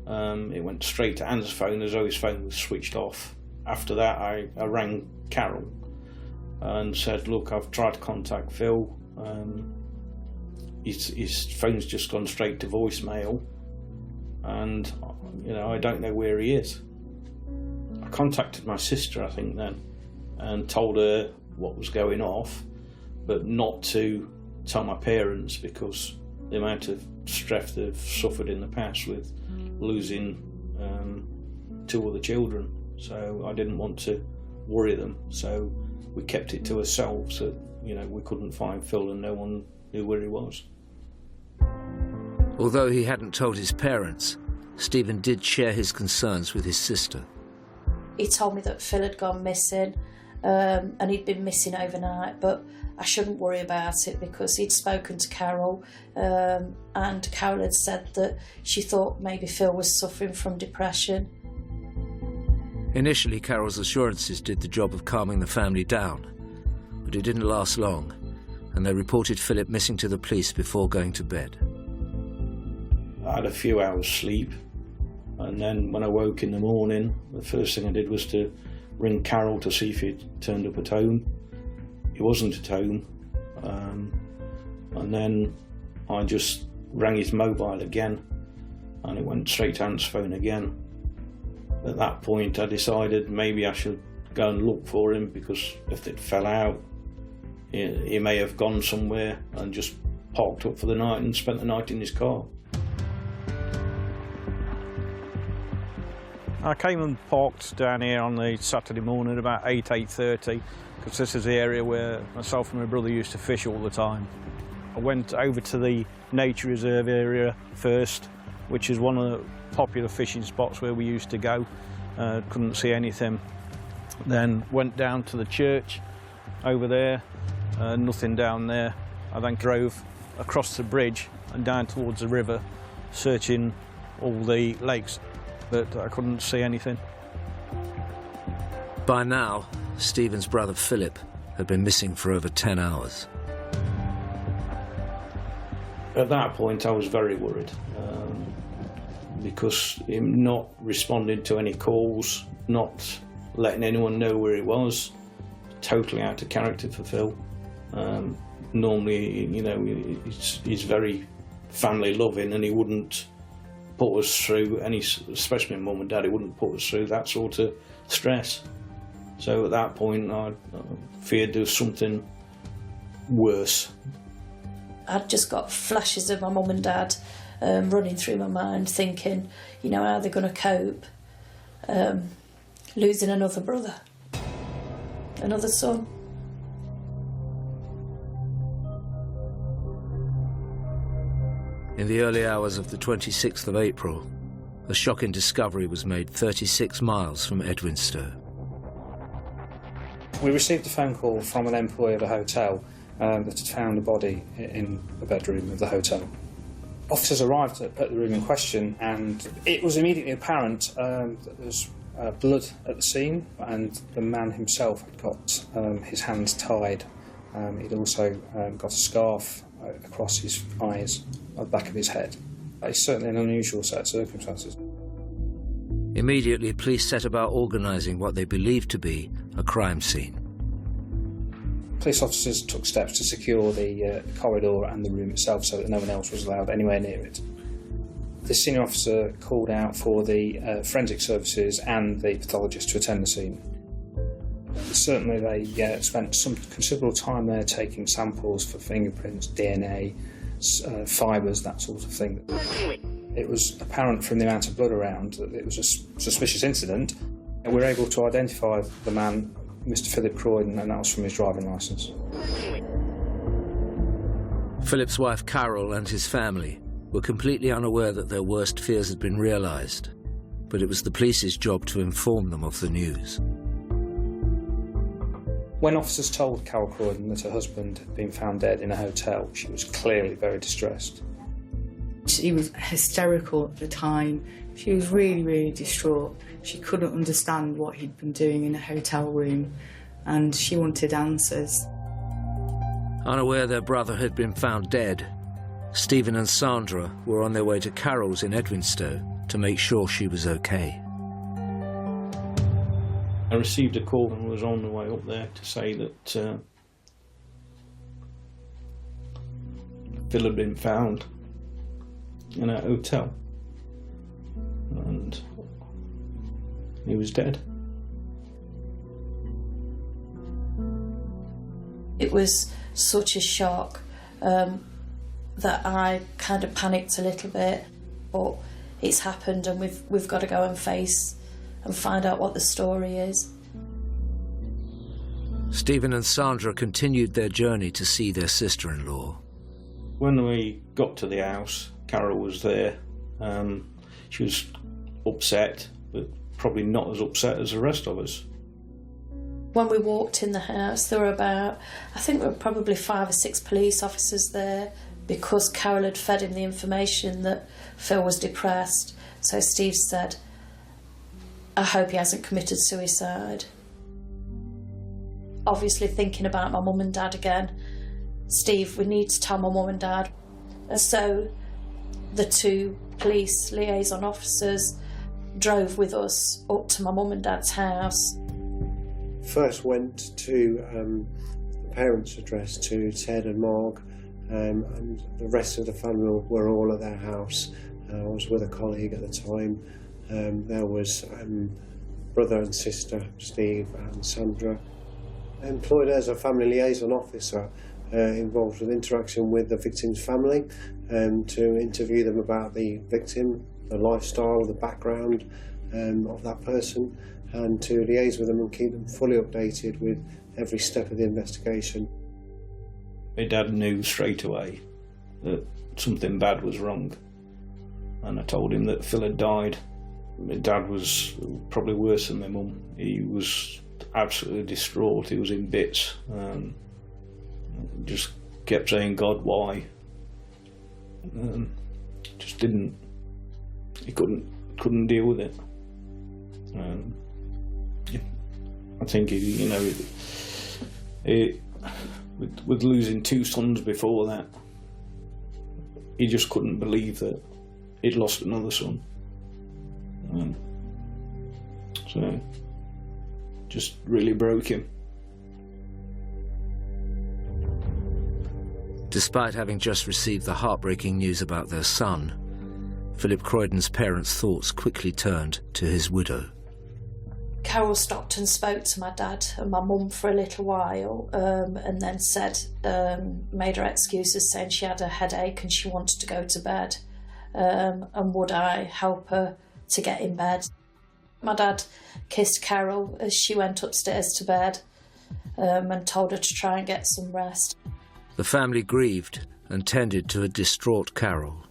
S18: It went straight to Anne's phone as though his phone was switched off. After that, I rang Carol and said, look, I've tried to contact Phil. His phone's just gone straight to voicemail and, you know, I don't know where he is. I contacted my sister, I think, then, and told her what was going off, but not to tell my parents because the amount of stress they've suffered in the past with losing 2 other children. So I didn't want to worry them, so we kept it to ourselves that, you know, we couldn't find Phil and no one knew where he was.
S20: Although he hadn't told his parents, Stephen did share his concerns with his sister.
S6: He told me that Phil had gone missing and he'd been missing overnight, but I shouldn't worry about it because he'd spoken to Carol and Carol had said that she thought maybe Phil was suffering from depression.
S20: Initially, Carol's assurances did the job of calming the family down, but it didn't last long, and they reported Philip missing to the police before going to bed.
S18: I had a few hours sleep, and then when I woke in the morning, the first thing I did was to ring Carol to see if he'd turned up at home. He wasn't at home, and then I just rang his mobile again, and it went straight to Aunt's phone again. At that point I decided maybe I should go and look for him because if it fell out, he may have gone somewhere and just parked up for the night and spent the night in his car.
S15: I came and parked down here on the Saturday morning about 8:30 because this is the area where myself and my brother used to fish all the time. I went over to the nature reserve area first, which is one of the popular fishing spots where we used to go. Couldn't see anything. Then went down to the church over there, nothing down there. I then drove across the bridge and down towards the river, searching all the lakes, but I couldn't see anything.
S20: By now, Stephen's brother Philip had been missing for over 10 hours.
S18: At that point I was very worried because him not responding to any calls, not letting anyone know where he was, totally out of character for Phil. Normally, you know, he's very family loving and he wouldn't put us through any, especially my mum and dad, he wouldn't put us through that sort of stress. So at that point I feared there was something worse.
S6: I'd just got flashes of my mum and dad running through my mind, thinking, you know, how they're going to cope, losing another brother, another son.
S20: In the early hours of the 26th of April, a shocking discovery was made 36 miles from Edwinstowe.
S8: We received a phone call from an employee of a hotel that had found a body in the bedroom of the hotel. Officers arrived at the room in question, and it was immediately apparent that there was blood at the scene, and the man himself had got his hands tied. He'd also got a scarf across his eyes, at the back of his head. It's certainly an unusual set of circumstances.
S20: Immediately, police set about organising what they believed to be a crime scene.
S8: Police officers took steps to secure the corridor and the room itself so that no one else was allowed anywhere near it. The senior officer called out for the forensic services and the pathologist to attend the scene. Certainly they spent some considerable time there taking samples for fingerprints, DNA, fibres, that sort of thing. It was apparent from the amount of blood around that it was a suspicious incident. We were able to identify the man, Mr. Philip Croydon, and that was from his driving licence.
S20: Philip's wife Carol and his family were completely unaware that their worst fears had been realised, but it was the police's job to inform them of the news.
S8: When officers told Carol Croydon that her husband had been found dead in a hotel, she was clearly very distressed.
S12: She was hysterical at the time. She was really, really distraught. She couldn't understand what he'd been doing in a hotel room, and she wanted answers.
S20: Unaware their brother had been found dead, Stephen and Sandra were on their way to Carol's in Edwinstowe to make sure she was okay.
S18: I received a call and was on the way up there to say that Phil had been found in a hotel and he was dead.
S6: It was such a shock that I kind of panicked a little bit, but it's happened and we've got to go and face and find out what the story is.
S20: Stephen and Sandra continued their journey to see their sister-in-law.
S18: When we got to the house, Carol was there. She was upset, but probably not as upset as the rest of us.
S6: When we walked in the house, there were there were probably 5 or 6 police officers there, because Carol had fed him the information that Phil was depressed. So Steve said, I hope he hasn't committed suicide. Obviously thinking about my mum and dad again, Steve, we need to tell my mum and dad. And so the 2 police liaison officers drove with us up to my mum and dad's house.
S14: First went to the parents' address, to Ted and Marg, and the rest of the family were all at their house. I was with a colleague at the time. There was brother and sister, Steve and Sandra. Employed as a family liaison officer, involved with interaction with the victim's family, to interview them about the victim, the lifestyle, the background of that person, and to liaise with them and keep them fully updated with every step of the investigation.
S18: My dad knew straight away that something bad was wrong, and I told him that Phil had died. My dad was probably worse than my mum. He was absolutely distraught. He was in bits. Just kept saying, God, why? Just didn't. He couldn't deal with it. I think with losing 2 sons before that, he just couldn't believe that he'd lost another son. So just really broke him.
S20: Despite having just received the heartbreaking news about their son, Philip Croydon's parents' thoughts quickly turned to his widow.
S6: Carol stopped and spoke to my dad and my mum for a little while, and then made her excuses, saying she had a headache and she wanted to go to bed, and would I help her to get in bed. My dad kissed Carol as she went upstairs to bed, and told her to try and get some rest.
S20: The family grieved and tended to a distraught Carol.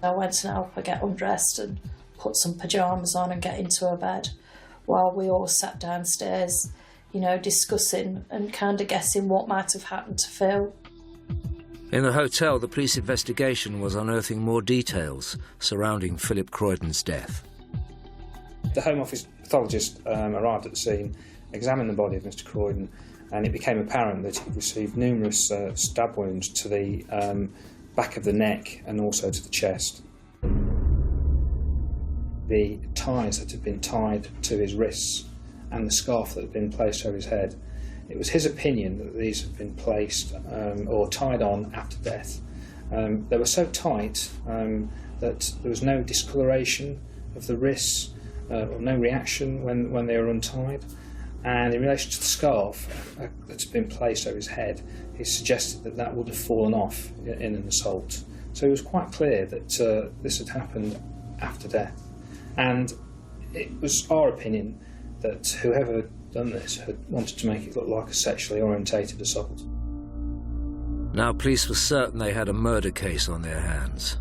S6: I went and helped her get undressed and put some pyjamas on and get into her bed, while we all sat downstairs, discussing and kind of guessing what might have happened to Phil.
S20: In the hotel, the police investigation was unearthing more details surrounding Philip Croydon's death.
S8: The Home Office pathologist arrived at the scene, examined the body of Mr. Croydon, and it became apparent that he received numerous stab wounds to the back of the neck and also to the chest. The ties that had been tied to his wrists and the scarf that had been placed over his head, it was his opinion that these had been placed or tied on after death. They were so tight that there was no discoloration of the wrists or no reaction when they were untied. And in relation to the scarf that had been placed over his head, he suggested that that would have fallen off in an assault. So it was quite clear that this had happened after death. And it was our opinion that whoever had done this had wanted to make it look like a sexually orientated assault.
S20: Now police were certain they had a murder case on their hands.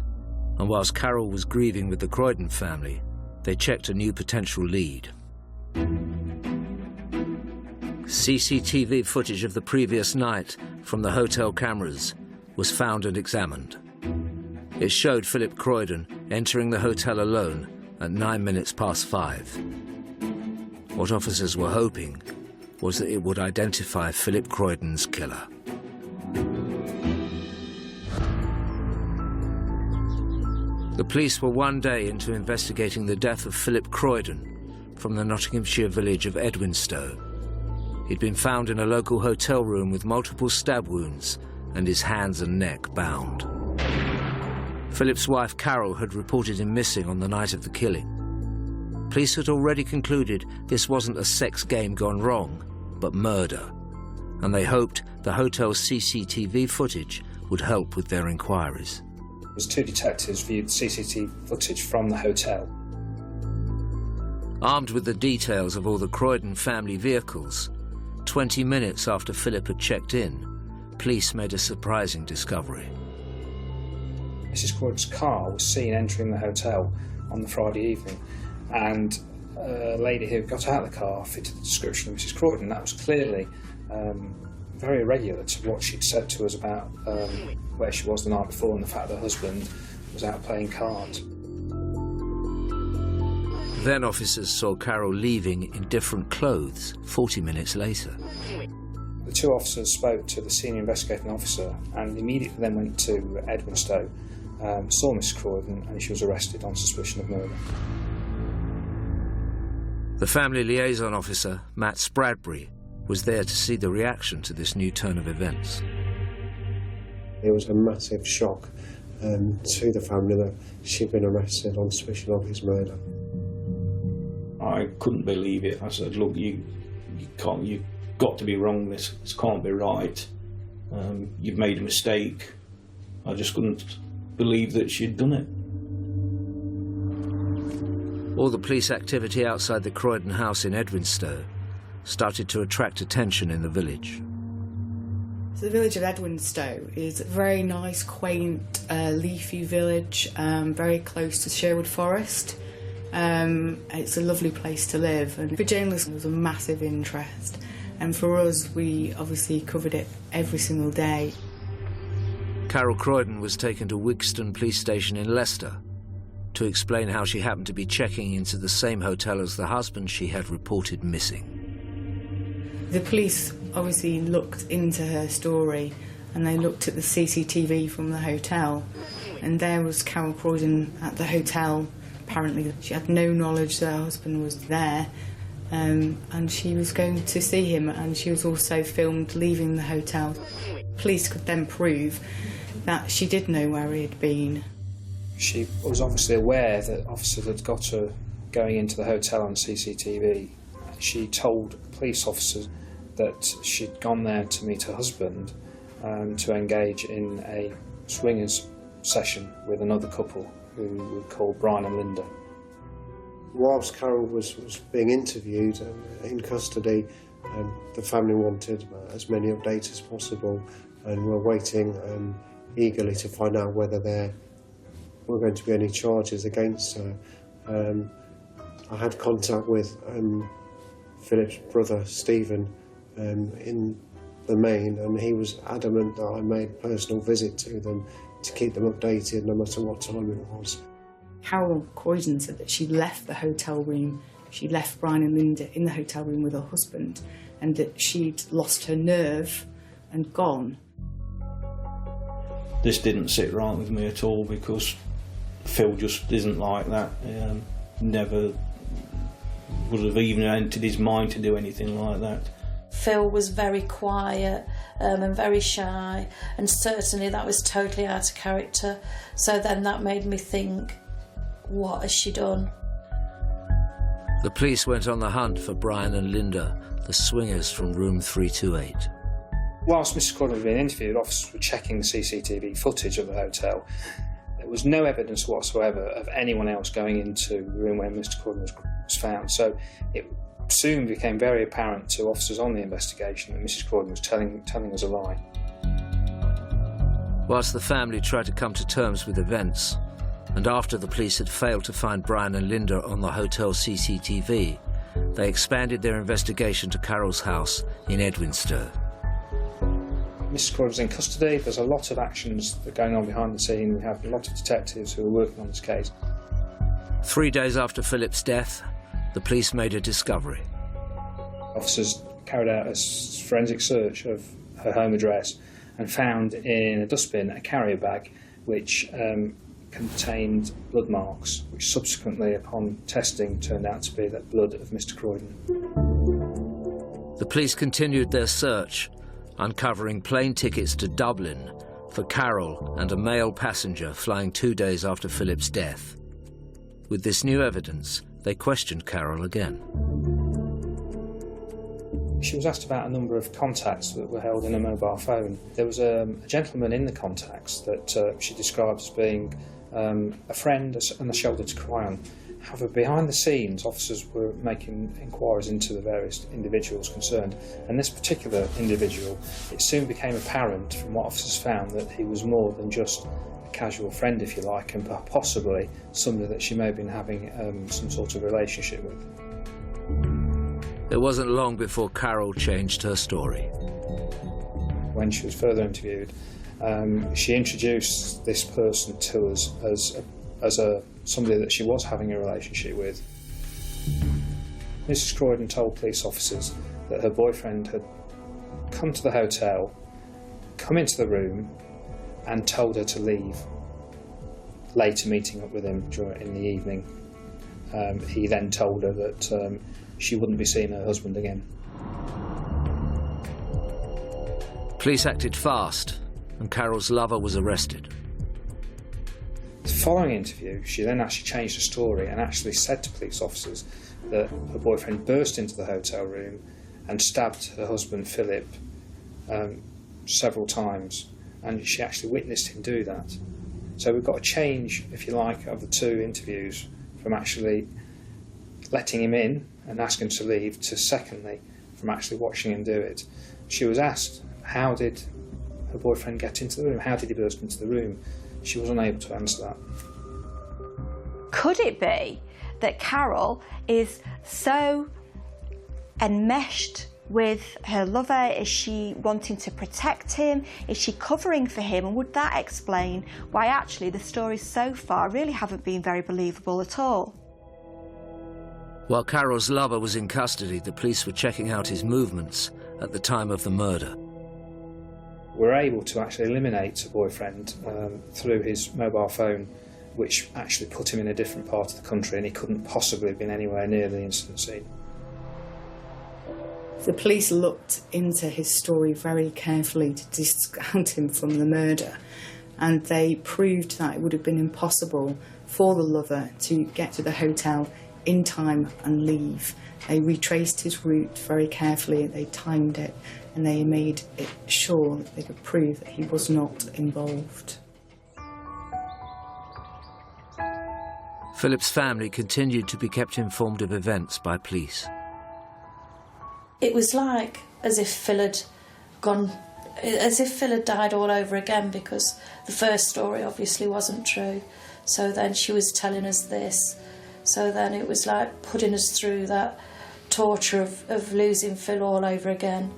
S20: And whilst Carol was grieving with the Croydon family, they checked a new potential lead. CCTV footage of the previous night from the hotel cameras was found and examined. It showed Philip Croydon entering the hotel alone at 5:09. What officers were hoping was that it would identify Philip Croydon's killer. The police were one day into investigating the death of Philip Croydon from the Nottinghamshire village of Edwinstowe. He'd been found in a local hotel room with multiple stab wounds and his hands and neck bound. Philip's wife Carol had reported him missing on the night of the killing. Police had already concluded this wasn't a sex game gone wrong, but murder, and they hoped the hotel's CCTV footage would help with their inquiries.
S8: As two detectives viewed CCTV footage from the hotel.
S20: Armed with the details of all the Croydon family vehicles, 20 minutes after Philip had checked in, police made a surprising discovery.
S8: Mrs. Croydon's car was seen entering the hotel on the Friday evening, and a lady who got out of the car fitted the description of Mrs. Croydon. That was clearly very irregular to what she'd said to us about where she was the night before and the fact that her husband was out playing cards.
S20: Then officers saw Carol leaving in different clothes 40 minutes later.
S8: The two officers spoke to the senior investigating officer and immediately then went to Edwinstowe, saw Miss Croydon, and she was arrested on suspicion of murder.
S20: The family liaison officer, Matt Spradbury, was there to see the reaction to this new turn of events.
S14: It was a massive shock to the family that she'd been arrested on suspicion of his murder.
S18: I couldn't believe it. I said, look, you've got to be wrong, this can't be right. You've made a mistake. I just couldn't believe that she'd done it.
S20: All the police activity outside the Croydon house in Edwinstowe started to attract attention in the village.
S12: So the village of Edwinstowe is a very nice, quaint, leafy village, very close to Sherwood Forest. It's a lovely place to live, and for journalists there was a massive interest, and for us we obviously covered it every single day.
S20: Carol Croydon was taken to Wigston police station in Leicester to explain how she happened to be checking into the same hotel as the husband she had reported missing.
S12: The police obviously looked into her story, and they looked at the CCTV from the hotel, and there was Carol Croydon at the hotel. Apparently she had no knowledge that her husband was there, and she was going to see him, and she was also filmed leaving the hotel. Police could then prove that she did know where he had been.
S8: She was obviously aware that officers had got her going into the hotel on CCTV. She told police officers that she'd gone there to meet her husband to engage in a swingers session with another couple who were called Brian and Linda.
S14: Whilst Carol was being interviewed in custody, the family wanted as many updates as possible and were waiting eagerly to find out whether there were going to be any charges against her. I had contact with Philip's brother Stephen in the main, and he was adamant that I made a personal visit to them to keep them updated no matter what time it was.
S12: Carol Croydon said that she left the hotel room, she left Brian and Linda in the hotel room with her husband, and that she'd lost her nerve and gone.
S18: This didn't sit right with me at all, because Phil just isn't like that. Never would have even entered his mind to do anything like that.
S6: Phil was very quiet and very shy, and certainly that was totally out of character. So then that made me think, what has she done?
S20: The police went on the hunt for Brian and Linda, the swingers from room 328.
S8: Whilst Mrs. Croydon was being interviewed, officers were checking the CCTV footage of the hotel. There was no evidence whatsoever of anyone else going into the room where Mr. Croydon was found. So it soon became very apparent to officers on the investigation that Mrs. Croydon was telling us a lie.
S20: Whilst the family tried to come to terms with events, and after the police had failed to find Brian and Linda on the hotel CCTV, they expanded their investigation to Carol's house in Edwinstowe.
S8: Mrs. Croydon was in custody. There's a lot of actions that are going on behind the scene. We have a lot of detectives who are working on this case.
S20: 3 days after Philip's death, the police made a discovery.
S8: Officers carried out a forensic search of her home address and found in a dustbin a carrier bag which contained blood marks, which subsequently, upon testing, turned out to be the blood of Mr. Croydon.
S20: The police continued their search, uncovering plane tickets to Dublin for Carol and a male passenger flying 2 days after Philip's death. With this new evidence, they questioned Carol again.
S8: She was asked about a number of contacts that were held in a mobile phone. There was a gentleman in the contacts that she described as being a friend and a shoulder to cry on. However, behind the scenes, officers were making inquiries into the various individuals concerned, and this particular individual, it soon became apparent from what officers found that he was more than just a casual friend, if you like, and possibly somebody that she may have been having some sort of relationship with.
S20: It wasn't long before Carol changed her story.
S8: When she was further interviewed, she introduced this person to us as somebody that she was having a relationship with. Mrs. Croydon told police officers that her boyfriend had come to the hotel, come into the room, and told her to leave, later meeting up with him in the evening. He then told her that she wouldn't be seeing her husband again.
S20: Police acted fast, and Carol's lover was arrested.
S8: The following interview, she then actually changed her story and actually said to police officers that her boyfriend burst into the hotel room and stabbed her husband Philip several times, and she actually witnessed him do that. So we've got a change, if you like, of the two interviews, from actually letting him in and asking him to leave to, secondly, from actually watching him do it. She was asked, how did her boyfriend get into the room? How did he burst into the room? She was unable to answer that.
S1: Could it be that Carol is so enmeshed with her lover? Is she wanting to protect him? Is she covering for him? And would that explain why actually the stories so far really haven't been very believable at all?
S20: While Carol's lover was in custody, the police were checking out his movements at the time of the murder.
S8: We're able to actually eliminate her boyfriend through his mobile phone, which actually put him in a different part of the country, and he couldn't possibly have been anywhere near the incident scene.
S12: The police looked into his story very carefully to discount him from the murder, and they proved that it would have been impossible for the lover to get to the hotel in time and leave. They retraced his route very carefully, they timed it, and they made it sure that they could prove that he was not involved.
S20: Philip's family continued to be kept informed of events by police.
S6: It was like as if Phil had died all over again, because the first story obviously wasn't true. So then she was telling us this. So then it was like putting us through that torture of losing Phil all over again.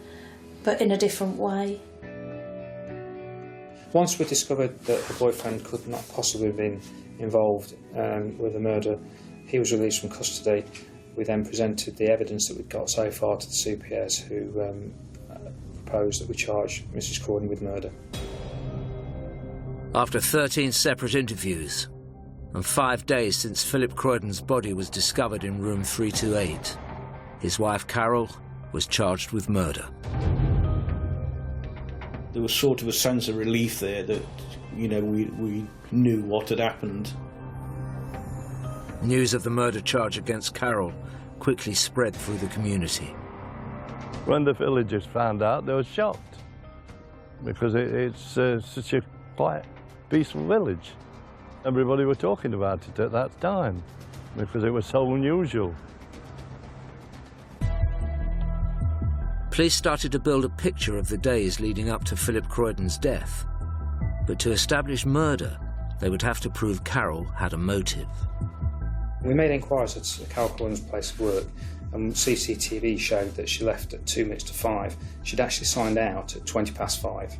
S6: but in a different way.
S8: Once we discovered that her boyfriend could not possibly have been involved with the murder, he was released from custody. We then presented the evidence that we'd got so far to the CPS, who proposed that we charge Mrs. Croydon with murder.
S20: After 13 separate interviews and 5 days since Philip Croydon's body was discovered in room 328, his wife Carol was charged with murder.
S18: There was sort of a sense of relief there that, you know, we knew what had happened.
S20: News of the murder charge against Carol quickly spread through the community.
S19: When the villagers found out, they were shocked because it's such a quiet, peaceful village. Everybody were talking about it at that time because it was so unusual.
S20: Police started to build a picture of the days leading up to Philip Croydon's death. But to establish murder, they would have to prove Carol had a motive.
S8: We made inquiries at Carol Croydon's place of work, and CCTV showed that she left at 2 minutes to 5. She'd actually signed out at 20 past 5.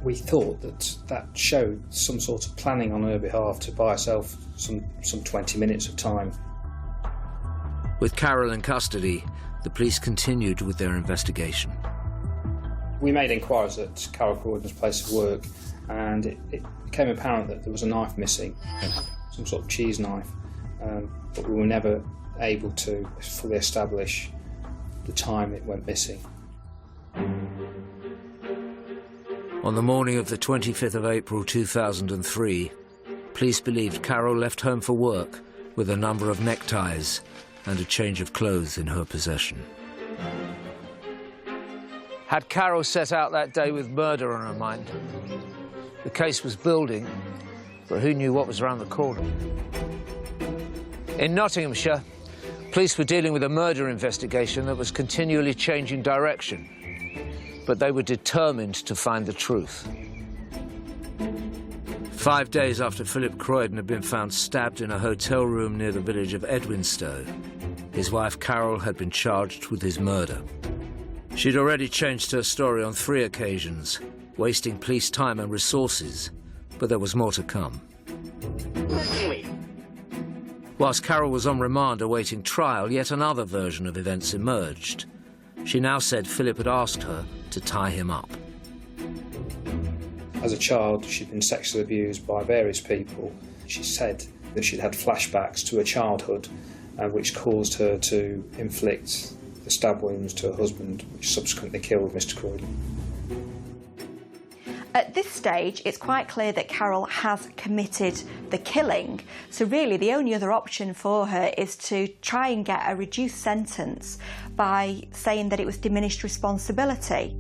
S8: We thought that showed some sort of planning on her behalf to buy herself some 20 minutes of time.
S20: With Carol in custody, the police continued with their investigation.
S8: We made inquiries at Carol Croydon's place of work, and it became apparent that there was a knife missing, some sort of cheese knife, but we were never able to fully establish the time it went missing.
S20: On the morning of the 25th of April 2003, police believed Carol left home for work with a number of neckties and a change of clothes in her possession. Had Carol set out that day with murder on her mind? The case was building, but who knew what was around the corner? In Nottinghamshire, police were dealing with a murder investigation that was continually changing direction, but they were determined to find the truth. 5 days after Philip Croydon had been found stabbed in a hotel room near the village of Edwinstowe, his wife Carol had been charged with his murder. She'd already changed her story on 3 occasions, wasting police time and resources, but there was more to come. Whilst Carol was on remand awaiting trial, yet another version of events emerged. She now said Philip had asked her to tie him up.
S8: As a child, she'd been sexually abused by various people. She said that she'd had flashbacks to her childhood, which caused her to inflict the stab wounds to her husband, which subsequently killed Mr. Croydon.
S1: At this stage, it's quite clear that Carol has committed the killing, so really the only other option for her is to try and get a reduced sentence by saying that it was diminished responsibility.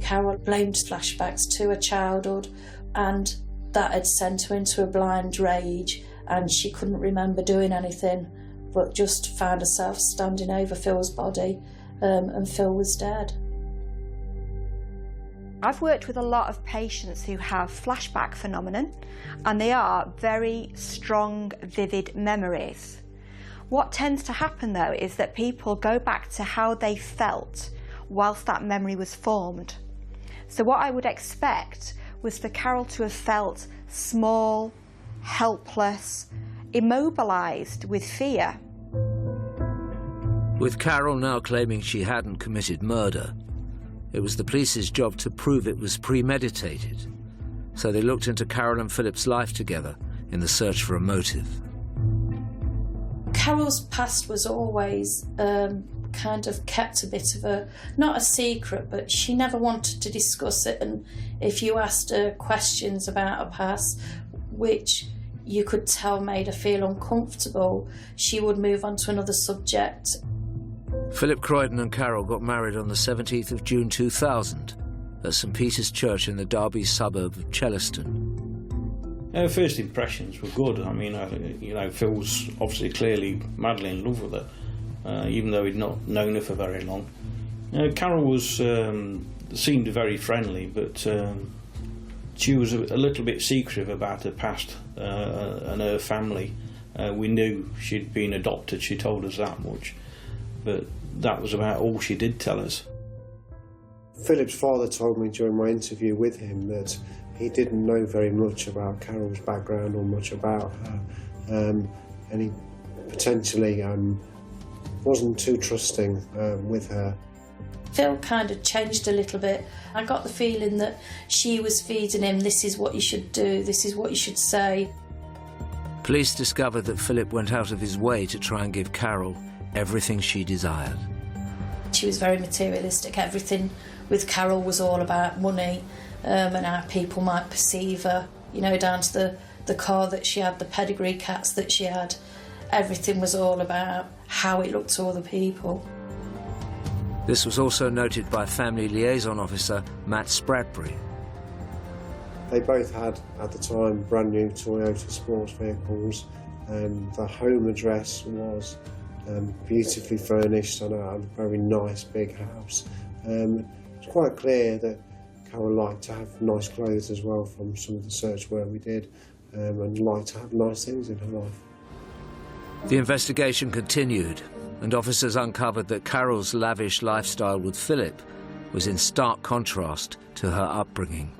S6: Carol blamed flashbacks to her childhood, and that had sent her into a blind rage, and she couldn't remember doing anything, but just found herself standing over Phil's body, and Phil was dead.
S1: I've worked with a lot of patients who have flashback phenomenon, and they are very strong, vivid memories. What tends to happen though is that people go back to how they felt whilst that memory was formed. So what I would expect was for Carol to have felt small, helpless, immobilised with fear.
S20: With Carol now claiming she hadn't committed murder, it was the police's job to prove it was premeditated. So they looked into Carol and Philip's life together in the search for a motive.
S6: Carol's past was always kind of kept a bit of a, not a secret, but she never wanted to discuss it. And if you asked her questions about her past, which you could tell made her feel uncomfortable, she would move on to another subject.
S20: Philip Croydon and Carol got married on the 17th of June 2000 at St Peter's Church in the Derby suburb of Chellaston.
S18: Her first impressions were good. I mean, Phil's obviously clearly madly in love with her, even though he'd not known her for very long. Carol was seemed very friendly, but she was a little bit secretive about her past and her family. We knew she'd been adopted, she told us that much, but that was about all she did tell us.
S14: Philip's father told me during my interview with him that he didn't know very much about Carol's background or much about her, and he potentially wasn't too trusting with her.
S6: Phil kind of changed a little bit. I got the feeling that she was feeding him, this is what you should do, this is what you should say.
S20: Police discovered that Philip went out of his way to try and give Carol everything she desired.
S6: She was very materialistic. Everything with Carol was all about money and how people might perceive her, you know, down to the car that she had, the pedigree cats that she had. Everything was all about how it looked to other people.
S20: This was also noted by Family Liaison Officer Matt Spradbury.
S14: They both had, at the time, brand new Toyota sports vehicles. The home address was beautifully furnished and a very nice big house. It's quite clear that Carol liked to have nice clothes as well from some of the search work we did, and liked to have nice things in her life.
S20: The investigation continued, and officers uncovered that Carol's lavish lifestyle with Philip was in stark contrast to her upbringing.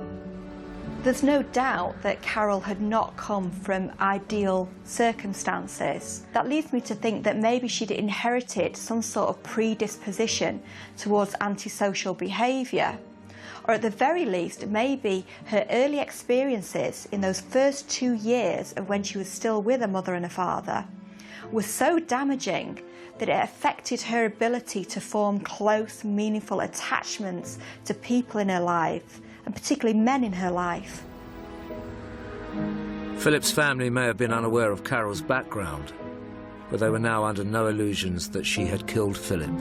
S1: There's no doubt that Carol had not come from ideal circumstances. That leads me to think that maybe she'd inherited some sort of predisposition towards antisocial behaviour. Or at the very least, maybe her early experiences in those first 2 years of when she was still with her mother and her father were so damaging that it affected her ability to form close, meaningful attachments to people in her life, and particularly men in her life.
S20: Philip's family may have been unaware of Carol's background, but they were now under no illusions that she had killed Philip.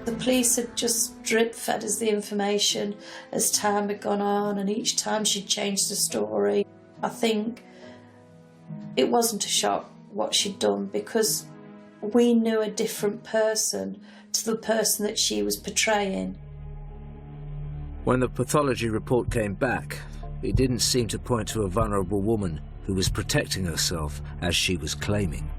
S6: The police had just drip-fed us the information as time had gone on, and each time she'd changed the story. I think it wasn't a shock what she'd done, because we knew a different person to the person that she was portraying.
S20: When the pathology report came back, it didn't seem to point to a vulnerable woman who was protecting herself as she was claiming.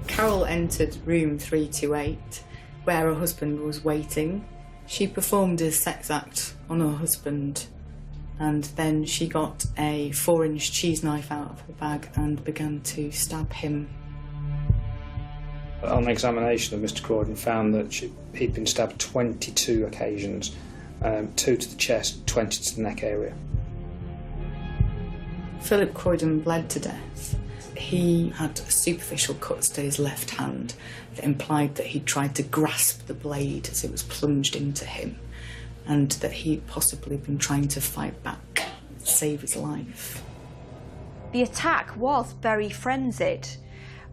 S12: Carol entered room 328, where her husband was waiting. She performed a sex act on her husband, and then she got a 4-inch cheese knife out of her bag and began to stab him.
S8: On examination of Mr. Croydon found that he'd been stabbed 22 occasions, 2 to the chest, 20 to the neck area.
S12: Philip Croydon bled to death. He had superficial cuts to his left hand that implied that he'd tried to grasp the blade as it was plunged into him, and that he'd possibly been trying to fight back, save his life.
S1: The attack was very frenzied,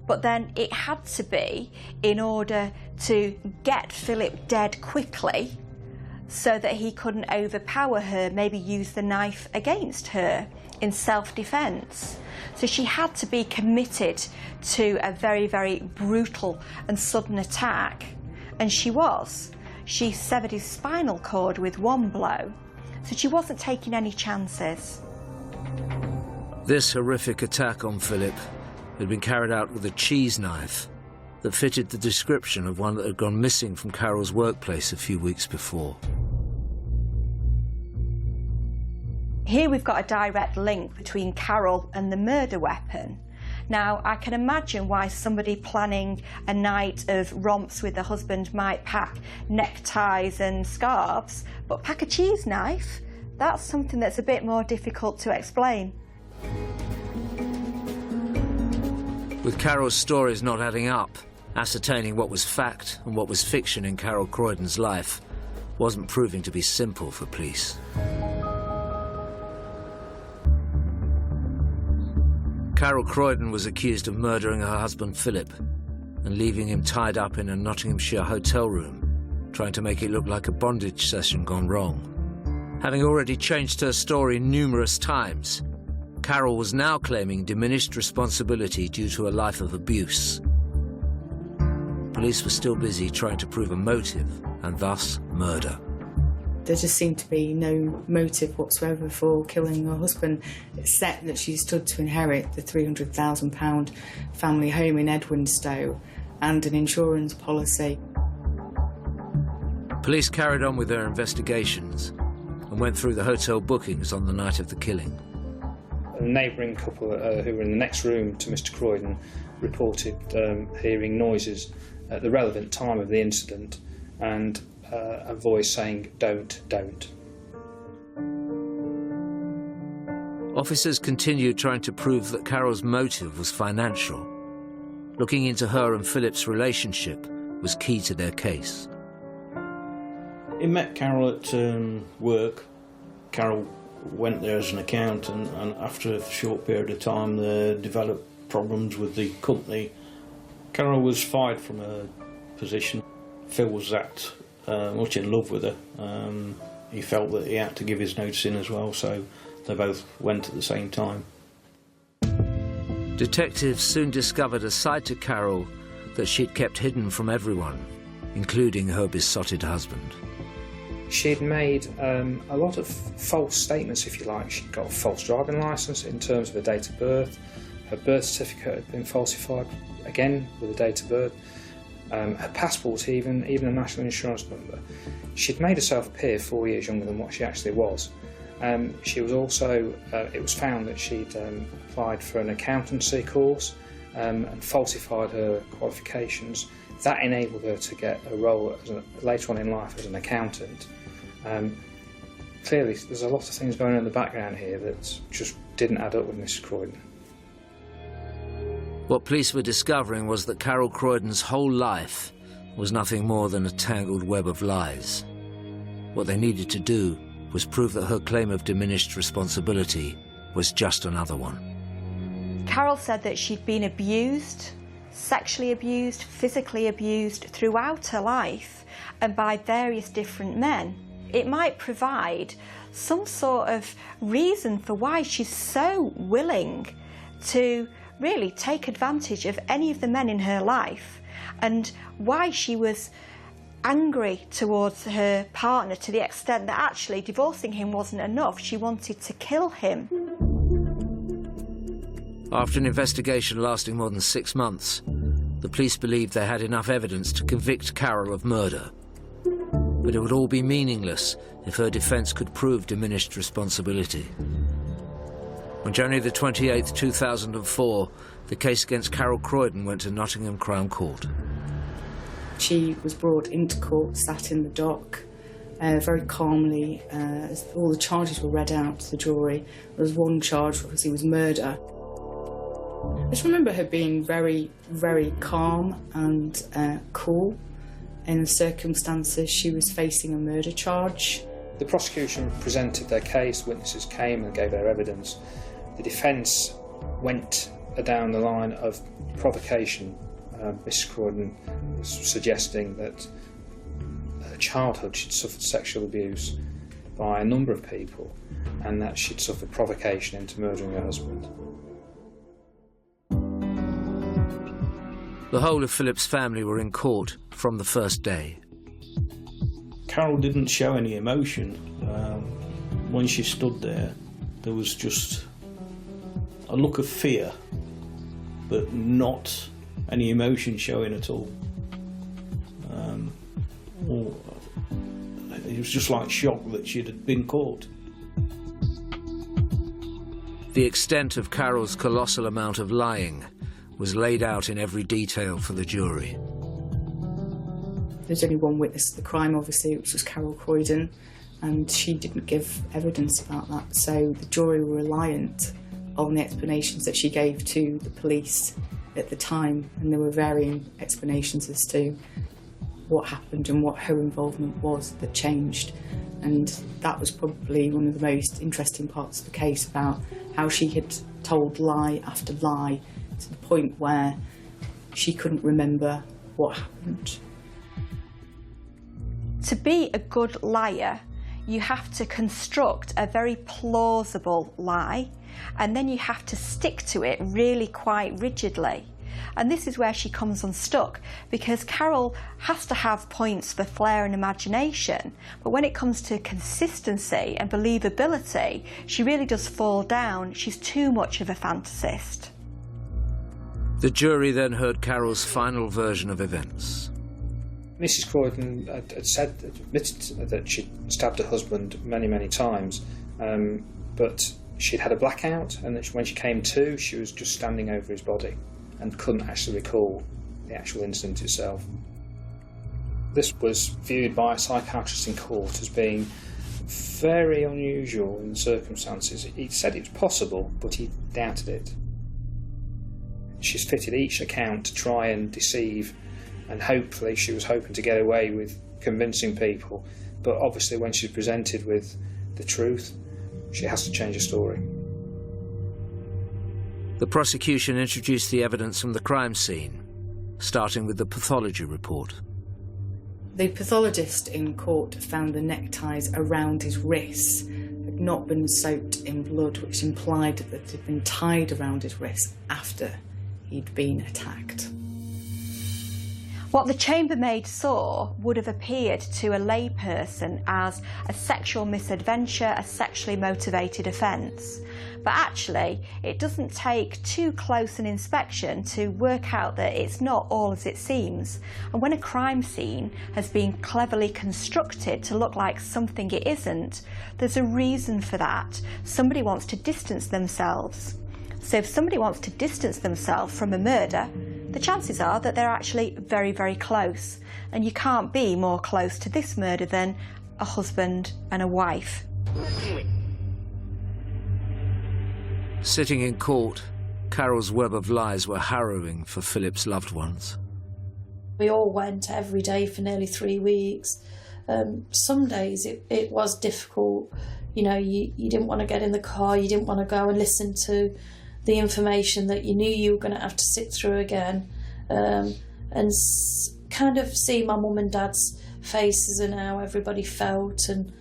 S1: but then it had to be in order to get Philip dead quickly so that he couldn't overpower her, maybe use the knife against her in self-defence. So she had to be committed to a very, very brutal and sudden attack, and she was. She severed his spinal cord with one blow, so she wasn't taking any chances.
S20: This horrific attack on Philip had been carried out with a cheese knife that fitted the description of one that had gone missing from Carol's workplace a few weeks before.
S1: Here we've got a direct link between Carol and the murder weapon. Now, I can imagine why somebody planning a night of romps with a husband might pack neckties and scarves, but pack a cheese knife? That's something that's a bit more difficult to explain.
S20: With Carol's stories not adding up, ascertaining what was fact and what was fiction in Carol Croydon's life wasn't proving to be simple for police. Carol Croydon was accused of murdering her husband Philip and leaving him tied up in a Nottinghamshire hotel room, trying to make it look like a bondage session gone wrong. Having already changed her story numerous times, Carol was now claiming diminished responsibility due to a life of abuse. Police were still busy trying to prove a motive, and thus murder.
S12: There just seemed to be no motive whatsoever for killing her husband, except that she stood to inherit the £300,000 family home in Edwinstowe and an insurance policy.
S20: Police carried on with their investigations and went through the hotel bookings on the night of the killing.
S8: A neighbouring couple who were in the next room to Mr. Croydon reported hearing noises at the relevant time of the incident and a voice saying, "Don't, don't."
S20: Officers continued trying to prove that Carol's motive was financial. Looking into her and Philip's relationship was key to their case.
S18: He met Carol at work. Carol went there as an accountant, and after a short period of time they developed problems with the company. Carol was fired from her position. Phil was that much in love with her. He felt that he had to give his notice in as well, so they both went at the same time.
S20: Detectives soon discovered a side to Carol that she'd kept hidden from everyone, including her besotted husband.
S8: She'd made a lot of false statements, if you like. She'd got a false driving licence in terms of her date of birth. Her birth certificate had been falsified, again with the date of birth. Her passport, even a national insurance number. She'd made herself appear 4 years younger than what she actually was. She was also, it was found that she'd applied for an accountancy course and falsified her qualifications. That enabled her to get a role later on in life as an accountant. Clearly, there's a lot of things going on in the background here that just didn't add up with Mrs. Croydon.
S20: What police were discovering was that Carol Croydon's whole life was nothing more than a tangled web of lies. What they needed to do was prove that her claim of diminished responsibility was just another one.
S1: Carol said that she'd been abused, sexually abused, physically abused throughout her life and by various different men. It might provide some sort of reason for why she's so willing to really take advantage of any of the men in her life and why she was angry towards her partner to the extent that actually divorcing him wasn't enough. She wanted to kill him.
S20: After an investigation lasting more than 6 months, the police believed they had enough evidence to convict Carol of murder. But it would all be meaningless if her defence could prove diminished responsibility. On January the 28th, 2004, the case against Carol Croydon went to Nottingham Crown Court.
S12: She was brought into court, sat in the dock, very calmly. As all the charges were read out to the jury. There was one charge, obviously, was murder. I just remember her being very, very calm and cool in the circumstances. She was facing a murder charge.
S8: The prosecution presented their case, witnesses came and gave their evidence. The defence went down the line of provocation. Mrs. Croydon was suggesting that her childhood she'd suffered sexual abuse by a number of people and that she'd suffered provocation into murdering her husband.
S20: The whole of Philip's family were in court from the first day.
S18: Carol didn't show any emotion. When she stood there, there was just a look of fear, but not any emotion showing at all. It was just like shock that she'd been caught.
S20: The extent of Carol's colossal amount of lying was laid out in every detail for the jury.
S12: There's only one witness to the crime, obviously, which was Carol Croydon, and she didn't give evidence about that, so the jury were reliant on the explanations that she gave to the police at the time, and there were varying explanations as to what happened and what her involvement was that changed. And that was probably one of the most interesting parts of the case, about how she had told lie after lie to the point where she couldn't remember what happened.
S1: To be a good liar, you have to construct a very plausible lie, and then you have to stick to it really quite rigidly. And this is where she comes unstuck, because Carol has to have points for flair and imagination, but when it comes to consistency and believability, she really does fall down. She's too much of a fantasist.
S20: The jury then heard Carol's final version of events.
S8: Mrs. Croydon had admitted that she'd stabbed her husband many, many times, but she'd had a blackout, and that when she came to, she was just standing over his body and couldn't actually recall the actual incident itself. This was viewed by a psychiatrist in court as being very unusual in the circumstances. He said it was possible, but he doubted it. She's fitted each account to try and deceive, and hopefully she was hoping to get away with convincing people, but obviously when she's presented with the truth, she has to change her story.
S20: The prosecution introduced the evidence from the crime scene, starting with the pathology report.
S12: The pathologist in court found the neckties around his wrists had not been soaked in blood, which implied that it had been tied around his wrists after he'd been attacked.
S1: What the chambermaid saw would have appeared to a layperson as a sexual misadventure, a sexually motivated offence. But actually, it doesn't take too close an inspection to work out that it's not all as it seems. And when a crime scene has been cleverly constructed to look like something it isn't, there's a reason for that. Somebody wants to distance themselves. So if somebody wants to distance themselves from a murder, the chances are that they're actually very, very close. And you can't be more close to this murder than a husband and a wife.
S20: Sitting in court, Carol's web of lies were harrowing for Philip's loved ones.
S6: We all went every day for nearly 3 weeks. Some days it was difficult. You know, you didn't want to get in the car, you didn't want to go and listen to the information that you knew you were going to have to sit through again, and kind of see my mum and dad's faces and how everybody felt, and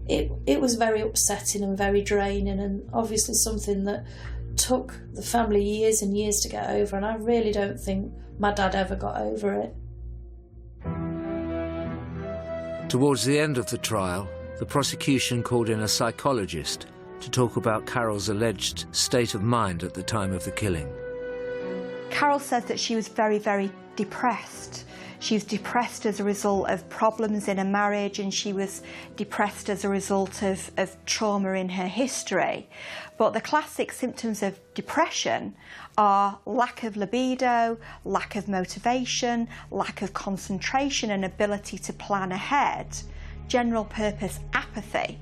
S6: it was very upsetting and very draining, and obviously something that took the family years and years to get over, and I really don't think my dad ever got over it.
S20: Towards the end of the trial, the prosecution called in a psychologist to talk about Carol's alleged state of mind at the time of the killing.
S1: Carol says that she was very, very depressed. She was depressed as a result of problems in her marriage, and she was depressed as a result of trauma in her history. But the classic symptoms of depression are lack of libido, lack of motivation, lack of concentration and ability to plan ahead, general purpose apathy.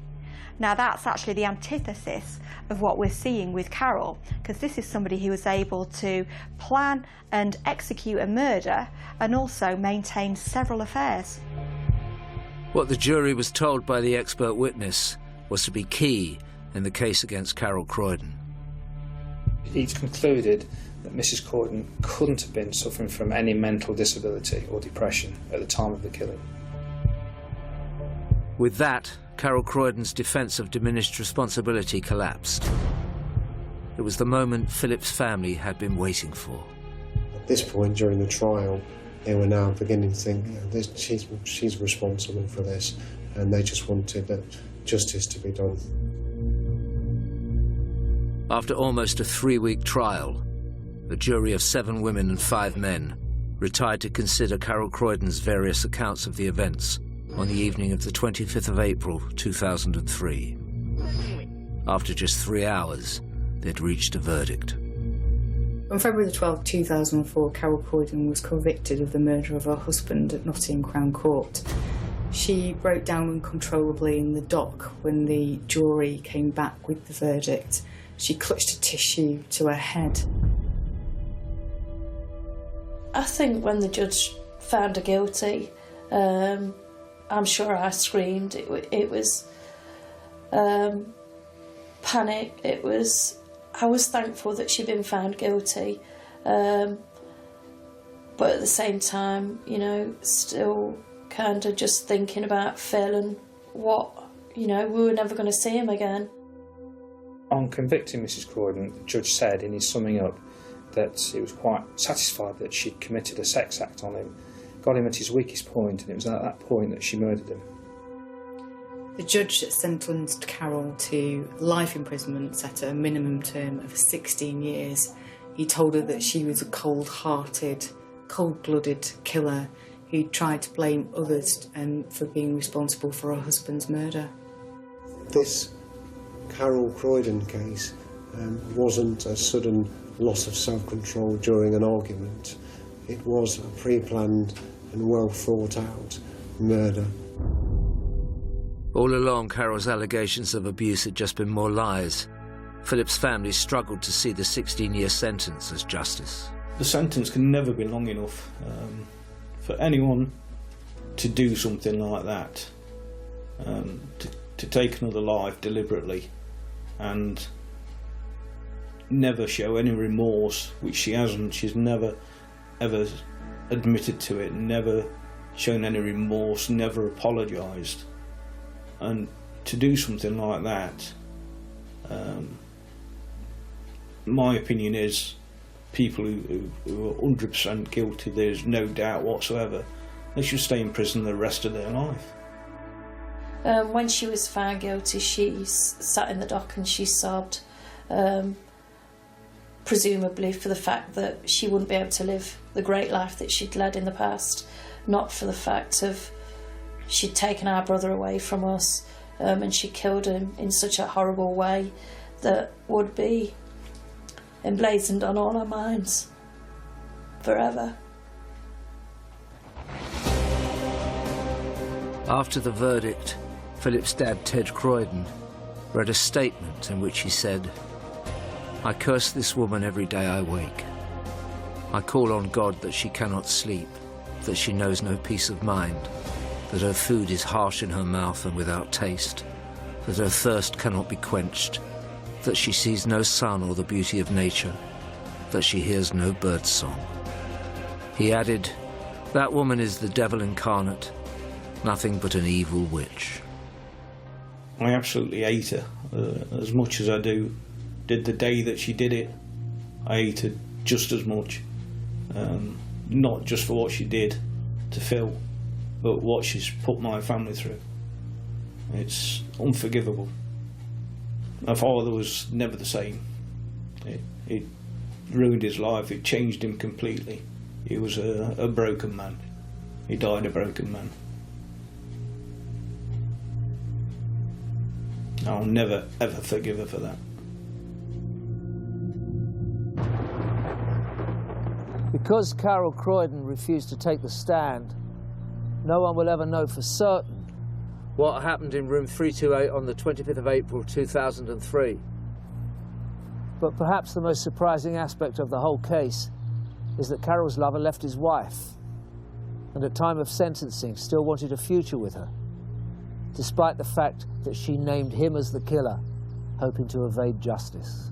S1: Now that's actually the antithesis of what we're seeing with Carol, because this is somebody who was able to plan and execute a murder and also maintain several affairs.
S20: What the jury was told by the expert witness was to be key in the case against Carol Croydon.
S8: He's concluded that Mrs. Croydon couldn't have been suffering from any mental disability or depression at the time of the killing.
S20: With that, Carol Croydon's defence of diminished responsibility collapsed. It was the moment Philip's family had been waiting for.
S14: At this point during the trial, they were now beginning to think, you know, she's responsible for this, and they just wanted justice to be done.
S20: After almost a 3-week trial, a jury of 7 women and 5 men retired to consider Carol Croydon's various accounts of the events on the evening of the 25th of April 2003. After just 3 hours, they'd reached a verdict.
S12: On February the 12th, 2004, Carol Croydon was convicted of the murder of her husband at Nottingham Crown Court. She broke down uncontrollably in the dock when the jury came back with the verdict. She clutched a tissue to her head.
S6: I think when the judge found her guilty, I'm sure I screamed. It was panic. I was thankful that she'd been found guilty, but at the same time, you know, still kind of just thinking about Phil and what, you know, we were never going to see him again.
S8: On convicting Mrs. Croydon, the judge said in his summing up that he was quite satisfied that she'd committed a sex act on him, got him at his weakest point, and it was at that point that she murdered him.
S12: The judge sentenced Carol to life imprisonment, set a minimum term of 16 years. He told her that she was a cold-hearted, cold-blooded killer who tried to blame others for being responsible for her husband's murder.
S14: This Carol Croydon case wasn't a sudden loss of self-control during an argument. It was a pre-planned and well thought out murder.
S20: All along, Carol's allegations of abuse had just been more lies. Philip's family struggled to see the 16-year sentence as justice.
S18: The sentence can never be long enough for anyone to do something like that, to take another life deliberately and never show any remorse, which she hasn't. She's never ever admitted to it, never shown any remorse, never apologised. And to do something like that, my opinion is people who are 100% guilty, there's no doubt whatsoever, they should stay in prison the rest of their life.
S6: When she was found guilty, she sat in the dock and she sobbed, presumably for the fact that she wouldn't be able to live the great life that she'd led in the past, not for the fact of she'd taken our brother away from us, and she killed him in such a horrible way that would be emblazoned on all our minds forever.
S20: After the verdict, Philip's dad, Ted Croydon, read a statement in which he said, "I curse this woman every day I wake. I call on God that she cannot sleep, that she knows no peace of mind, that her food is harsh in her mouth and without taste, that her thirst cannot be quenched, that she sees no sun or the beauty of nature, that she hears no bird song." He added, "That woman is the devil incarnate, nothing but an evil witch."
S18: I absolutely hate her, as much as I did the day that she did it. I hate her just as much, not just for what she did to Phil, but what she's put my family through. It's unforgivable. My father was never the same. It ruined his life, it changed him completely. He was a broken man. He died a broken man. I'll never ever forgive her for that.
S20: Because Carol Croydon refused to take the stand, no one will ever know for certain what happened in room 328 on the 25th of April 2003. But perhaps the most surprising aspect of the whole case is that Carol's lover left his wife and at time of sentencing still wanted a future with her, despite the fact that she named him as the killer, hoping to evade justice.